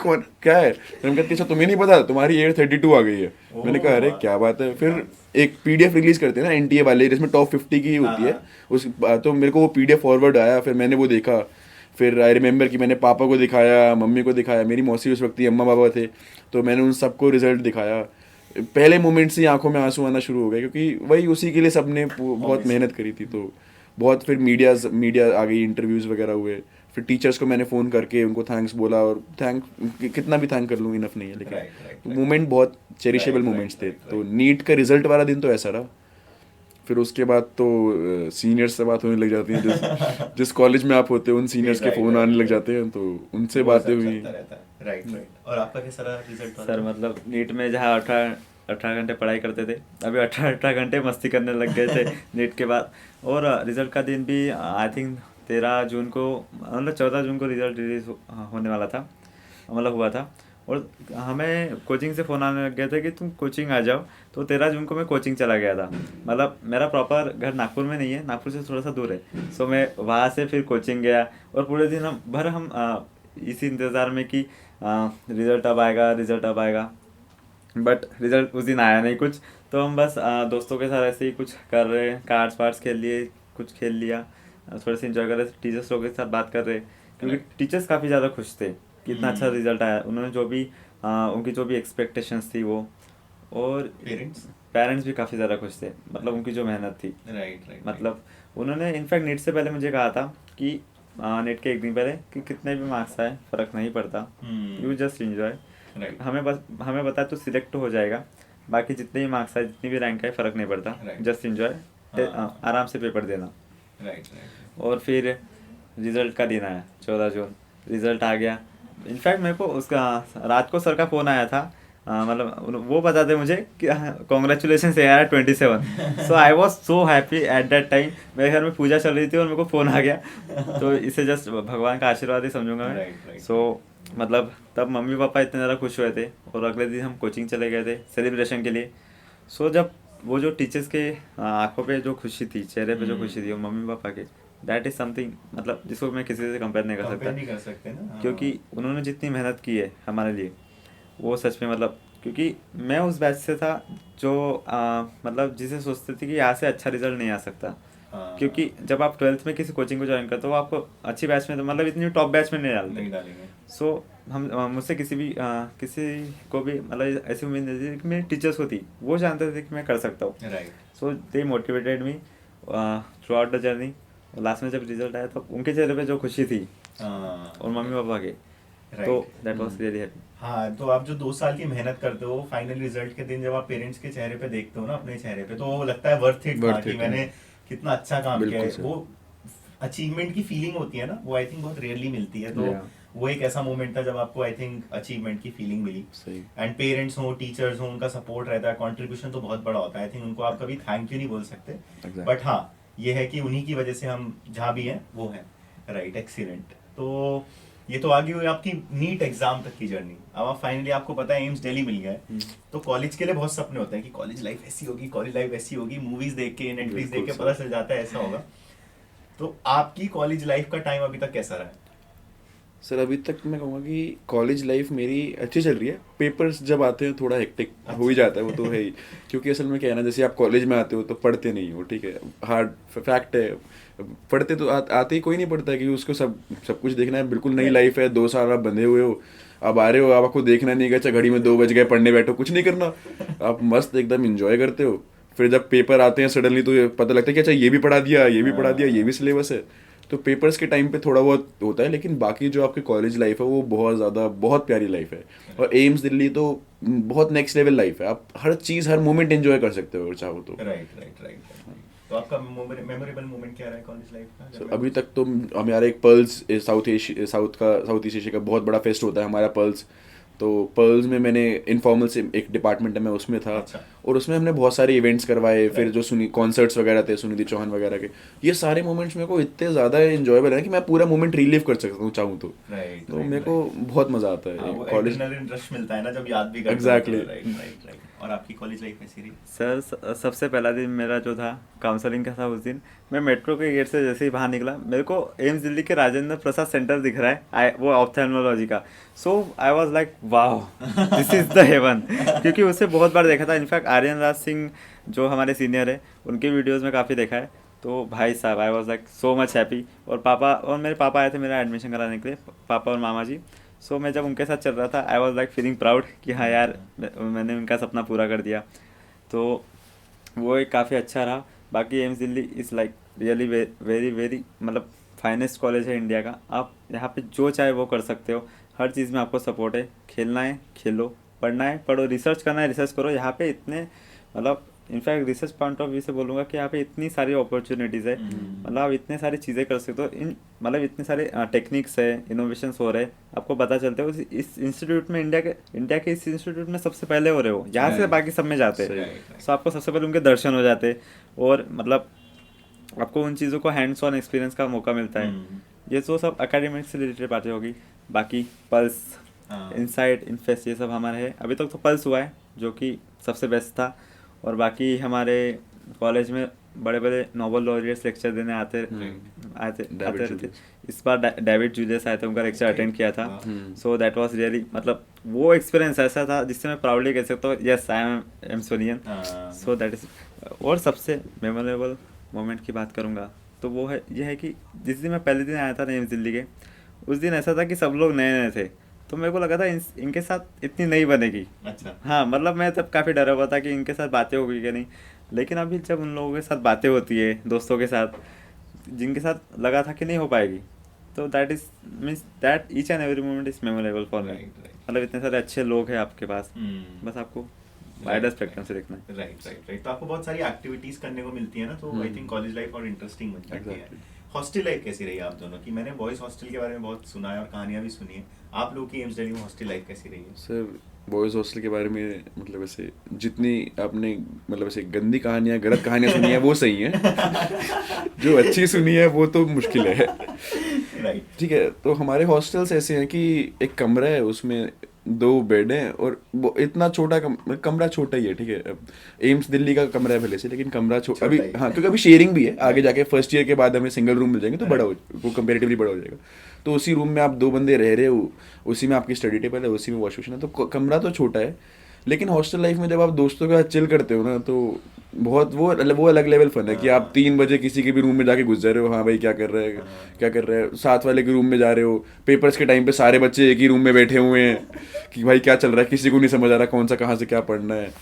कौन क्या है? मैंने कहा टीचर तुम्हें नहीं पता तुम्हारी एज 32 आ गई है। मैंने कहा अरे क्या बात है। फिर एक PDF रिलीज करते हैं ना NTA वाले जिसमें टॉप 50 की होती है उस, तो मेरे को वो PDF फॉरवर्ड आया, फिर मैंने वो देखा। फिर आई रिमेंबर कि मैंने पापा को दिखाया, मम्मी को दिखाया, मेरी मौसी उस वक्त ही अम्मा पापा थे, तो मैंने उन सबको रिजल्ट दिखाया। पहले मोमेंट से ही आंखों में आंसू आना शुरू हो गए क्योंकि वही उसी के लिए सबने बहुत मेहनत करी थी। तो बहुत फिर मीडिया आ गई, इंटरव्यूज़ वगैरह हुए, फिर टीचर्स को मैंने फ़ोन करके उनको थैंक्स बोला, और कितना भी थैंक कर लूँ इनफ नहीं है, लेकिन मोमेंट बहुत चेरिशेबल मोमेंट्स थे। तो नीट का रिजल्ट वाला दिन तो ऐसा रहा। फिर उसके बाद तो सीनियर्स से बात होने लग जाती है, जिस कॉलेज में आप होते हो उन सीनियर्स के फ़ोन आने लग जाते हैं, तो उनसे बातें हुई। राइट। और आपका कैसा रहा रिजल्ट? सर मतलब नीट में जहाँ 18 घंटे पढ़ाई करते थे, अभी 18 घंटे मस्ती करने लग गए थे नीट के बाद। और रिजल्ट का दिन भी आई थिंक 13 जून को, मतलब 14 जून को रिजल्ट रिलीज होने वाला था, मतलब हुआ था। और हमें कोचिंग से फ़ोन आने लग गए थे कि तुम कोचिंग आ जाओ। तो 13 जून को मैं कोचिंग चला गया था। मतलब मेरा प्रॉपर घर नागपुर में नहीं है, नागपुर से थोड़ा सा दूर है। सो मैं वहाँ से फिर कोचिंग गया, और पूरे दिन हम इसी इंतज़ार में कि रिज़ल्ट अब आएगा, रिज़ल्ट अब आएगा। बट रिज़ल्ट उस दिन आया नहीं कुछ। तो हम बस दोस्तों के साथ ऐसे ही कुछ कर रहे, कार्ड्स वार्ड्स खेल लिए, कुछ खेल लिया, थोड़े से इंजॉय कर रहे, टीचर्स लोगों के साथ बात कर रहे, क्योंकि टीचर्स काफ़ी ज़्यादा खुश थे कि इतना अच्छा रिजल्ट आया। उन्होंने जो भी उनकी जो भी एक्सपेक्टेशंस थी वो, और पेरेंट्स भी काफ़ी ज़्यादा खुश थे, मतलब उनकी जो मेहनत थी। मतलब उन्होंने इनफैक्ट नीट से पहले मुझे कहा था कि नीट के एक दिन पहले कि कितने भी मार्क्स आए फ़र्क नहीं पड़ता, यू जस्ट इंजॉय। हमें पता है तो सिलेक्ट तो हो जाएगा, बाकी जितने भी मार्क्स आए, जितनी भी रैंक आए, फ़र्क नहीं पड़ता, जस्ट इंजॉय, आराम से पेपर देना। और फिर रिज़ल्ट का दिन आया 14 जून, रिज़ल्ट आ गया। इनफैक्ट मेरे को उसका रात को सर का फ़ोन आया था, मतलब वो बताते मुझे कि कॉन्ग्रेचुलेशन यार 27। So I was so happy at that time. मेरे घर में पूजा चल रही थी और मेरे को फ़ोन आ गया, तो इसे जस्ट भगवान का आशीर्वाद ही समझूंगा मैं। सो मतलब तब मम्मी पापा इतने ज़्यादा खुश हुए थे, और अगले दिन हम कोचिंग चले गए थे सेलिब्रेशन के लिए। सो जब वो जो टीचर्स के आंखों पे जो खुशी थी, चेहरे पे जो खुशी थी, वो मम्मी पापा के, दैट इज़ समथिंग, मतलब जिसको मैं किसी से कंपेयर नहीं कर सकता ना। क्योंकि उन्होंने जितनी मेहनत की है हमारे लिए, वो सच में, मतलब क्योंकि मैं उस बैच से था जो मतलब जिसे सोचते थे कि यहाँ से अच्छा रिजल्ट नहीं आ सकता। क्योंकि जब आप 12th में किसी कोचिंग को ज्वाइन करते हो, वो आपको अच्छी बैच में, तो मतलब इतनी टॉप बैच में नहीं डालेंगे। सो हम मुझसे किसी को भी मतलब ऐसी उम्मीद नहीं थी कि मेरी टीचर्स को थी, वो जानते थे कि मैं कर सकता हूँ। So they motivated me throughout the journey. Last में जब रिजल्ट आया तो उनके चेहरे पे जो खुशी थी, और मम्मी पापा के, तो दैट वाज रियली हैप्पी। हाँ, तो आप जो 2 साल की मेहनत करते हो, फाइनल रिजल्ट के दिन जब आप पेरेंट्स के चेहरे पे देखते हो ना, अपने चेहरे पे, तो वो लगता है वर्थ इट था कि मैंने कितना अच्छा काम किया है। वो अचीवमेंट की फीलिंग होती है ना, वो आई थिंक बहुत रेयरली मिलती है। तो वो एक ऐसा मोमेंट था जब आपको आई थिंक अचीवमेंट की फीलिंग मिली। एंड पेरेंट्स हो, टीचर्स हो, उनका सपोर्ट रहता है, कंट्रीब्यूशन तो बहुत बड़ा होता है। आई थिंक उनको आप कभी थैंक यू नहीं बोल सकते, बट हाँ ये है कि उन्हीं की वजह से हम जहाँ भी हैं वो हैं। Right, excellent. तो ये तो आगे हुई आपकी नीट एग्जाम तक की जर्नी। अब आप फाइनली, आपको पता है एम्स दिल्ली मिल गया है, तो कॉलेज के लिए बहुत सपने होते हैं कि कॉलेज लाइफ ऐसी होगी, कॉलेज लाइफ ऐसी होगी, मूवीज देख के, नेटफ्लिक्स देख के पता चल जाता है ऐसा होगा। तो आपकी कॉलेज लाइफ का टाइम अभी तक कैसा रहा है? सर अभी तक मैं कहूँगा कि कॉलेज लाइफ मेरी अच्छी चल रही है। पेपर्स जब आते हैं थोड़ा हेक्टिक हो ही जाता है, वो तो है ही, क्योंकि असल में क्या है ना, जैसे आप कॉलेज में आते हो तो पढ़ते नहीं हो, ठीक है, हार्ड फैक्ट है। पढ़ते तो आते ही कोई नहीं पढ़ता है, क्योंकि उसको सब कुछ देखना है, बिल्कुल नई लाइफ है, 2 साल आप बंधे हुए हो, अब आ रहे हो, आपको देखना नहीं है, अच्छा घड़ी में 2 बज गए, पढ़ने बैठो, कुछ नहीं करना, आप मस्त एकदम इंजॉय करते हो। फिर जब पेपर आते हैं सडनली तो पता लगता है कि अच्छा ये भी पढ़ा दिया, ये भी पढ़ा दिया, ये भी सिलेबस है। तो पेपर्स के टाइम पे थोड़ा बहुत होता है, लेकिन बाकी जो आपकी कॉलेज लाइफ है वो बहुत ज़्यादा, बहुत प्यारी लाइफ है। और एम्स दिल्ली तो बहुत नेक्स्ट लेवल लाइफ है, आप हर चीज़, हर मोमेंट एंजॉय कर सकते हो अगर चाहो तो। राइट। तो आपका मेमोरेबल मोमेंट क्या रहा है कॉलेज लाइफ का? अभी तक तो हमारा एक पर्ल्स साउथ ईस्ट एशिया का बहुत बड़ा फेस्ट होता है हमारा पर्ल्स। तो पर्ल्स में मैंने इनफॉर्मल से एक डिपार्टमेंट है, मैं उसमें था। और उसमें हमने बहुत सारे इवेंट्स करवाए, फिर जो सुनी कॉन्सर्ट्स वगैरह थे सुनिधि चौहान वगैरह के, ये सारे मोमेंट्स मेरे को इतने ज़्यादा इंजॉयबल है कि मैं पूरा मोमेंट रिलीव कर सकता हूँ चाहूँ तो। तो मेरे को बहुत मज़ा आता है कॉलेज इंटरेस्ट मिलता है ना जब याद भी करते एग्जैक्टली। राइट। और आपकी कॉलेज लाइफ कैसी रही? सर सबसे पहला दिन मेरा जो था काउंसलिंग का था, उस दिन मैं मेट्रो के गेट से जैसे ही बाहर निकला, मेरे को एम्स दिल्ली के राजेंद्र प्रसाद सेंटर दिख रहा है, वो ऑप्थेल्मोलॉजी का। So I was like wow, this is the heaven. क्योंकि उसे बहुत बार देखा था, इनफैक्ट आर्यन राज सिंह जो हमारे सीनियर है उनके वीडियोज़ में काफ़ी देखा है। तो भाई साहब आई was like so much happy. और मेरे पापा आए थे मेरा एडमिशन कराने के लिए, पापा और मामा जी। सो मैं जब उनके साथ चल रहा था, I was like feeling proud कि हाँ यार मैंने उनका सपना पूरा कर दिया। तो वो एक काफ़ी अच्छा रहा। बाकी AIIMS Delhi is like really very very मतलब फाइनेस्ट कॉलेज है इंडिया का। आप यहाँ पे जो चाहे वो कर सकते हो, हर चीज़ में आपको सपोर्ट है। खेलना है खेलो, पढ़ना है पढ़ो, रिसर्च करना है रिसर्च करो। यहाँ पे इतने मतलब in fact research point of view से बोलूँगा कि यहाँ पे इतनी सारी अपॉर्चुनिटीज़ है, मतलब आप इतने सारी चीज़ें कर सकते हो। मतलब इतने सारे टेक्निक्स है, इनोवेशंस हो रहे हैं, आपको पता चलते हो। इस इंस्टीट्यूट में इंडिया के इस इंस्टीट्यूट में सबसे पहले हो रहे हो, यहाँ से बाकी सब में जाते हैं। सो आपको सबसे पहले उनके दर्शन हो जाते हैं और मतलब आपको उन चीज़ों को हैंड्स ऑन एक्सपीरियंस का मौका मिलता है। ये तो सब एकेडमिक से रिलेटेड बातें होगी। बाकी पल्स, इनसाइट, इनफेस्ट, ये सब हमारे है। अभी तक तो पल्स हुआ है जो कि सबसे बेस्ट था। और बाकी हमारे कॉलेज में बड़े बड़े नोबेल लॉरियट्स लेक्चर देने आते रहते। इस बार डेविड जूलियस आए थे, उनका लेक्चर अटेंड किया था। सो दैट वाज रियली मतलब वो एक्सपीरियंस ऐसा था जिससे मैं प्राउडली कह सकता हूँ yes I am AIIMSonian. So that is. और सबसे मेमोरेबल मोमेंट की बात करूँगा तो वो है ये है कि जिस दिन मैं पहले दिन आया था एम्स दिल्ली के, उस दिन ऐसा था कि सब लोग नए नए थे। तो मेरे को लगा था इनके साथ इतनी नहीं बनेगी। अच्छा। हाँ मतलब मैं तब काफ़ी डरा हुआ था कि इनके साथ बातें होगी कि नहीं। लेकिन अभी जब उन लोगों के साथ बातें होती है, दोस्तों के साथ जिनके साथ लगा था कि नहीं हो पाएगी, तो that is means that each and every moment is memorable for me. मतलब इतने सारे अच्छे लोग हैं आपके पास, बस आपको वाइडर स्पेक्ट्रम से देखना है। राइट। तो आपको बहुत सारी एक्टिविटीज करने को मिलती है ना, तो आई थिंक कॉलेज लाइफ और इंटरेस्टिंग बन जाती है। हॉस्टल लाइफ कैसी रही आप दोनों की? मैंने बॉयज हॉस्टल के बारे में बहुत सुना है और कहानियां भी सुनी है। आप लोग की एम्स दिल्ली में हॉस्टल लाइफ कैसी रही है? सर बॉयज़ हॉस्टल के बारे में मतलब ऐसे जितनी आपने मतलब ऐसे गंदी कहानियाँ गलत कहानियाँ सुनी है वो सही है, जो अच्छी सुनी है वो तो मुश्किल है। राइट। ठीक है, तो हमारे हॉस्टल्स ऐसे हैं कि एक कमरा है, उसमें 2 बेड हैं और वो इतना छोटा कमरा छोटा ही है। ठीक है, अब एम्स दिल्ली का कमरा है भले से, लेकिन कमरा छोटा अभी। हाँ, क्योंकि अभी शेयरिंग भी है, आगे जाके फर्स्ट ईयर के बाद हमें सिंगल रूम मिल जाएंगे तो वो कंपेरेटिवली बड़ा हो जाएगा। तो उसी रूम में आप 2 बंदे रह रहे हो, उसी में आपकी स्टडी टेबल है, उसी में वॉश बेसिन है, तो कमरा तो छोटा है। लेकिन हॉस्टल लाइफ में जब आप दोस्तों के साथ चिल करते हो ना, तो बहुत वो अलग लेवल फन है कि आप 3 बजे किसी के भी रूम में जाके घुस जा रहे हो। हाँ भाई क्या कर रहे हैं, क्या कर रहे हैं, साथ वाले के रूम में जा रहे हो। पेपर्स के टाइम पे सारे बच्चे एक ही रूम में बैठे हुए हैं कि भाई क्या चल रहा है, किसी को नहीं समझ आ रहा कौन सा कहाँ से क्या पढ़ना है।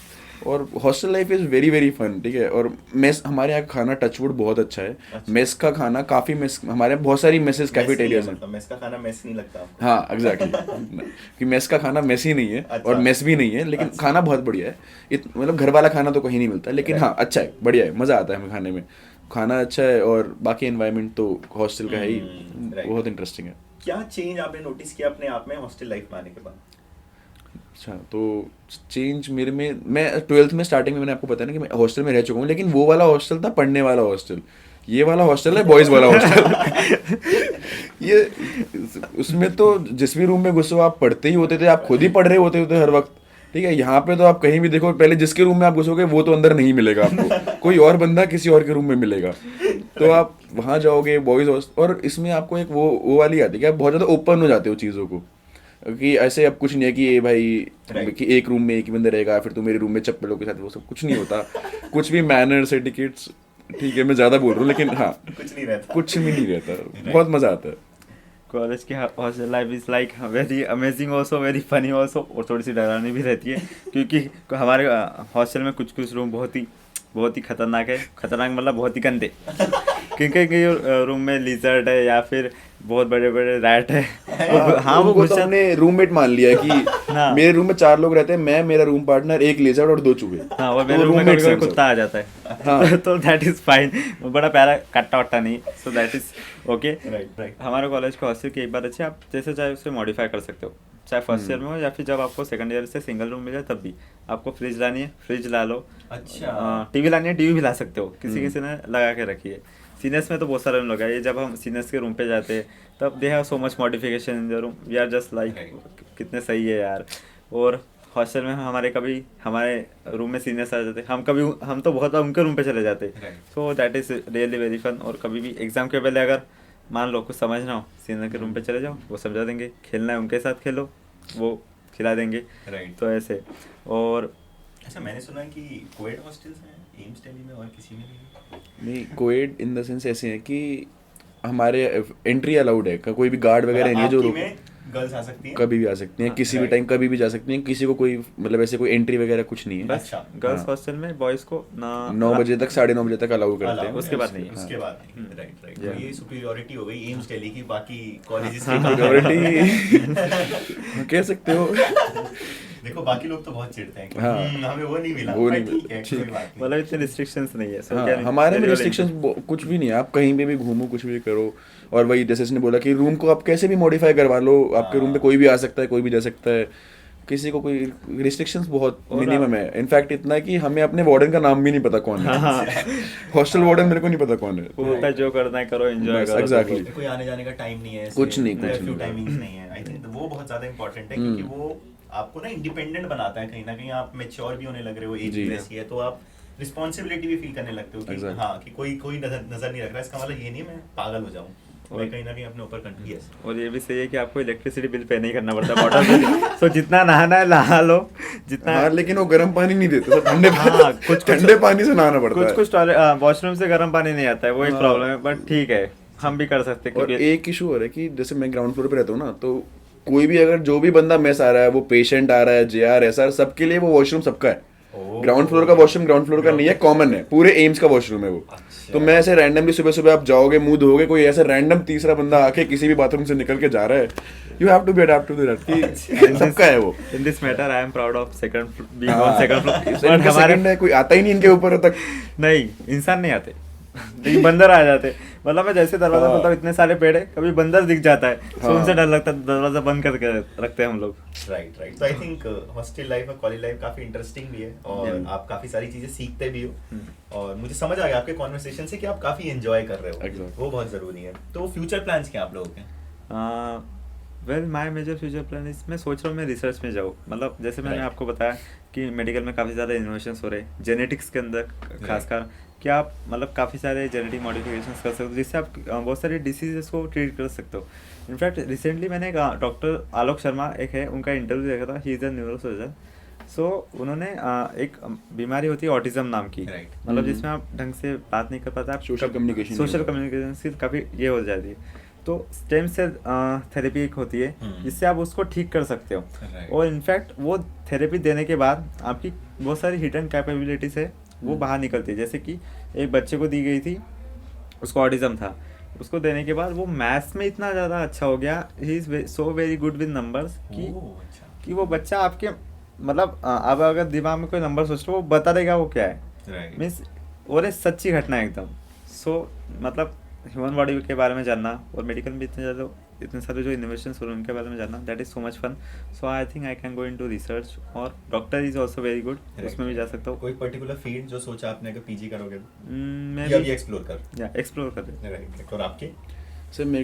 और hostel life is very very fun. ठीक है, और मेस हमारे यहाँ खाना टचवुड बहुत अच्छा है। मेस का खाना काफ़ी हमारे यहाँ बहुत सारी मेसेस कैफेटेरियाज हैं। मेस का खाना मेस नहीं लगता आपको? हाँ एग्जैक्टली कि मेस का खाना मेस ही नहीं है। अच्छा। और मेस भी नहीं है, लेकिन खाना बहुत बढ़िया है। मतलब घर वाला खाना तो कहीं नहीं मिलता, लेकिन हाँ अच्छा है, बढ़िया है, मज़ा आता है हमें खाने में। खाना अच्छा है और बाकी एनवायरनमेंट तो हॉस्टल का है ही, बहुत इंटरेस्टिंग है। क्या चेंज आपने नोटिस किया अपने आप में हॉस्टल लाइफ में आने के बाद? अच्छा, तो चेंज मेरे में, मैं 12th में स्टार्टिंग में मैंने आपको बताया ना कि मैं हॉस्टल में रह चुका हूँ, लेकिन वो वाला हॉस्टल था पढ़ने वाला हॉस्टल। ये वाला हॉस्टल है बॉयज़ वाला हॉस्टल। ये उसमें तो जिस भी रूम में घुसो आप पढ़ते ही होते थे, आप खुद ही पढ़ रहे होते थे हर वक्त। ठीक है, यहाँ पे तो आप कहीं भी देखो, पहले जिसके रूम में आप घुसोगे वो तो अंदर नहीं मिलेगा आपको, कोई और बंदा किसी और के रूम में मिलेगा। तो आप वहाँ जाओगे बॉयज़ हॉस्टल, और इसमें आपको एक वो वाली आती है कि आप बहुत ज़्यादा ओपन हो जाते हो चीज़ों को, कि ऐसे अब कुछ नहीं है कि ये भाई कि एक रूम में एक ही बंदा रहेगा, फिर तुम मेरे रूम में चप्पलों के साथ, वो सब कुछ नहीं होता। कुछ भी मैनर्स, एटिकेट्स, ठीक है मैं ज़्यादा बोल रहा हूँ, लेकिन हाँ कुछ नहीं रहता, कुछ भी नहीं रहता, बहुत मज़ा आता है। कॉलेज की hostel life is like very amazing also, very funny also, और थोड़ी सी डरावनी भी रहती है क्योंकि हमारे हॉस्टल में कुछ रूम बहुत ही खतरनाक है। खतरनाक मतलब बहुत ही गंदे, क्योंकि रूम में लिजर्ड है या फिर बहुत बड़े बड़े रैट है। हाँ वो तो हमने रूममेट मान लिया है कि हाँ। मेरे रूम में 4 लोग रहते हैं, मैं, मेरा रूम पार्टनर, एक लेजर्ड और 2 चूहे। हाँ, और मेरे रूम में कभी कुत्ता आ जाता है। हाँ। तो दैट इज फाइन, बड़ा प्यारा कट्टा वट्टा नहीं, सो दैट इज ओके। राइट। हमारे कॉलेज का हॉस्टल की एक बात अच्छी, आप जैसे चाहे उसे मॉडिफाई कर सकते हो, चाहे फर्स्ट ईयर में हो या फिर जब आपको सेकंड ईयर से सिंगल रूम मिल जाए तब भी आपको फ्रिज लानी है, फ्रिज ला लो। अच्छा। टीवी लानी है, टीवी भी ला सकते हो, किसी किसी ने लगा के रखी है। सीनियर्स में तो बहुत सारे लोग हैं, ये जब हम सीनियर्स के रूम पे जाते हैं तब they have so much modification in the room, we are just like कितने सही है यार। और हॉस्टल में हमारे रूम में सीनियर्स आ जाते, हम तो बहुत बार उनके रूम पे चले जाते, so that is really very fun. और कभी भी एग्ज़ाम के पहले अगर मान लो कुछ समझना हो, सीनियर के रूम पे चले जाओ, वो समझा देंगे, खेलना है उनके साथ खेलो, वो खिला देंगे। तो ऐसे। और अच्छा, मैंने सुना है कि कोएड हॉस्टल्स हैं एम्स दिल्ली में और किसी में नहीं, कोएड इन द सेंस ऐसे है कि हमारे एंट्री अलाउड है, कोई भी गार्ड वगैरह नहीं है जो गर्ल्स आ सकती हैं, कभी भी आ सकती हैं, किसी भी टाइम कभी भी जा सकती हैं, किसी को कोई मतलब ऐसे कोई एंट्री वगैरह कुछ नहीं है। अच्छा। गर्ल्स हॉस्टल में बॉयज़ को 9 बजे तक 9:30 बजे तक अलाउ करते हैं, उसके बाद नहीं है। उसके बाद नहीं। Right right. Yeah. तो ये सुपीरियॉरिटी हो गई एम्स दिल्ली की बाकी कॉलेजेस सिक्योरिटी कह सकते हो। देखो बाकी लोग तो बहुत चिढ़ते हैं कि हाँ। हमें वो नहीं मिला, वो नहीं ठीक है, कोई बात नहीं। मतलब इतने रिस्ट्रिक्शंस नहीं है। So हाँ, क्या नहीं, हमारे में very well रिस्ट्रिक्शंस कुछ भी नहीं है, आप कहीं पे भी घूमो, कुछ भी करो। और वही जैसे इसने बोला कि रूम को आप कैसे भी मॉडिफाई करवा लो, आपके रूम पे कोई भी आ सकता है, कोई भी जा सकता है, किसी को कोई रिस्ट्रिक्शंस बहुत मिनिमम है। इनफैक्ट इतना है कि हमें अपने वार्डन का नाम भी नहीं पता कौन है। हॉस्टल वार्डन मेरे को नहीं पता कौन है। बोलता है जो करना है करो, एंजॉय करो। एग्जैक्टली। कोई आने जाने का टाइम नहीं है, कुछ नहीं, कर्फ्यू टाइमिंग्स नहीं है। आई थिंक वो बहुत ज्यादा इंपॉर्टेंट है क्योंकि वो आपको ना इंडिपेंडेंट बनाता है, कहीं ना कहीं आप मैच्योर भी होने लग रहे हो, एज भी ऐसी है तो आप रिस्पॉन्सिबिलिटी भी फील करने लगते हो कि हाँ कि कोई नजर नहीं रख रहा। इसका मतलब ये नहीं मैं पागल हो जाऊँ, मैं कहीं ना कहीं अपने ऊपर कंट्रोल। और ये भी सही है कि आपको इलेक्ट्रिसिटी बिल पे नहीं करना पड़ता वाटर बिल। सो जितना नहाना है नहा लो, जितना। हाँ, लेकिन वो गर्म पानी नहीं देते, ठंडे पानी से नहाना पड़ता है। कुछ वॉशरूम से गर्म पानी नहीं आता है, वो एक प्रॉब्लम है, बट ठीक है हम भी कर सकते हैं। और एक इशू हो रहा है कि जैसे मैं ग्राउंड फ्लोर पे रहता हूँ ना, तो कोई भी अगर जो भी बंदा मेस आ रहा है, वो पेशेंट आ रहा है, JR SR, सबके लिए वो वॉशरूम सबका है। ग्राउंड फ्लोर का वॉशरूम ग्राउंड फ्लोर का नहीं है, कॉमन है, पूरे एम्स का वॉशरूम है वो। तो मैं ऐसे रैंडमली सुबह आप जाओगे, मुंह धोगे, कोई ऐसे रैंडम तीसरा बंदा आके किसी भी बाथरूम से निकल के जा रहा है, you have to be adapt to that कि सबका है वो। In this matter I am proud of being on second floor. हमारे कोई आता ही नहीं इनके ऊपर तक। नहीं, इंसान नहीं आते, लेकिन बंदर आ जाते। मतलब मैं जैसे दरवाजा खोलता हूँ, इतने सारे पेड़ है, कभी बंदर दिख जाता है, तो उनसे डर लगता है, दरवाजा बंद करके रखते हैं हम लोग। Right right. तो आई थिंक हॉस्टल लाइफ और कॉलेज लाइफ काफी इंटरेस्टिंग भी है और आप काफी सारी चीजें सीखते भी हो। और मुझे समझ आ गया आपके कॉन्वर्सेशन से कि आप काफी एंजॉय कर रहे हो, वो बहुत जरूरी है। तो फ्यूचर प्लान्स क्या आप लोगों के? Well my major future plan इस मैं सोच रहा हूँ मैं रिसर्च में जाऊँ। मतलब जैसे मैंने आपको बताया कि मेडिकल में काफ़ी ज़्यादा इनोवेशंस हो रहे हैं, जेनेटिक्स के अंदर खासकर, कि आप मतलब काफ़ी सारे जेनेटिक मॉडिफिकेशंस कर सकते हो जिससे आप बहुत सारी डिसीजेस को ट्रीट कर सकते हो। इनफैक्ट रिसेंटली मैंने डॉक्टर आलोक शर्मा एक है, उनका इंटरव्यू देखा था, ही इज़ अ न्यूरोसर्जन। सो उन्होंने एक बीमारी होती है ऑटिज्म नाम की, मतलब जिसमें आप ढंग से बात नहीं कर पाते, आप सोशल कम्युनिकेशन स्किल काफ़ी ये हो जाती है। तो स्टेम सेल थेरेपी एक होती है जिससे आप उसको ठीक कर सकते हो। और इनफैक्ट वो थेरेपी देने के बाद आपकी बहुत सारी हिडन कैपेबिलिटीज़ है वो बाहर निकलती है। जैसे कि एक बच्चे को दी गई थी, उसको ऑटिज्म था, उसको देने के बाद वो मैथ्स में इतना ज़्यादा अच्छा हो गया, he is so very good with numbers कि वो बच्चा आपके मतलब अब अगर दिमाग में कोई नंबर सोच लो वो बता देगा वो क्या है, मीन्स और ये सच्ची घटना है एकदम। सो मतलब ह्यूमन बॉडी के बारे में जानना और मेडिकल में इतने सारे जो इनोवेशंस हो रहे हैं उनके बारे में जानना, that is so much fun. So I think I can go into research, और doctor is also very good, उसमें भी जा सकता हूँ। कोई पर्टिकुलर फील्ड जो सोचा आपने अगर पीजी करोगे मैं भी एक्सप्लोर कर राइट। और आपके? सर मेरे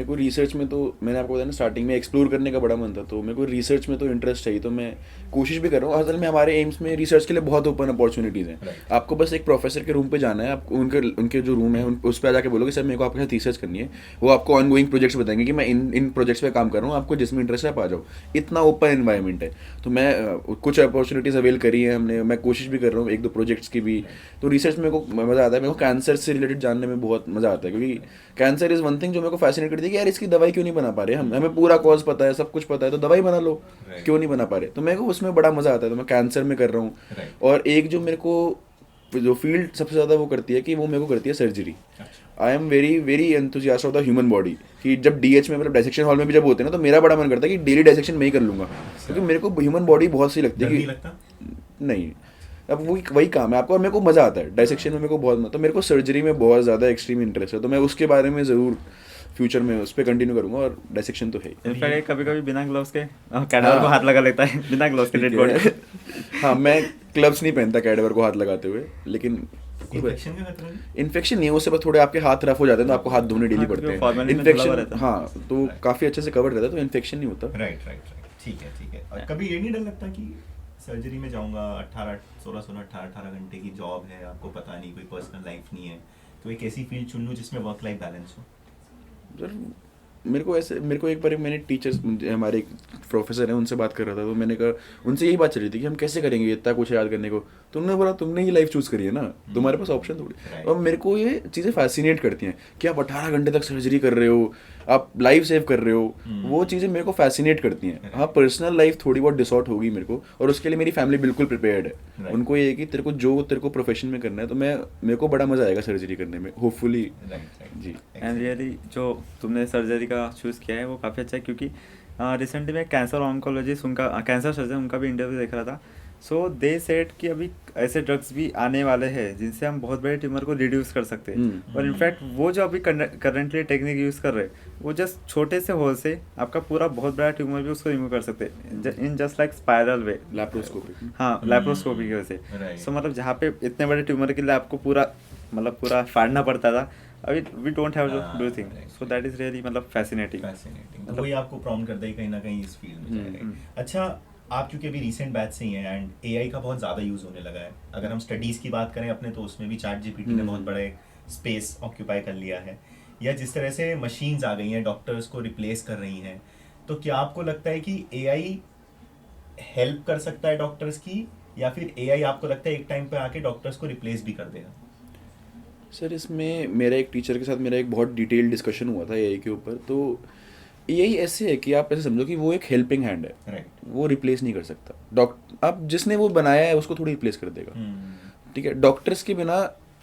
को रिसर्च में तो मैंने आपको बताया ना स्टार्टिंग में, एक्सप्लोर करने का बड़ा मन था, तो मेरे को रिसर्च में तो इंटरेस्ट है, तो मैं कोशिश भी कर रहा हूँ। असल में हमारे एम्स में रिसर्च के लिए बहुत ओपन अपॉर्चुनिटीज़ हैं। आपको बस एक प्रोफेसर के रूम पे जाना है, आपको उनके जो रूम है उस पर जाके बोलोगे सर मेरे को आपके साथ रिसर्च करनी है, वो आपको ऑन गोइंग प्रोजेक्ट्स बताएंगे कि मैं इन प्रोजेक्ट्स पे काम कर रहा हूँ, आपको जिसमें इंटरेस्ट है आप आ जाओ। इतना ओपन एनवायरनमेंट है, तो मैं कुछ अपॉर्चुनिटीज़ अवेल करी है हमने, मैं कोशिश भी कर रहा हूँ 1-2 प्रोजेक्ट्स की भी। तो रिसर्च में मेरे को मज़ा आता है, मेरे को कैंसर से रिलेटेड जानने में बहुत मज़ा आता है, क्योंकि कैंसर इज़ वन थिंग जो मेरे को फैसिनेट करती है कि यार इसकी दवाई क्यों नहीं बना पा रहे, हमें पूरा कॉज पता है, सब कुछ पता है, तो दवाई बना लो, क्यों नहीं बना पा रहे। तो मेरे को उसमें बड़ा मजा आता है, तो मैं कैंसर में कर रहा हूँ। और एक जो मेरे को जो फील्ड सबसे ज़्यादा वो करती है कि वो मेरे को करती है surgery. I am very very enthusiast of the human body, कि जब DH में मतलब डायसेक्शन हॉल में भी जब होते हैं ना, तो मेरा बड़ा मन करता है कि डेली डायसेक्शन मैं ही कर लूँगा, क्योंकि मेरे को ह्यूमन बॉडी बहुत सही लगती है। नहीं, अब वही काम है आपको, और मेरे को मज़ा आता है डायसेक्शन में, मेरे को बहुत तो मेरे को सर्जरी में बहुत ज़्यादा एक्सट्रीम इंटरेस्ट है, तो मैं उसके बारे में ज़रूर फ्यूचर में उस पर कंटिन्यू करूँगा और डायसेक्शन तो है ही। इनफैक्ट कभी कभी बिना ग्लव्स के कैडेवर को हाथ लगा लेता है, बिना ग्लव्स के डेड बॉडी। हाँ, मैं ग्लव्स नहीं पहनता कैडेवर को हाथ लगाते हुए, लेकिन इन्फेक्शन का खतरा नहीं? इन्फेक्शन नहीं है, उससे बस थोड़े आपके हाथ रफ हो जाते हैं तो आपको हाथ धोने डेली हाँ, पड़ते क्योंकि हैं। formally में धुला हुआ इन्फेक्शन रहता है। हाँ, तो काफ़ी अच्छे से कवर रहता है, तो इन्फेक्शन नहीं होता। राइट राइट राइट, ठीक है ठीक है। और कभी ये नहीं डर लगता कि सर्जरी में जाऊंगा, 18 घंटे की जॉब है, आपको पता नहीं, कोई पर्सनल लाइफ नहीं है, तो एक ऐसी फील्ड चुन लूँ जिसमें वर्क लाइफ बैलेंस हो? सर मेरे को एक बार मैंने टीचर्स, हमारे एक प्रोफेसर हैं, उनसे बात कर रहा था, तो मैंने कहा, उनसे यही बात चल रही थी कि हम कैसे करेंगे इतना कुछ याद करने को। तो उन्होंने बोला तुमने ही लाइफ चूज़ करी है ना, तुम्हारे पास ऑप्शन थोड़ी। और मेरे को ये चीज़ें फैसिनेट करती हैं कि आप 18 घंटे तक सर्जरी कर रहे हो, आप लाइफ सेव कर रहे हो, वो चीज़ें मेरे को फैसिनेट करती हैं। हाँ, पर्सनल लाइफ थोड़ी बहुत डिसऑर्ट होगी मेरे को, और उसके लिए मेरी फैमिली बिल्कुल प्रिपेयर्ड है। उनको ये है कि तेरे को प्रोफेशन में करना है, तो मेरे को बड़ा मज़ा आएगा सर्जरी करने में, होपफुली। जी। एंड रियली जो तुमने सर्जरी का चूज़ किया है वो काफ़ी अच्छा है, क्योंकि रिसेंटली मैं कैंसर ऑन्कोलॉजिस्ट, उनका कैंसर सर्जन, उनका भी इंटरव्यू देख रहा था। सो दे सेड कि अभी ऐसे ड्रग्स भी आने वाले हैं जिनसे हम बहुत बड़े ट्यूमर को रिड्यूस कर सकते हैं। और इनफैक्ट वो जो अभी करेंटली टेक्निक यूज़ कर रहे हैं, वो जस्ट छोटे से होल से आपका पूरा बहुत बड़ा ट्यूमर भी उसको रिमूव कर सकते हैं, in just like spiral way, laparoscopy. हाँ, लैप्रोस्कोपी की वजह से। सो मतलब जहाँ पे इतने बड़े ट्यूमर के लिए आपको पूरा फाड़ना पड़ता था, अभी we don't have to do thing. So that is really मतलब फैसिनेटिंग। वही आपको प्रॉम्प्ट करता है कहीं ना कहीं इस फील्ड में जाएगा। अच्छा, आप क्योंकि अभी रिसेंट बैच से ही हैं एंड एआई का बहुत ज़्यादा यूज़ होने लगा है, अगर हम स्टडीज़ की बात करें अपने, तो उसमें भी चैट जीपीटी ने बहुत बड़ा स्पेस ऑक्यूपाई कर लिया है, या जिस तरह से मशीन्स आ गई हैं डॉक्टर्स को रिप्लेस कर रही हैं, तो क्या आपको लगता है कि एआई हेल्प कर सकता है डॉक्टर्स की, या फिर एआई आपको लगता है एक टाइम पे आके डॉक्टर्स को रिप्लेस भी कर देगा? सर, इसमें मेरा एक टीचर के साथ मेरा एक बहुत डिटेल डिस्कशन हुआ था एआई के ऊपर। तो यही ऐसे है कि आप ऐसे समझो कि वो एक हेल्पिंग हैंड है, राइट। वो रिप्लेस नहीं कर सकता। अब जिसने वो बनाया है उसको थोड़ी रिप्लेस कर देगा, ठीक है। डॉक्टर्स के बिना,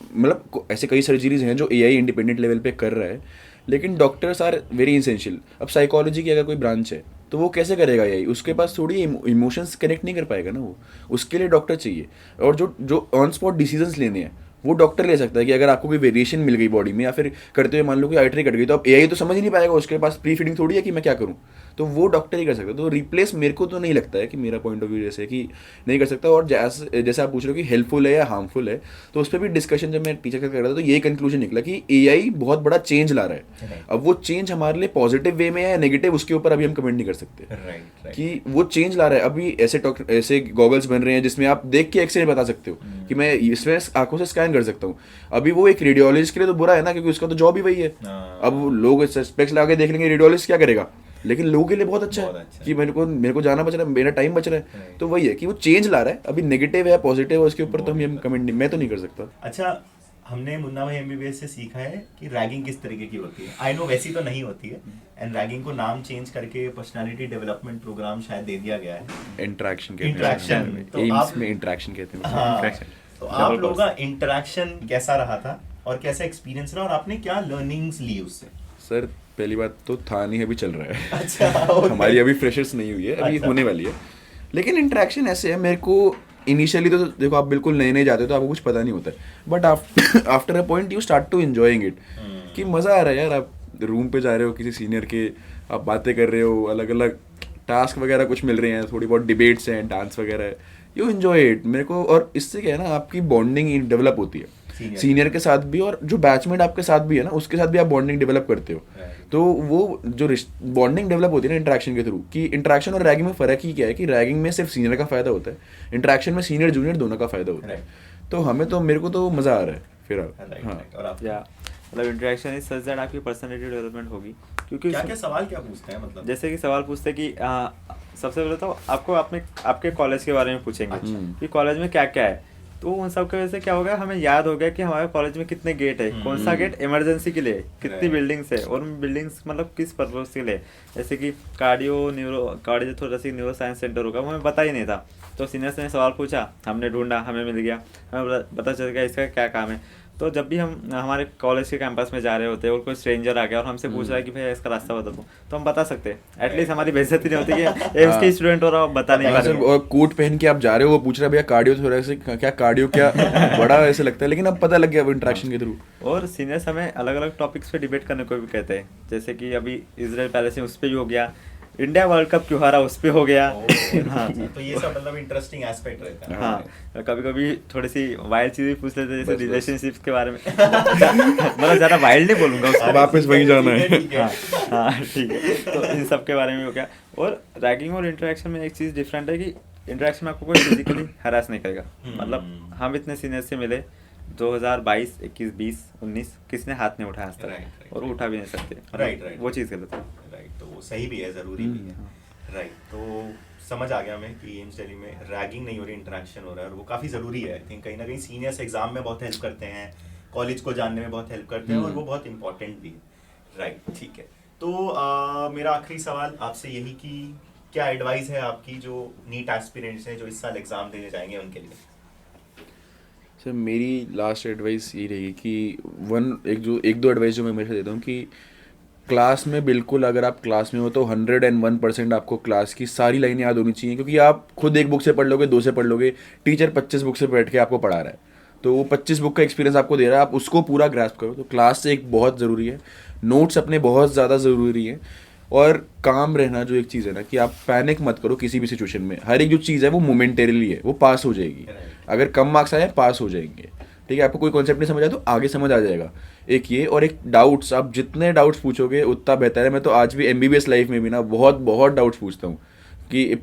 मतलब ऐसे कई सर्जरीज हैं जो एआई इंडिपेंडेंट लेवल पे कर रहा है, लेकिन डॉक्टर्स आर वेरी इसेंशियल। अब साइकोलॉजी की अगर कोई ब्रांच है तो वो कैसे करेगा एआई? उसके पास थोड़ी इमोशंस कनेक्ट नहीं कर पाएगा ना वो, उसके लिए डॉक्टर चाहिए। और जो ऑन स्पॉट डिसीजंस लेने हैं वो डॉक्टर ले सकता है, कि अगर आपको कोई वेरिएशन मिल गई बॉडी में, या फिर करते हुए मान लो कि आर्टरी कट गई, तो अब एआई तो समझ ही नहीं पाएगा, उसके पास प्री फीडिंग थोड़ी है कि मैं क्या करूँ, तो वो डॉक्टर ही कर सकता है। तो रिप्लेस मेरे को तो नहीं लगता है, कि मेरा पॉइंट ऑफ व्यू जैसे कि नहीं कर सकता। और जैसे आप पूछ रहे हो कि हेल्पफुल है या हार्मफुल है, तो उस पर भी डिस्कशन जब मैं टीचर के साथ कर रहा था, तो ये कंक्लूजन निकला कि एआई बहुत बड़ा चेंज ला रहा है। अब वो चेंज हमारे लिए पॉजिटिव वे में है या नेगेटिव, उसके ऊपर अभी हम कमेंट नहीं कर सकते। कि वो चेंज ला रहा है। अभी ऐसे गॉगल्स बन रहे हैं जिसमें आप देख के एक्सरे बता सकते हो कि मैं इसमें आंखों से स्कैन कर सकता हूँ। अभी वो एक रेडियोलॉजिस्ट के लिए तो बुरा है ना, क्योंकि उसका तो जॉब ही वही है। अब लोग स्पेक्स लगा के देख लेंगे, रेडियोलॉजिस्ट क्या करेगा, लेकिन लोगों के लिए बहुत अच्छा है कि मेरे को जाना बच रहा है, मेरा टाइम बच रहा है। तो वही है कि वो चेंज ला रहा है। अभी नेगेटिव है पॉजिटिव है, उसके ऊपर तो हम कमेंट नहीं, मैं तो नहीं कर सकता। अच्छा, हमने मुन्ना भाई एमबीबीएस से सीखा है कि रैगिंग किस तरीके की होती है। आई नो वैसी तो नहीं होती है, एंड रैगिंग को नाम चेंज करके पर्सनालिटी डेवलपमेंट प्रोग्राम शायद दे दिया गया है। इंटरेक्शन में इंटरेक्शन कहते हैं। हाँ, तो आप लोगों का इंटरेक्शन कैसा रहा था और कैसा एक्सपीरियंस रहा, और आपने क्या लर्निंग्स ली उससे? सर, पहली बात तो था नहीं, अभी चल रहा है। अच्छा, okay. हमारी अभी फ्रेशर्स नहीं हुई है, अभी होने वाली है। लेकिन इंटरेक्शन ऐसे है, मेरे को इनिशियली तो देखो, आप बिल्कुल नए जाते हो तो आपको कुछ पता नहीं होता है, but after a point you start to enjoying it, कि मज़ा आ रहा है यार। आप रूम पे जा रहे हो किसी सीनियर के, आप बातें कर रहे हो, अलग अलग टास्क वगैरह कुछ मिल रहे हैं, थोड़ी बहुत डिबेट्स हैं, डांस वगैरह है, यू एंजॉय इट। मेरे को, और इससे क्या है ना, आपकी बॉन्डिंग डेवलप होती है सीनियर के साथ भी, और जो बैचमेट आपके साथ भी है ना, उसके साथ भी आप बॉन्डिंग डेवलप करते हो। तो वो जो बॉन्डिंग डेवलप होती है ना इंटरेक्शन के थ्रू, कि इंटरेक्शन और रैगिंग में फ़र्क ही क्या है, कि रैगिंग में सिर्फ सीनियर का फ़ायदा होता है, इंटरेक्शन में सीनियर जूनियर दोनों का फ़ायदा होता है। तो मेरे को तो मज़ा आ रहा है फिर। हाँ, मतलब इंटरेक्शन इज सच दैट आपकी पर्सनालिटी डेवलपमेंट होगी। क्योंकि क्या सवाल क्या पूछते हैं, मतलब जैसे कि सवाल पूछते हैं कि सबसे पहले तो आपको आपके कॉलेज के बारे में पूछेंगे कि कॉलेज में क्या क्या है। तो उन सब की वजह से क्या होगा, हमें याद हो गया कि हमारे कॉलेज में कितने गेट है, कौन सा गेट इमरजेंसी के लिए, कितनी बिल्डिंग्स है, और बिल्डिंग्स मतलब किस पर्पज के लिए। जैसे कि cardio thoracic neuro science centre होगा, वो हमें पता ही नहीं था। तो सीनियर्स ने सवाल पूछा, हमने ढूंढा, हमें मिल गया, हमें पता चल गया इसका क्या काम है। तो जब भी हम हमारे कॉलेज के कैंपस में जा रहे होते हैं और कोई स्ट्रेंजर आ गया और हमसे पूछ रहा है कि भैया इसका रास्ता बता दो, तो हम बता सकते हैं। एटलीस्ट हमारी बेइज्जती नहीं होती कि ये उसके स्टूडेंट हो रहा बता नहीं पा हाँ रहे सर, और कोट पहन के आप जा रहे हो, वो पूछ रहा है भैया कार्डियो थोड़ा से क्या, कार्डियो क्या, बड़ा ऐसे लगता है, लेकिन अब पता लग गया वो इंटरेक्शन के थ्रू। और सीनियर्स हमें अलग अलग टॉपिक्स पे डिबेट करने को भी कहते हैं, जैसे कि अभी इजराइल पैलेस्टीन उस पर भी हो गया, इंडिया वर्ल्ड कप क्यों हारा उस पे हो गया। हाँ तो ये सब मतलब इंटरेस्टिंग एस्पेक्ट रहता है। हाँ, कभी कभी थोड़ी सी वाइल्ड चीजें पूछ लेते हैं, जैसे रिलेशनशिप्स के बारे में। मतलब ज़्यादा वाइल्ड नहीं बोलूँगा उसको, वापस वहीं जाना है। हाँ हाँ ठीक है, तो इन सब के बारे में हो गया। और रैगिंग और इंटरेक्शन में एक चीज़ डिफरेंट है कि इंटरेक्शन में आपको कोई फिजिकली हरास नहीं करेगा। मतलब हम इतने सीनियर से मिले 2022, 21, 20, 19, किसी ने हाथ नहीं उठाया आज तक, और वो उठा भी नहीं सकते। राइट, वो चीज़ गलत है। राइट, तो वो सही भी है, ज़रूरी भी है। राइट, तो समझ आ गया हमें कि एम्स दिल्ली में रैगिंग नहीं हो रही, इंटरेक्शन हो रहा है, और वो काफ़ी ज़रूरी है। आई थिंक कहीं ना कहीं सीनियर्स एग्जाम में बहुत हेल्प करते हैं, कॉलेज को जानने में बहुत हेल्प करते हैं, और वो बहुत इंपॉर्टेंट भी है। राइट, ठीक है। तो मेरा आखिरी सवाल आपसे यही कि क्या एडवाइस है आपकी जो नीट एस्पिरेंट्स हैं जो इस साल एग्ज़ाम देने जाएंगे उनके लिए? सर मेरी लास्ट एडवाइस ये रहेगी कि एक दो एडवाइस जो मैं हमेशा देता हूँ कि क्लास में बिल्कुल, अगर आप क्लास में हो तो 101% आपको क्लास की सारी लाइनें याद होनी चाहिए, क्योंकि आप खुद एक बुक से पढ़ लोगे, 2 से पढ़ लोगे, टीचर 25 बुक से बैठ के आपको पढ़ा रहा है, तो वो 25 बुक का एक्सपीरियंस आपको दे रहा है, आप उसको पूरा ग्रास्प करो। तो क्लास से एक बहुत ज़रूरी है, नोट्स अपने बहुत ज़्यादा ज़रूरी है, और काम रहना जो एक चीज़ है ना, कि आप पैनिक मत करो किसी भी सिचुएशन में। हर एक जो चीज़ है वो मोमेंटेरली है, वो पास हो जाएगी। अगर कम मार्क्स आए पास हो जाएंगे, ठीक है, आपको कोई कॉन्सेप्ट नहीं समझ आया तो आगे समझ आ जाएगा। एक ये, और एक डाउट्स, आप जितने डाउट्स पूछोगे उतना बेहतर है। मैं तो आज भी MBBS लाइफ में भी ना बहुत बहुत डाउट्स पूछता हूँ कि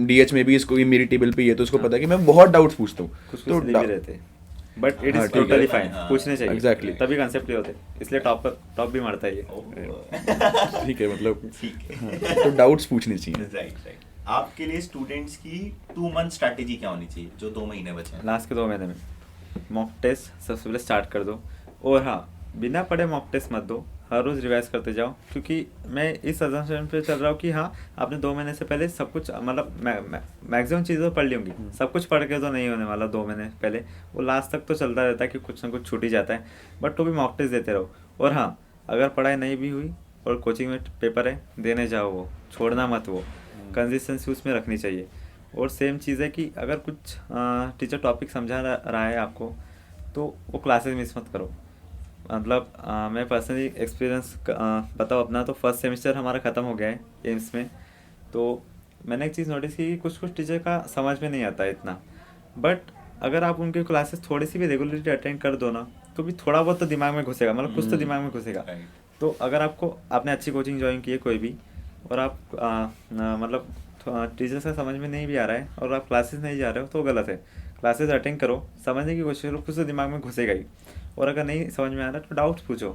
DH में भी इसको भी मेरी टेबल पे ही है, तो उसको पता है कि मैं बहुत डाउट्स पूछता हूँ। कुछ तो भी रहते हैं, बट इट हाँ, इज ठीक है। टोटली फाइन, हाँ, पूछने चाहिए। exactly। तभी कंसेप्ट क्लियर होते हैं, इसलिए टॉप भी मारता है ये। ठीक है, मतलब ठीक है। हाँ, तो डाउट्स पूछने चाहिए। Right, right. आपके लिए स्टूडेंट्स की 2 मंथ स्ट्रैटेजी क्या होनी चाहिए जो 2 महीने बचे हैं? लास्ट के 2 महीने में मॉक टेस्ट सबसे पहले स्टार्ट कर दो, और हाँ, बिना पढ़े मॉक टेस्ट मत दो, हर रोज़ रिवाइज करते जाओ। क्योंकि मैं इस अजम्पशन पे चल रहा हूँ कि हाँ, आपने 2 महीने से पहले सब कुछ, मतलब मैक्सिमम चीज़ें पढ़ ली होंगी, सब कुछ पढ़ के तो नहीं होने वाला 2 महीने पहले। वो लास्ट तक तो चलता रहता है कि कुछ ना कुछ छूट ही जाता है, बट तो भी मॉक टेस्ट देते रहो। और हाँ, अगर पढ़ाई नहीं भी हुई और कोचिंग में पेपर है, देने जाओ, वो छोड़ना मत, वो कंसिस्टेंसी उसमें रखनी चाहिए। और सेम चीज़ है कि अगर कुछ टीचर टॉपिक समझा रहा है आपको, तो वो क्लासेस मिस मत करो। मतलब मैं पर्सनली एक्सपीरियंस बताऊँ अपना, तो फर्स्ट सेमेस्टर हमारा ख़त्म हो गया है एम्स में, तो मैंने एक चीज़ नोटिस की कि कुछ टीचर का समझ में नहीं आता है इतना, बट अगर आप उनकी क्लासेस थोड़ी सी भी रेगुलरली अटेंड कर दो ना, तो भी थोड़ा बहुत तो दिमाग में घुसेगा, मतलब कुछ तो दिमाग में घुसेगा। तो अगर आपने अच्छी कोचिंग ज्वाइन की है कोई भी, और आप मतलब टीचर्स का समझ में नहीं भी आ रहा है और आप क्लासेस नहीं जा रहे हो, तो गलत है। क्लासेस अटेंड करो, समझने की कोशिश करो, कुछ तो दिमाग में घुसेगा ही। और अगर नहीं समझ में आ रहा तो डाउट्स पूछो,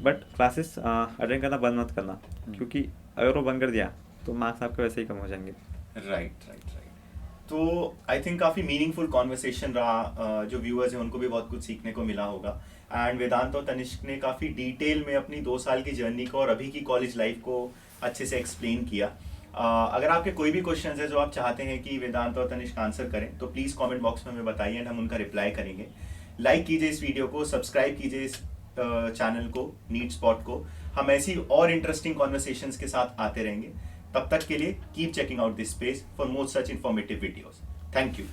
बट क्लासेस अटेंड करना बंद मत करना, क्योंकि अगर वो बंद कर दिया तो मार्क्स आपके वैसे ही कम हो जाएंगे। राइट। तो आई थिंक काफ़ी मीनिंगफुल कॉन्वर्सेशन रहा, जो व्यूअर्स हैं उनको भी बहुत कुछ सीखने को मिला होगा। एंड वेदांत और तनिष्क ने काफ़ी डिटेल में अपनी 2 साल की जर्नी को और अभी की कॉलेज लाइफ को अच्छे से एक्सप्लेन किया। अगर आपके कोई भी क्वेश्चन है जो आप चाहते हैं कि वेदांत और तनिष्क आंसर करें, तो प्लीज़ कमेंट बॉक्स में हमें बताइए एंड हम उनका रिप्लाई करेंगे। लाइक कीजिए इस वीडियो को, सब्सक्राइब कीजिए इस चैनल को, नीट स्पॉट को। हम ऐसी और इंटरेस्टिंग कॉन्वर्सेशंस के साथ आते रहेंगे। तब तक के लिए keep checking out this space for more such informative videos. Thank you.